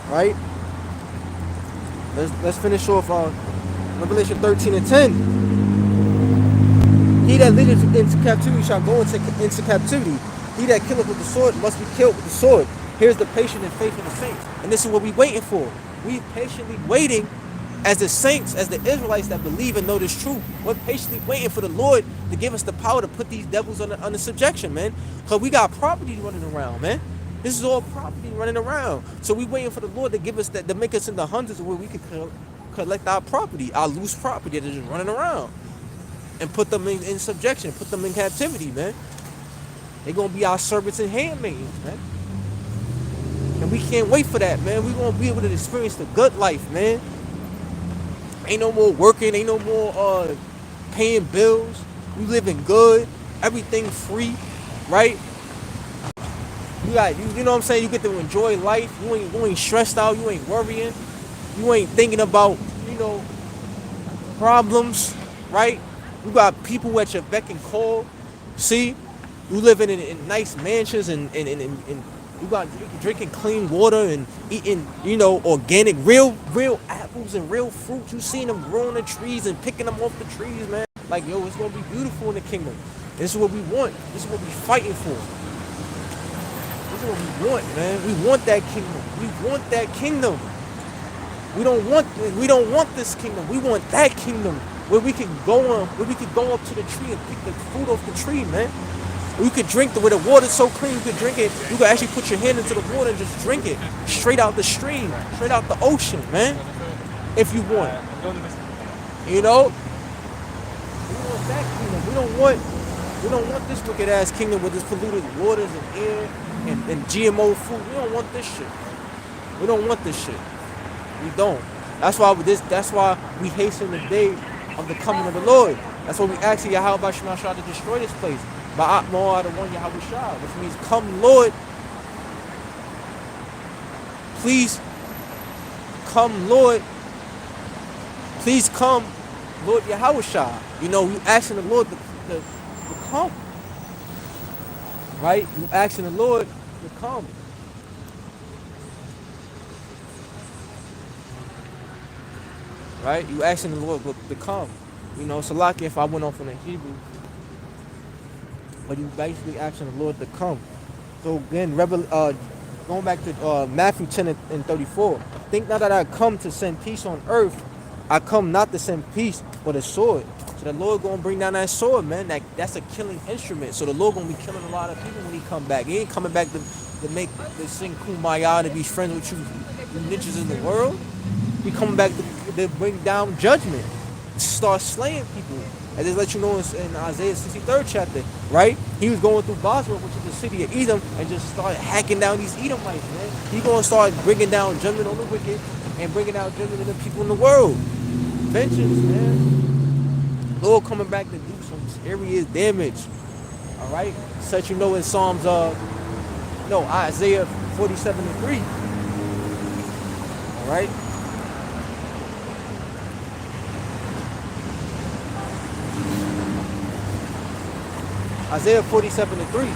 right? Let's finish off Revelation 13 and 10. He that leadeth into captivity shall go into captivity. He that killeth with the sword must be killed with the sword. Here's the patient and faith of the saints. And this is what we're waiting for. We're patiently waiting as the saints, as the Israelites that believe and know this truth. We're patiently waiting for the Lord to give us the power to put these devils under subjection, man. Because we got property running around, man. This is all property running around. So we're waiting for the Lord to give us that, to make us in the hundreds where we can collect our property, our loose property that is just running around. And put them in subjection, put them in captivity, man. They're going to be our servants and handmaids, man. And we can't wait for that, man. We're going to be able to experience the good life, man. Ain't no more working, ain't no more paying bills. We living good, everything free, right? You know what I'm saying? You get to enjoy life. You ain't stressed out, you ain't worrying. You ain't thinking about, problems, right? You got people at your beck and call. See, you living in nice mansions and You got drinking clean water and eating, organic, real apples and real fruit. You seen them growing the trees and picking them off the trees, man. Like, yo, it's gonna be beautiful in the kingdom. This is what we want. This is what we fighting for. This is what we want, man. We want that kingdom. We want that kingdom. We don't want this kingdom. We want that kingdom where we can go up to the tree and pick the fruit off the tree, man. You could drink where the water's so clean, you could drink it. You could actually put your hand into the water and just drink it straight out the stream, straight out the ocean, man. If you want, we want that kingdom. We don't want this wicked ass kingdom with this polluted waters and air and GMO food. We don't want this shit. We don't want this shit. We don't. That's why we hasten the day of the coming of the Lord. That's why we ask Yahweh Shema Shah to destroy this place. Ba'at Mo'ah the one Yahweh Shah, which means come Lord. Please come Lord. Please come Lord Yahweh Shah. You asking the Lord to come. Right? You asking the Lord to come. Right? You asking the Lord to come. Salaki if I went off on the Hebrew. But you basically asking the Lord to come. So again, going back to Matthew 10 and 34. Think not that I come to send peace on earth. I come not to send peace, but a sword. So the Lord gonna bring down that sword, man. That's a killing instrument. So the Lord gonna be killing a lot of people when he come back. He ain't coming back to sing Kumbaya, to be friends with you ninjas in the world. He coming back to bring down judgment. Start slaying people. I just let you know in Isaiah 63rd chapter, right? He was going through Basra, which is the city of Edom, and just started hacking down these Edomites, man. He gonna start bringing down judgment on the wicked and bringing down judgment on the people in the world. Vengeance, man. Lord coming back to do some serious damage. All right? Such in Isaiah 47:3. All right? Isaiah 47:3.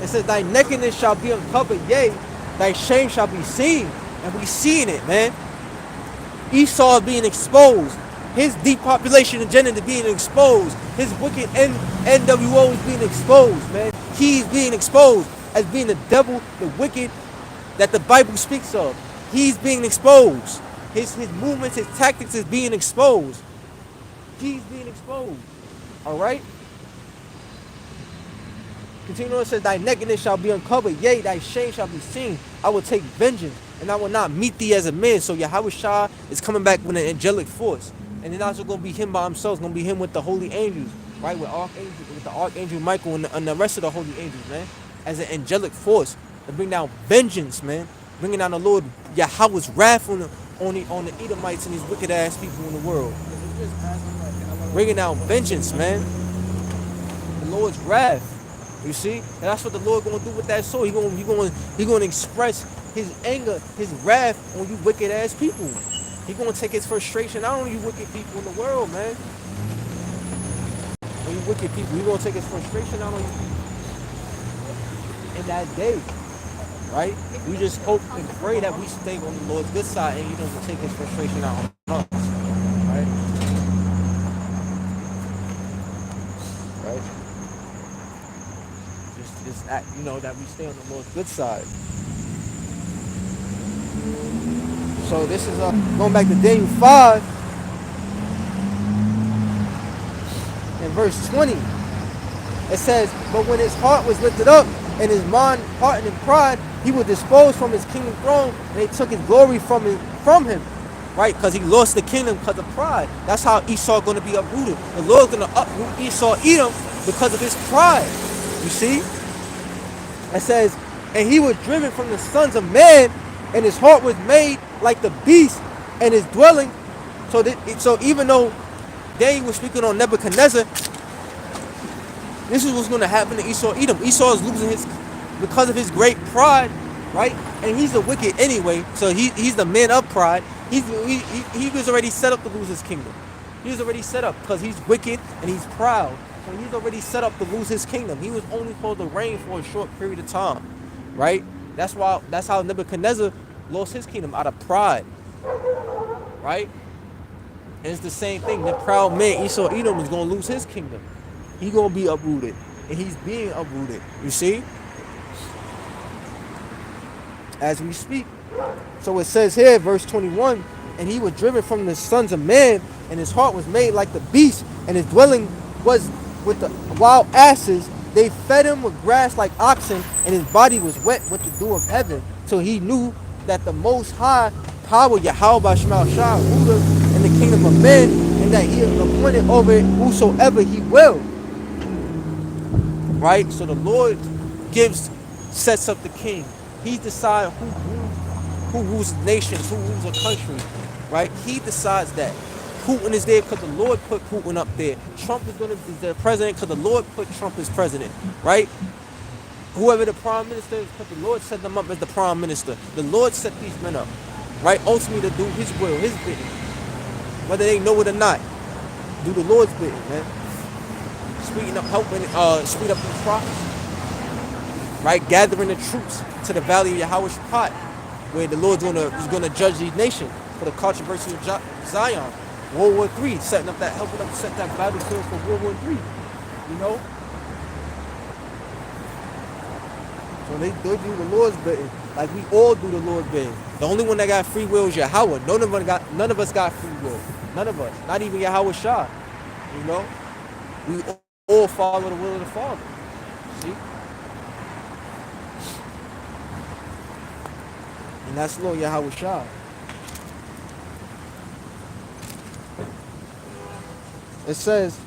It says, thy nakedness shall be uncovered, yea, thy shame shall be seen. And we seeing it, man. Esau is being exposed. His depopulation agenda is being exposed. His wicked NWO is being exposed, man. He's being exposed as being the devil, the wicked, that the Bible speaks of. He's being exposed. His movements, his tactics is being exposed. He's being exposed. All right? Continue on, it says, thy nakedness shall be uncovered, yea, thy shame shall be seen. I will take vengeance, and I will not meet thee as a man. So Yahweh Shah is coming back with an angelic force. And it's not going to be him by himself. It's going to be him with the holy angels, right? With the Archangel Michael and the rest of the holy angels, man. As an angelic force to bring down vengeance, man. Bringing down the Lord Yahweh's wrath on the Edomites and these wicked ass people in the world. Bringing down vengeance, man. The Lord's wrath. You see? And that's what the Lord gonna do with that sword. He gonna express his anger, his wrath on you wicked ass people. He gonna take his frustration out on you wicked people in the world, man. On you wicked people, he gonna take his frustration out on you in that day. Right? We just hope and pray that we stay on the Lord's good side and he doesn't take his frustration out on us. Right? Right? Just act, that we stay on the Lord's good side. So this is going back to Daniel 5 and verse 20. It says, but when his heart was lifted up and his mind hardened in pride, he was disposed from his kingdom throne, and they took his glory from him, right? Because he lost the kingdom because of pride. That's how Esau going to be uprooted. The Lord's going to uproot Esau, Edom, because of his pride. You see? It says, and he was driven from the sons of man, and his heart was made like the beast, and his dwelling. So even though Daniel was speaking on Nebuchadnezzar, this is what's going to happen to Esau, Edom. Esau is losing because of his great pride, right? And he's a wicked anyway, so he's the man of pride. He was already set up to lose his kingdom. He was already set up because he's wicked and he's proud. So he's already set up to lose his kingdom. He was only supposed to reign for a short period of time, right? That's how Nebuchadnezzar lost his kingdom out of pride, right? And it's the same thing. The proud man Esau Edom is gonna lose his kingdom. He's gonna be uprooted, and he's being uprooted. You see, as we speak. So it says here, verse 21, and he was driven from the sons of man, and his heart was made like the beast, and his dwelling was with the wild asses. They fed him with grass like oxen, and his body was wet with the dew of heaven. So he knew that the Most High power, Yahweh Shema Shah, ruler in the kingdom of men, and that he is appointed over it whosoever he will. Right? So the Lord sets up the king. He decides who rules nations, who rules a country, right? He decides that. Putin is there because the Lord put Putin up there. Trump is the president because the Lord put Trump as president, right? Whoever the prime minister is because the Lord set them up as the prime minister. The Lord set these men up, right? Ultimately to do his will, his bidding. Whether they know it or not, do the Lord's bidding, man. Speeding up, speed up these prophets, right? Gathering the troops to the valley of Yahweh Shaphat, where the Lord's is gonna judge these nations for the controversy of Zion. World War III, helping them set that battlefield for World War III. You know? So they do the Lord's bidding, like we all do the Lord's bidding. The only one that got free will is Yahweh. None of us got free will. None of us. Not even Yahweh Shah. You know? We all follow the will of the Father. See? And that's Lord Yahweh Shah. It says,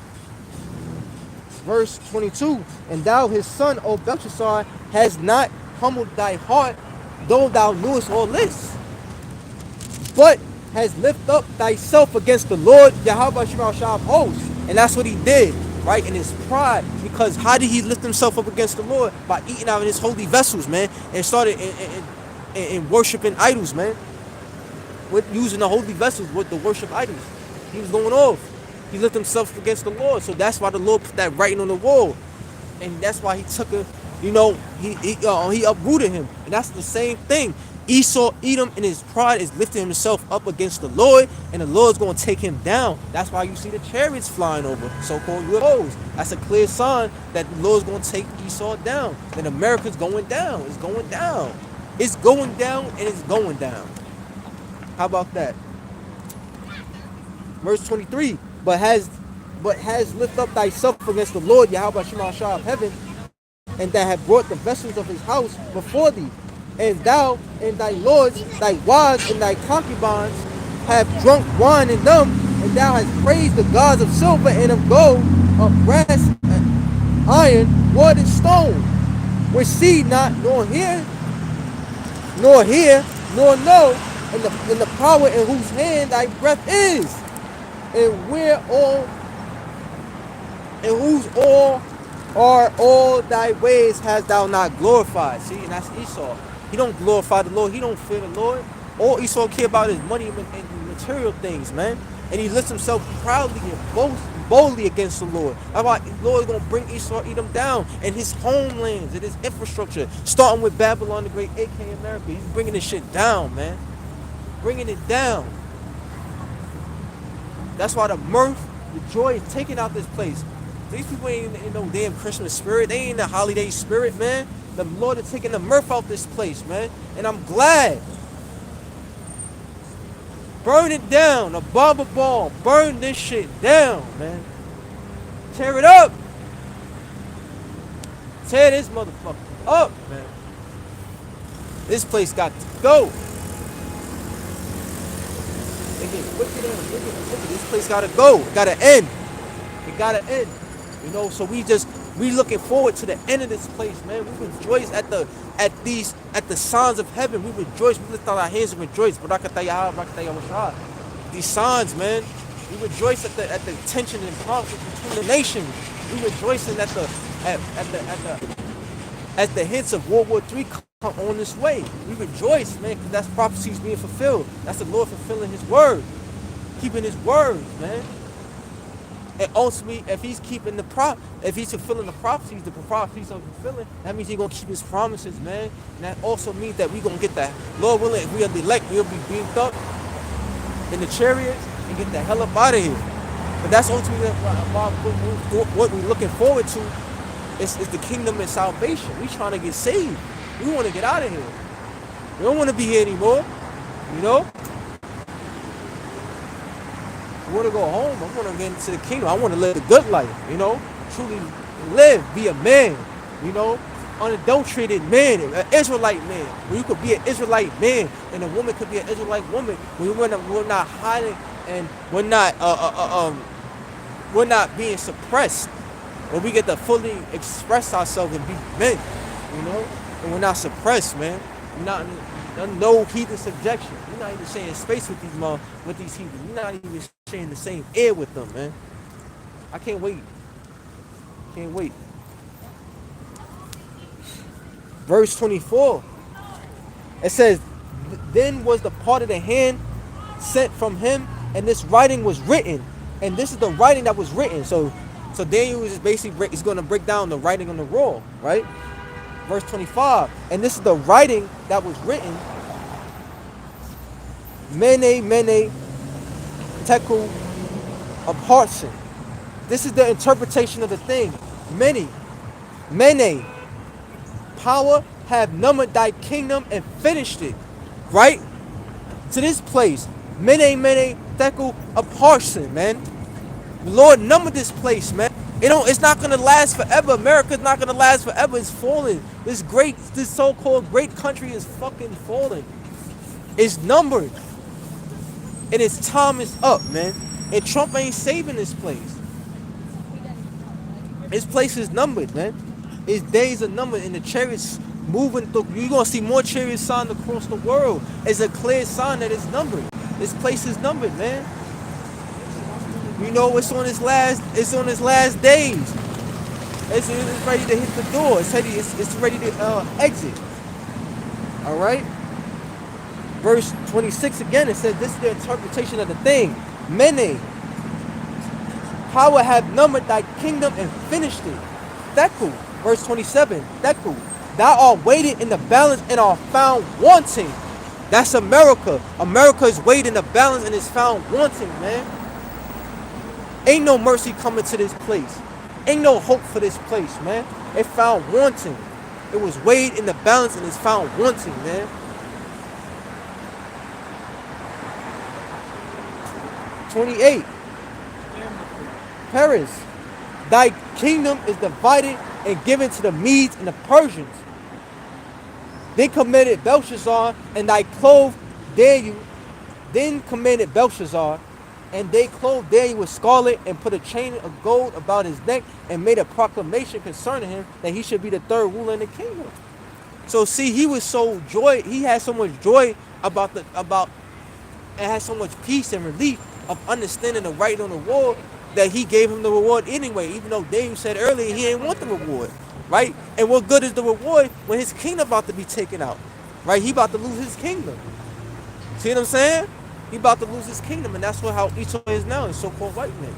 verse 22, and thou his son, O Belshazzar, has not humbled thy heart, though thou knewest all this, but has lifted up thyself against the Lord Yahweh Shema Shah of hosts. And that's what he did, right? In his pride. Because how did he lift himself up against the Lord? By eating out of his holy vessels, man. And started in worshiping idols, man. With using the holy vessels with the worship idols. He was going off. He lifted himself against the Lord. So that's why the Lord put that writing on the wall. And that's why he took him, he uprooted him. And that's the same thing. Esau, Edom, in his pride is lifting himself up against the Lord, and the Lord's going to take him down. That's why you see the chariots flying over, so-called UFOs. That's a clear sign that the Lord's going to take Esau down. That America's going down. It's going down. It's going down, and it's going down. How about that? Verse 23, but has lifted up thyself against the Lord Yahweh Shema Shah of heaven, and that have brought the vessels of his house before thee. And thou and thy lords, thy wives and thy concubines have drunk wine in them, and thou hast praised the gods of silver and of gold, of brass, iron, wood, and stone, which see not, nor hear, nor know, and the power in whose hand thy breath is, and where all, and whose all are all thy ways hast thou not glorified. See, and that's Esau. He don't glorify the Lord. He don't fear the Lord. All Esau care about is money and material things, man. And he lifts himself proudly and boldly against the Lord. That's why the Lord is going to bring Esau, Edom down and his homelands and his infrastructure, starting with Babylon the Great, a.k.a. America. He's bringing this shit down, man. Bringing it down. That's why the mirth, the joy is taking out this place. These people ain't in no damn Christmas spirit. They ain't in the holiday spirit, man. The Lord is taking the mirth out this place, man. And I'm glad. Burn it down. A bomb. Burn this shit down, man. Tear it up. Tear this motherfucker up, man. This place got to go. They get wicked and wicked. This place gotta go. It gotta end. It gotta end. You know, so we looking forward to the end of this place, man. We rejoice at the signs of heaven. We rejoice. We lift out our hands and rejoice. These signs, man. We rejoice at the tension and conflict between the nations. We rejoicing at the hints of World War III come on this way. We rejoice, man, because that's prophecies being fulfilled. That's the Lord fulfilling his word, keeping his words, man. And ultimately, if he's keeping if he's fulfilling the prophecies are fulfilling, that means he's gonna keep his promises, man. And that also means that we're gonna get that. Lord willing, if we are the elect, we'll be beamed up in the chariots and get the hell up out of here. But that's ultimately what we're looking forward to is the kingdom and salvation. We trying to get saved. We want to get out of here. We don't want to be here anymore. You know? I want to go home. I want to get into the kingdom. I want to live the good life, you know? Truly live, be a man, you know? Unadulterated man, an Israelite man. Where you could be an Israelite man and a woman could be an Israelite woman. Where we're not hiding and we're not being suppressed. Where we get to fully express ourselves and be men, you know? And we're not suppressed, man. We're not no heathen subjection. We're not even sharing space with these heathens. We're not even sharing the same air with them, man. I can't wait. Can't wait. Verse 24. It says, then was the part of the hand sent from him, and this writing was written. And this is the writing that was written. So Daniel is basically going to break down the writing on the roll, right? Verse 25, and this is the writing that was written. Mene, tekel, upharsin. This is the interpretation of the thing. Mene, power have numbered thy kingdom and finished it. Right? To this place. Mene, tekel, upharsin, man. The Lord numbered this place, man. It's not gonna last forever. America's not gonna last forever. It's falling. This so-called great country is fucking falling. It's numbered. And its time is up, man. And Trump ain't saving this place. This place is numbered, man. Its days are numbered, and the chariots moving through. You're gonna see more chariots signed across the world. It's a clear sign that it's numbered. This place is numbered, man. You know it's on its last days. It's ready to hit the door. It's ready to exit. Alright? Verse 26 again, it says this is the interpretation of the thing. Mene, power have numbered thy kingdom and finished it. Tekel, verse 27, Tekel, thou art weighted in the balance and are found wanting. That's America. America is weighed in the balance and is found wanting, man. Ain't no mercy coming to this place. Ain't no hope for this place, man. It found wanting. It was weighed in the balance and it's found wanting, man. "28. Paris, thy kingdom is divided and given to the Medes and the Persians. Then commanded Belshazzar, and thy clothed Daniel. Then commanded Belshazzar, and they clothed Daniel with scarlet and put a chain of gold about his neck and made a proclamation concerning him that he should be the third ruler in the kingdom." So see, he had so much joy and had so much peace and relief of understanding the right on the wall that he gave him the reward anyway, even though Daniel said earlier he didn't want the reward, right? And what good is the reward when his kingdom about to be taken out, right? He about to lose his kingdom. See what I'm saying? He about to lose his kingdom, and that's how Esau is now, in so-called white men.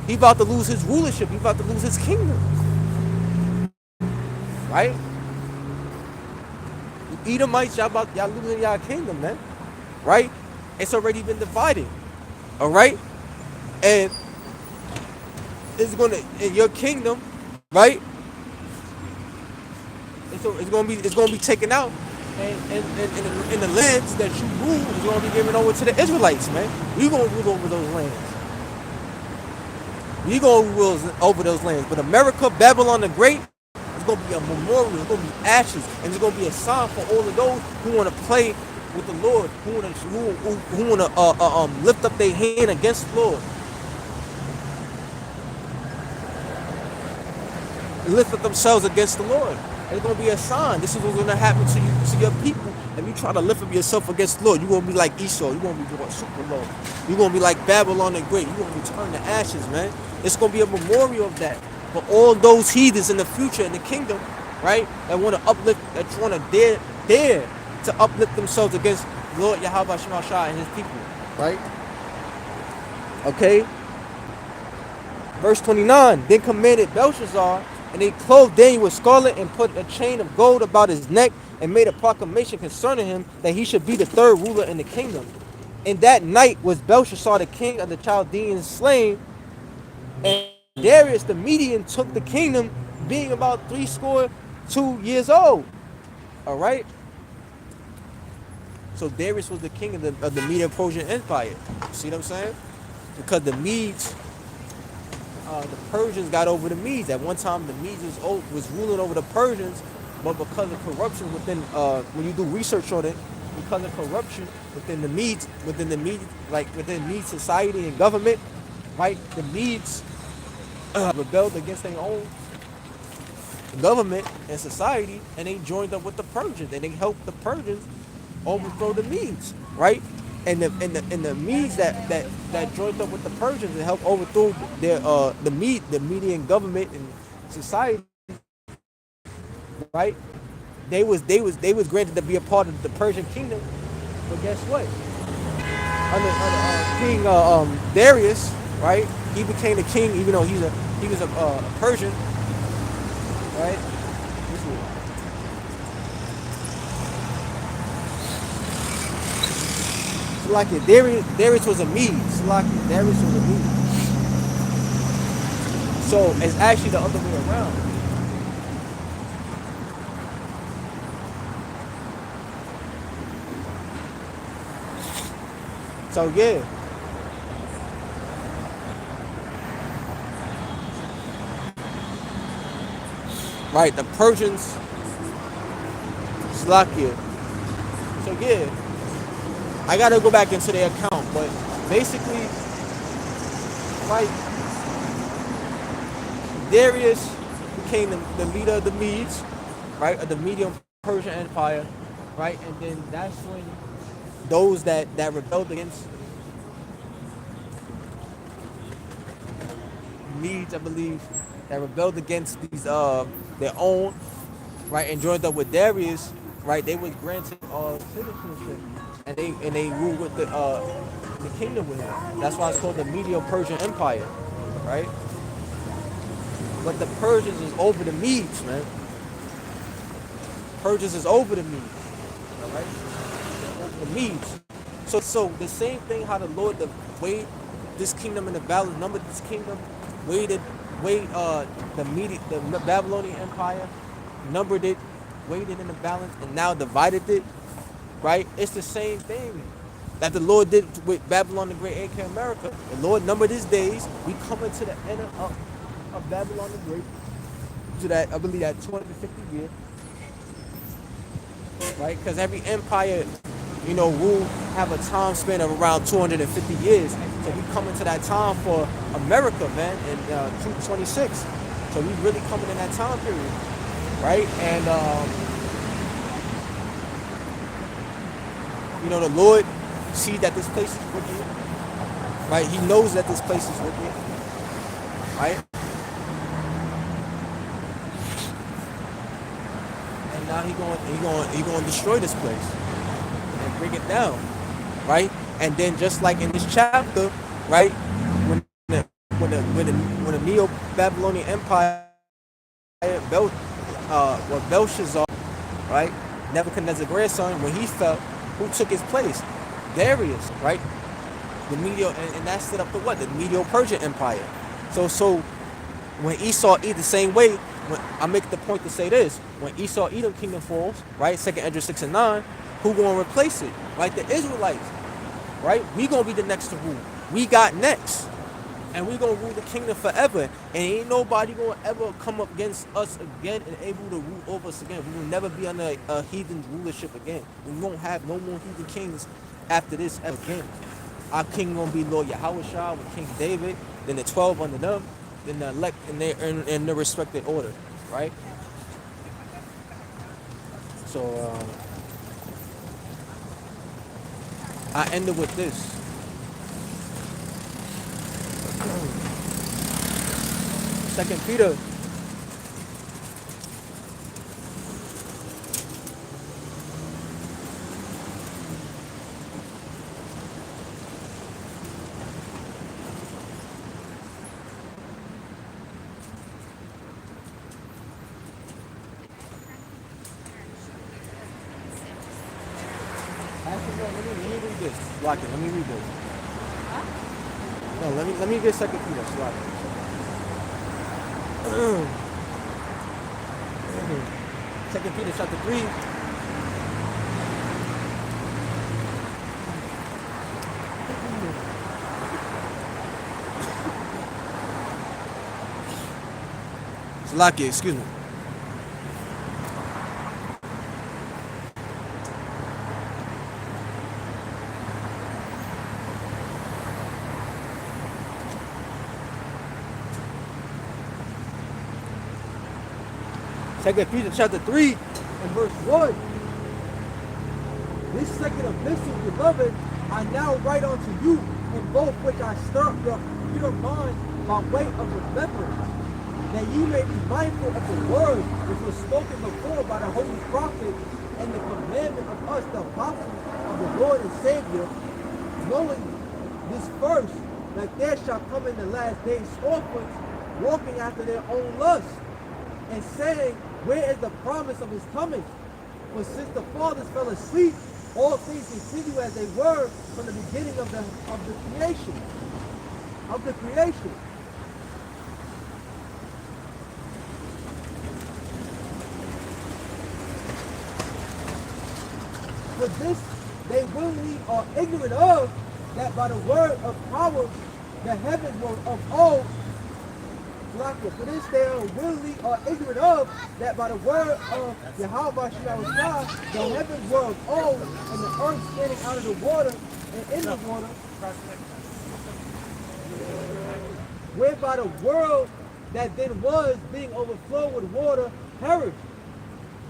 He about to lose his rulership. He about to lose his kingdom. Right? Edomites, y'all losing y'all kingdom, man. Right? It's already been divided. Alright? And in your kingdom, right? It's gonna be taken out. And the lands that you rule is going to be given over to the Israelites, man. We going to rule over those lands. We going to rule over those lands. But America, Babylon the Great, it's going to be a memorial. It's going to be ashes. And it's going to be a sign for all of those who want to play with the Lord, who want to lift up their hand against the Lord. Lift up themselves against the Lord. It's going to be a sign. This is what's going to happen to you, to your people. If you try to lift up yourself against the Lord, you're going to be like Esau. You're going to be doing super low. You're going to be like Babylon the Great. You're going to be turned to ashes, man. It's going to be a memorial of that. For all those heathens in the future in the kingdom, right, that want to uplift, that want to dare dare to uplift themselves against Lord Yahweh Shema Shah and his people. Right? Okay? Verse 29, then commanded Belshazzar, and they clothed Daniel with scarlet and put a chain of gold about his neck and made a proclamation concerning him that he should be the third ruler in the kingdom. And that night was Belshazzar the king of the Chaldeans slain, and Darius the Median took the kingdom, being about 62 years old. All right? So Darius was the king of the Medo-Persian Empire. See what I'm saying? Because the Medes, the Persians got over the Medes. At one time, the Medes was ruling over the Persians, but because of corruption within, when you do research on it, because of corruption within the Medes, within Mede society and government, right? The Medes rebelled against their own government and society, and they joined up with the Persians, and they helped the Persians overthrow the Medes, right? And the Medes that joined up with the Persians and helped overthrow the Median government and society, right? They was granted to be a part of the Persian kingdom, but guess what? Under King Darius, right? He became the king, even though he was a Persian, right? Slakia, Darius was a Mede. Slakia, Darius was a Mede. So it's actually the other way around. So yeah. Right, the Persians, Slakia. So yeah. I gotta go back into their account, but basically, like, Darius became the leader of the Medes, right, of the Medo-Persian Empire, right, and then that's when those that rebelled against Medes, I believe, that rebelled against these their own, right, and joined up with Darius, right, they was granted citizenship. And they ruled with the kingdom with him. That's why it's called the Medo-Persian Empire, right? But the Persians is over the Medes, man. Persians is over the Medes, all right? Over the Medes. So the same thing how the Lord weighed this kingdom in the balance, numbered this kingdom, weighed the Babylonian Empire, numbered it, weighed it in the balance, and now divided it. Right? It's the same thing that the Lord did with Babylon the Great, aka America. The Lord numbered his days. We come into the end of Babylon the Great, to that, I believe, that 250 year. Right? Because every empire, rule have a time span of around 250 years. So we come into that time for America, man, in 226. So we really coming in that time period. Right? And the Lord sees that this place is wicked, right? He knows that this place is wicked, right? And now he going to destroy this place and bring it down, right? And then just like in this chapter, right, when the Neo-Babylonian Empire, Belshazzar, right, Nebuchadnezzar's grandson, when he fell, who took his place? Darius, right? The and that set up the what? The Medo-Persian Empire. So when Esau eat the same way, when I make the point to say this, when Esau Edom kingdom falls, right? 2nd Esdras 6 and 9, who gonna replace it? Right? The Israelites, right? We gonna be the next to rule. We got next. And we gonna rule the kingdom forever. And ain't nobody gonna ever come up against us again and able to rule over us again. We will never be under a heathen rulership again. We won't have no more heathen kings after this ever again. Our king gonna be Lord Yahweh Shah with King David, then the 12 under them, then the elect in their respected order, right? So I ended with this. Second Peter me read this. Lock it. Let me read this. Huh? No, let me get second Peter. Lock it. Second Peter chapter 3. Salaki, excuse me. Second Peter chapter 3 and verse 1. This second epistle, beloved, I now write unto you, in both which I stir up your mind by way of remembrance, that ye may be mindful of the word which was spoken before by the holy prophet, and the commandment of us, the apostles of the Lord and Savior, knowing this first, that there shall come in the last days scoffers, walking after their own lusts, and saying, where is the promise of his coming? For since the fathers fell asleep, all things continue as they were from the beginning of the creation. Of the creation. For this they willingly are ignorant of, that by the word of power the heavens were of old. For this they willingly are ignorant of, that by the word of Yahweh Shah, the heavens were of old, and the earth standing out of the water and in the water, whereby the world that then was, being overflowed with water, perished.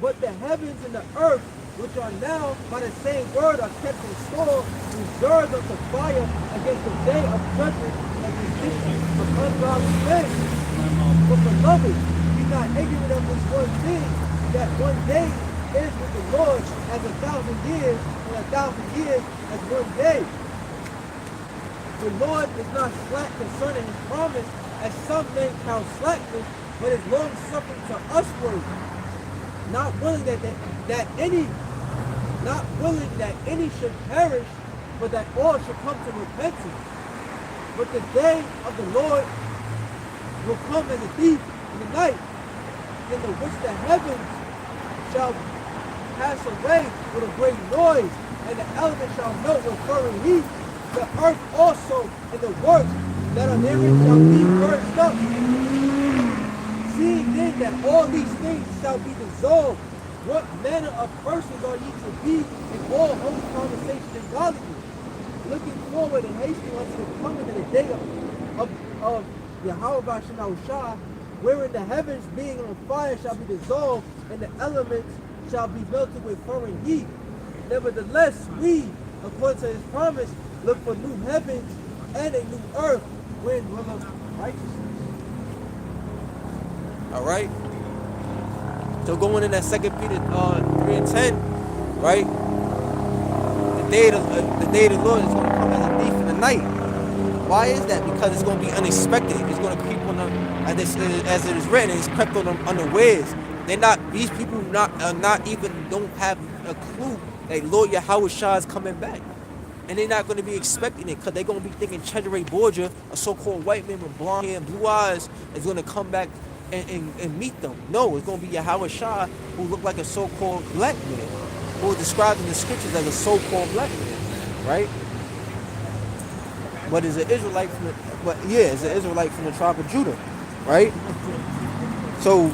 But the heavens and the earth, which are now by the same word are kept in store, reserved unto fire against the day of judgment and condition of ungodly men. But beloved, be not ignorant of this one thing, that one day is with the Lord as 1,000 years, and 1,000 years as one day. The Lord is not slack concerning his promise, as some men count slackness, but is long suffering to usward, not willing that any should perish, but that all should come to repentance. But the day of the Lord will come as a thief in the night, in the which the heavens shall pass away with a great noise, and the elements shall melt with fervent heat. The earth also and the works that are therein shall be burnt up. Seeing then that all these things shall be dissolved, what manner of persons are ye to be in all holy conversation and godliness, looking forward and hastening unto the coming of the day of Yahweh Shah, wherein the heavens being on fire shall be dissolved, and the elements shall be melted with fervent heat. Nevertheless, we, according to his promise, look for new heavens and a new earth, wherein dwelleth righteousness. All right. So going in that Second Peter 3 and 10, right? The day of the Lord is going to come as a thief in the night. Why is that? Because it's going to be unexpected. It's going to creep on them, as it is written. It's crept on them unawares. These people not even don't have a clue that Lord Yahweh Shah is coming back. And they're not going to be expecting it, because they're going to be thinking Cedare Borgia, a so-called white man with blonde hair and blue eyes, is going to come back and meet them. No, it's going to be Yahweh Shah, who looked like a so-called black man, who was described in the scriptures as a so-called black man, right? But is an Israelite is an Israelite from the tribe of Judah, right? So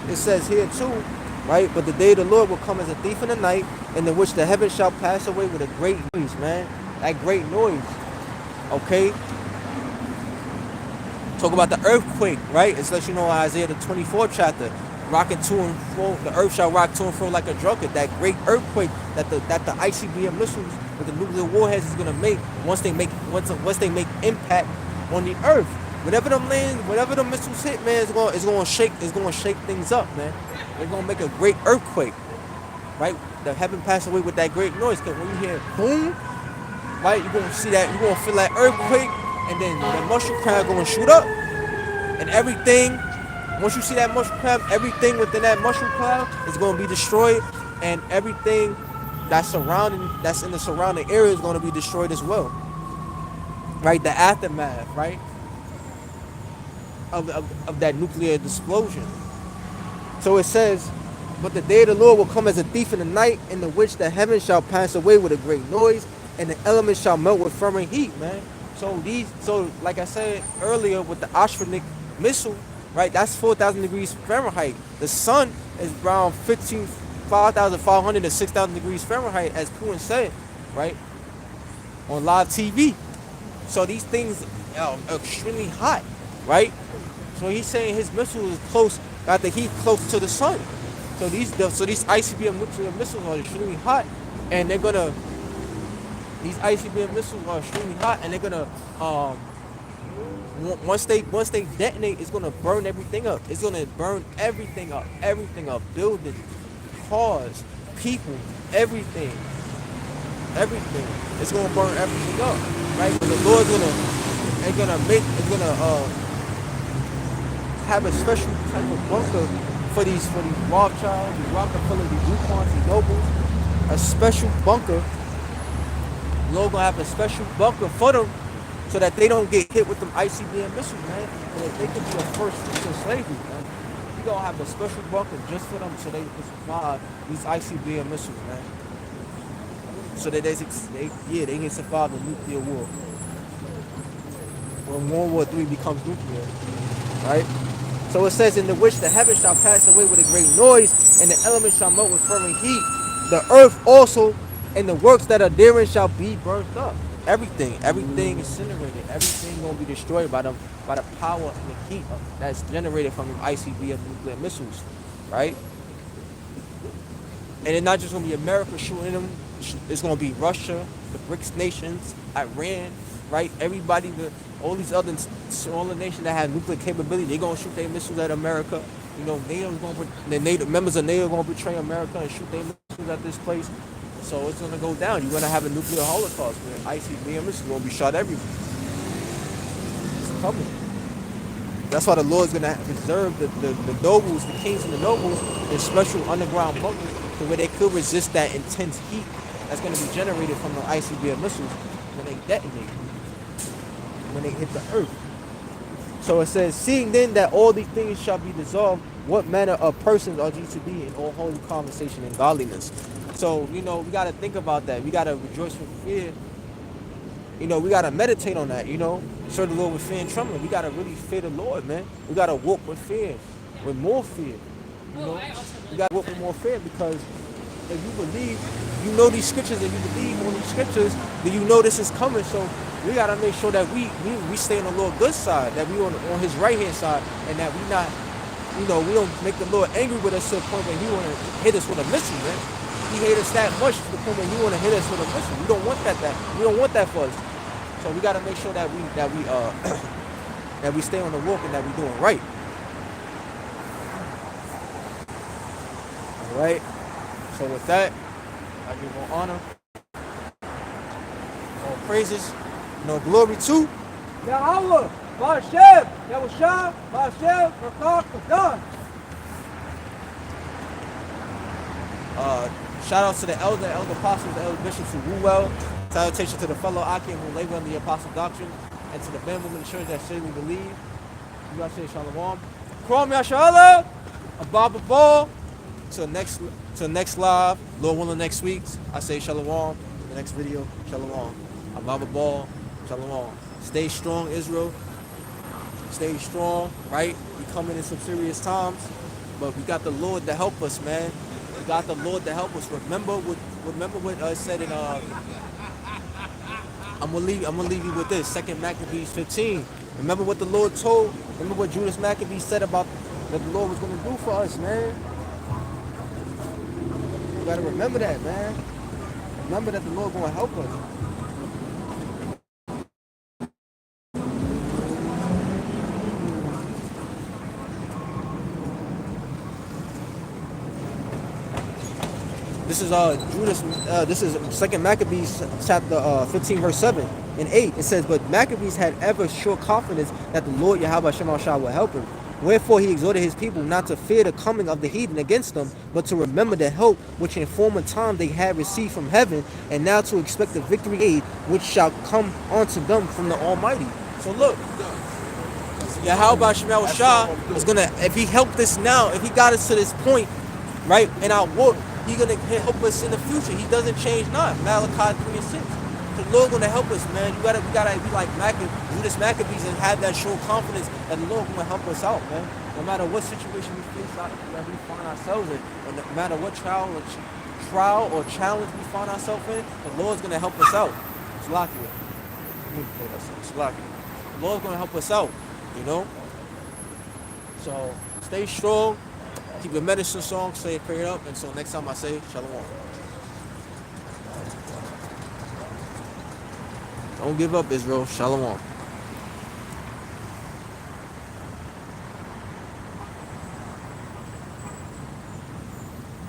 it says here too, right? But the day of the Lord will come as a thief in the night, and in which the heavens shall pass away with a great noise, man. That great noise. Okay? Talk about the earthquake, right? It's let you know Isaiah the 24th chapter. Rocking to and fro, the earth shall rock to and fro like a drunkard. That great earthquake that the ICBM missiles with the nuclear warheads is gonna make once they make impact on the earth. Whatever them missiles hit, man, it's gonna shake things up, man. It's gonna make a great earthquake, right? The heaven pass away with that great noise. Cause when you hear boom, right, you're gonna see that, you're gonna feel that earthquake, and then the mushroom cloud gonna shoot up, and everything. Once you see that mushroom cloud, everything within that mushroom cloud is gonna be destroyed, and everything that's in the surrounding area is going to be destroyed as well. Right, the aftermath, right, of that nuclear explosion. So it says, but the day of the Lord will come as a thief in the night, in the which the heavens shall pass away with a great noise, and the elements shall melt with fervent heat, man. So like I said earlier with the Ashranik missile, right, that's 4,000 degrees Fahrenheit. The sun is around 5,500 to 6,000 degrees Fahrenheit, as Putin said, right, on live TV. So these things are extremely hot, right? So he's saying his missile is close, got the heat close to the sun. So these ICBM nuclear missiles are extremely hot, and these ICBM missiles are extremely hot, and they're gonna once they detonate, it's gonna burn everything up. It's gonna burn everything up, buildings, cars, people, everything. It's gonna burn everything up, right? But the Lord's gonna have a special type of bunker for these Rothschilds, these Rockefeller, these DuPonts, these Nobles. A special bunker. The Lord gonna have a special bunker for them, so that they don't get hit with them ICBM missiles, man. So that they can be the first fruits of slavery, man. We gonna have a special bunker just for them, so they can survive these ICBM missiles, man. So that they can survive the nuclear war. When World War III becomes nuclear, right? So it says, in the which the heavens shall pass away with a great noise, and the elements shall melt with fervent heat. The earth also and the works that are therein shall be burnt up. Everything incinerated. Everything gonna be destroyed by the power and the heat that's generated from the ICBM nuclear missiles, right? And it's not just gonna be America shooting them. It's gonna be Russia, the BRICS nations, Iran, right? Everybody, all these other smaller nations that have nuclear capability, they're gonna shoot their missiles at America. You know, members of NATO gonna betray America and shoot their missiles at this place. So it's gonna go down. You're gonna have a nuclear holocaust where ICBM missiles gonna be shot everywhere. It's coming. That's why the Lord's gonna reserve the nobles, the kings and the nobles, in special underground bunkers, to where they could resist that intense heat that's gonna be generated from the ICBM missiles when they detonate, when they hit the earth. So it says, seeing then that all these things shall be dissolved, what manner of persons are ye to be in all holy conversation and godliness? So, you know, we got to think about that. We got to rejoice with fear. You know, we got to meditate on that, you know. Serve the Lord with fear and trembling. We got to really fear the Lord, man. We got to walk with fear, with more fear. You know, we got to walk with more fear, because if you believe, you know these scriptures, and you believe on these scriptures, then you know this is coming. So we got to make sure that we stay on the Lord's good side, that we on his right hand side, and that we not, you know, we don't make the Lord angry with us to the point where he want to hit us with a missile, man. He hate us that much to the point where he want to hit us with a missile. We don't want we don't want that for us. So we got to make sure that we that we stay on the walk, and that we doing right. All right. So with that, I give all honor, all praises, no glory to Yahweh, Ba'ashem, Yahushua, Ba'ashem, Rakak, Kadan. Shout out to the elder apostles, the elder bishops who rule well. Salutation to the fellow Akim who labor under the apostle doctrine, and to the men women of the church that surely believe. You guys say shalom. Krom Yashala, Abba Ball. Till next live, Lord willing, next week, I say shalom. The next video, shalom. Abba Ball, shalom. Stay strong, Israel. Stay strong, right? We coming in some serious times, but we got the Lord to help us, man. We got the Lord to help us. Remember what I said in I'm gonna leave you with this. 2 Maccabees 15. Remember what the Lord told. Remember what Judas Maccabee said about what the Lord was gonna do for us, man. You gotta remember that, man. Remember that the Lord gonna help us. This is Judas. This is 2 Maccabees chapter 15, verse 7 and 8. It says, "But Maccabees had ever sure confidence that the Lord Yahweh Shema Shah will help him, Wherefore he exhorted his people not to fear the coming of the heathen against them, but to remember the help which in former time they had received from heaven, and now to expect the victory aid which shall come unto them from the Almighty. So look, Yahweh Shemel Shah is gonna, if he helped us now, if he got us to this point, right, in our walk, he's gonna help us in the future. He doesn't change not. Malachi 3:6. The Lord gonna help us, man. We gotta be like Judas Maccabees and have that sure confidence that the Lord gonna help us out, man. No matter what situation we face out that we find ourselves in, or no matter what trial or challenge we find ourselves in, the Lord's gonna help us out. It's lucky. It's lucky. The Lord's gonna help us out, you know. So stay strong. Keep your medicine strong. Stay prayed up. Until next time I say Shalom. Don't give up, Israel. Shalom.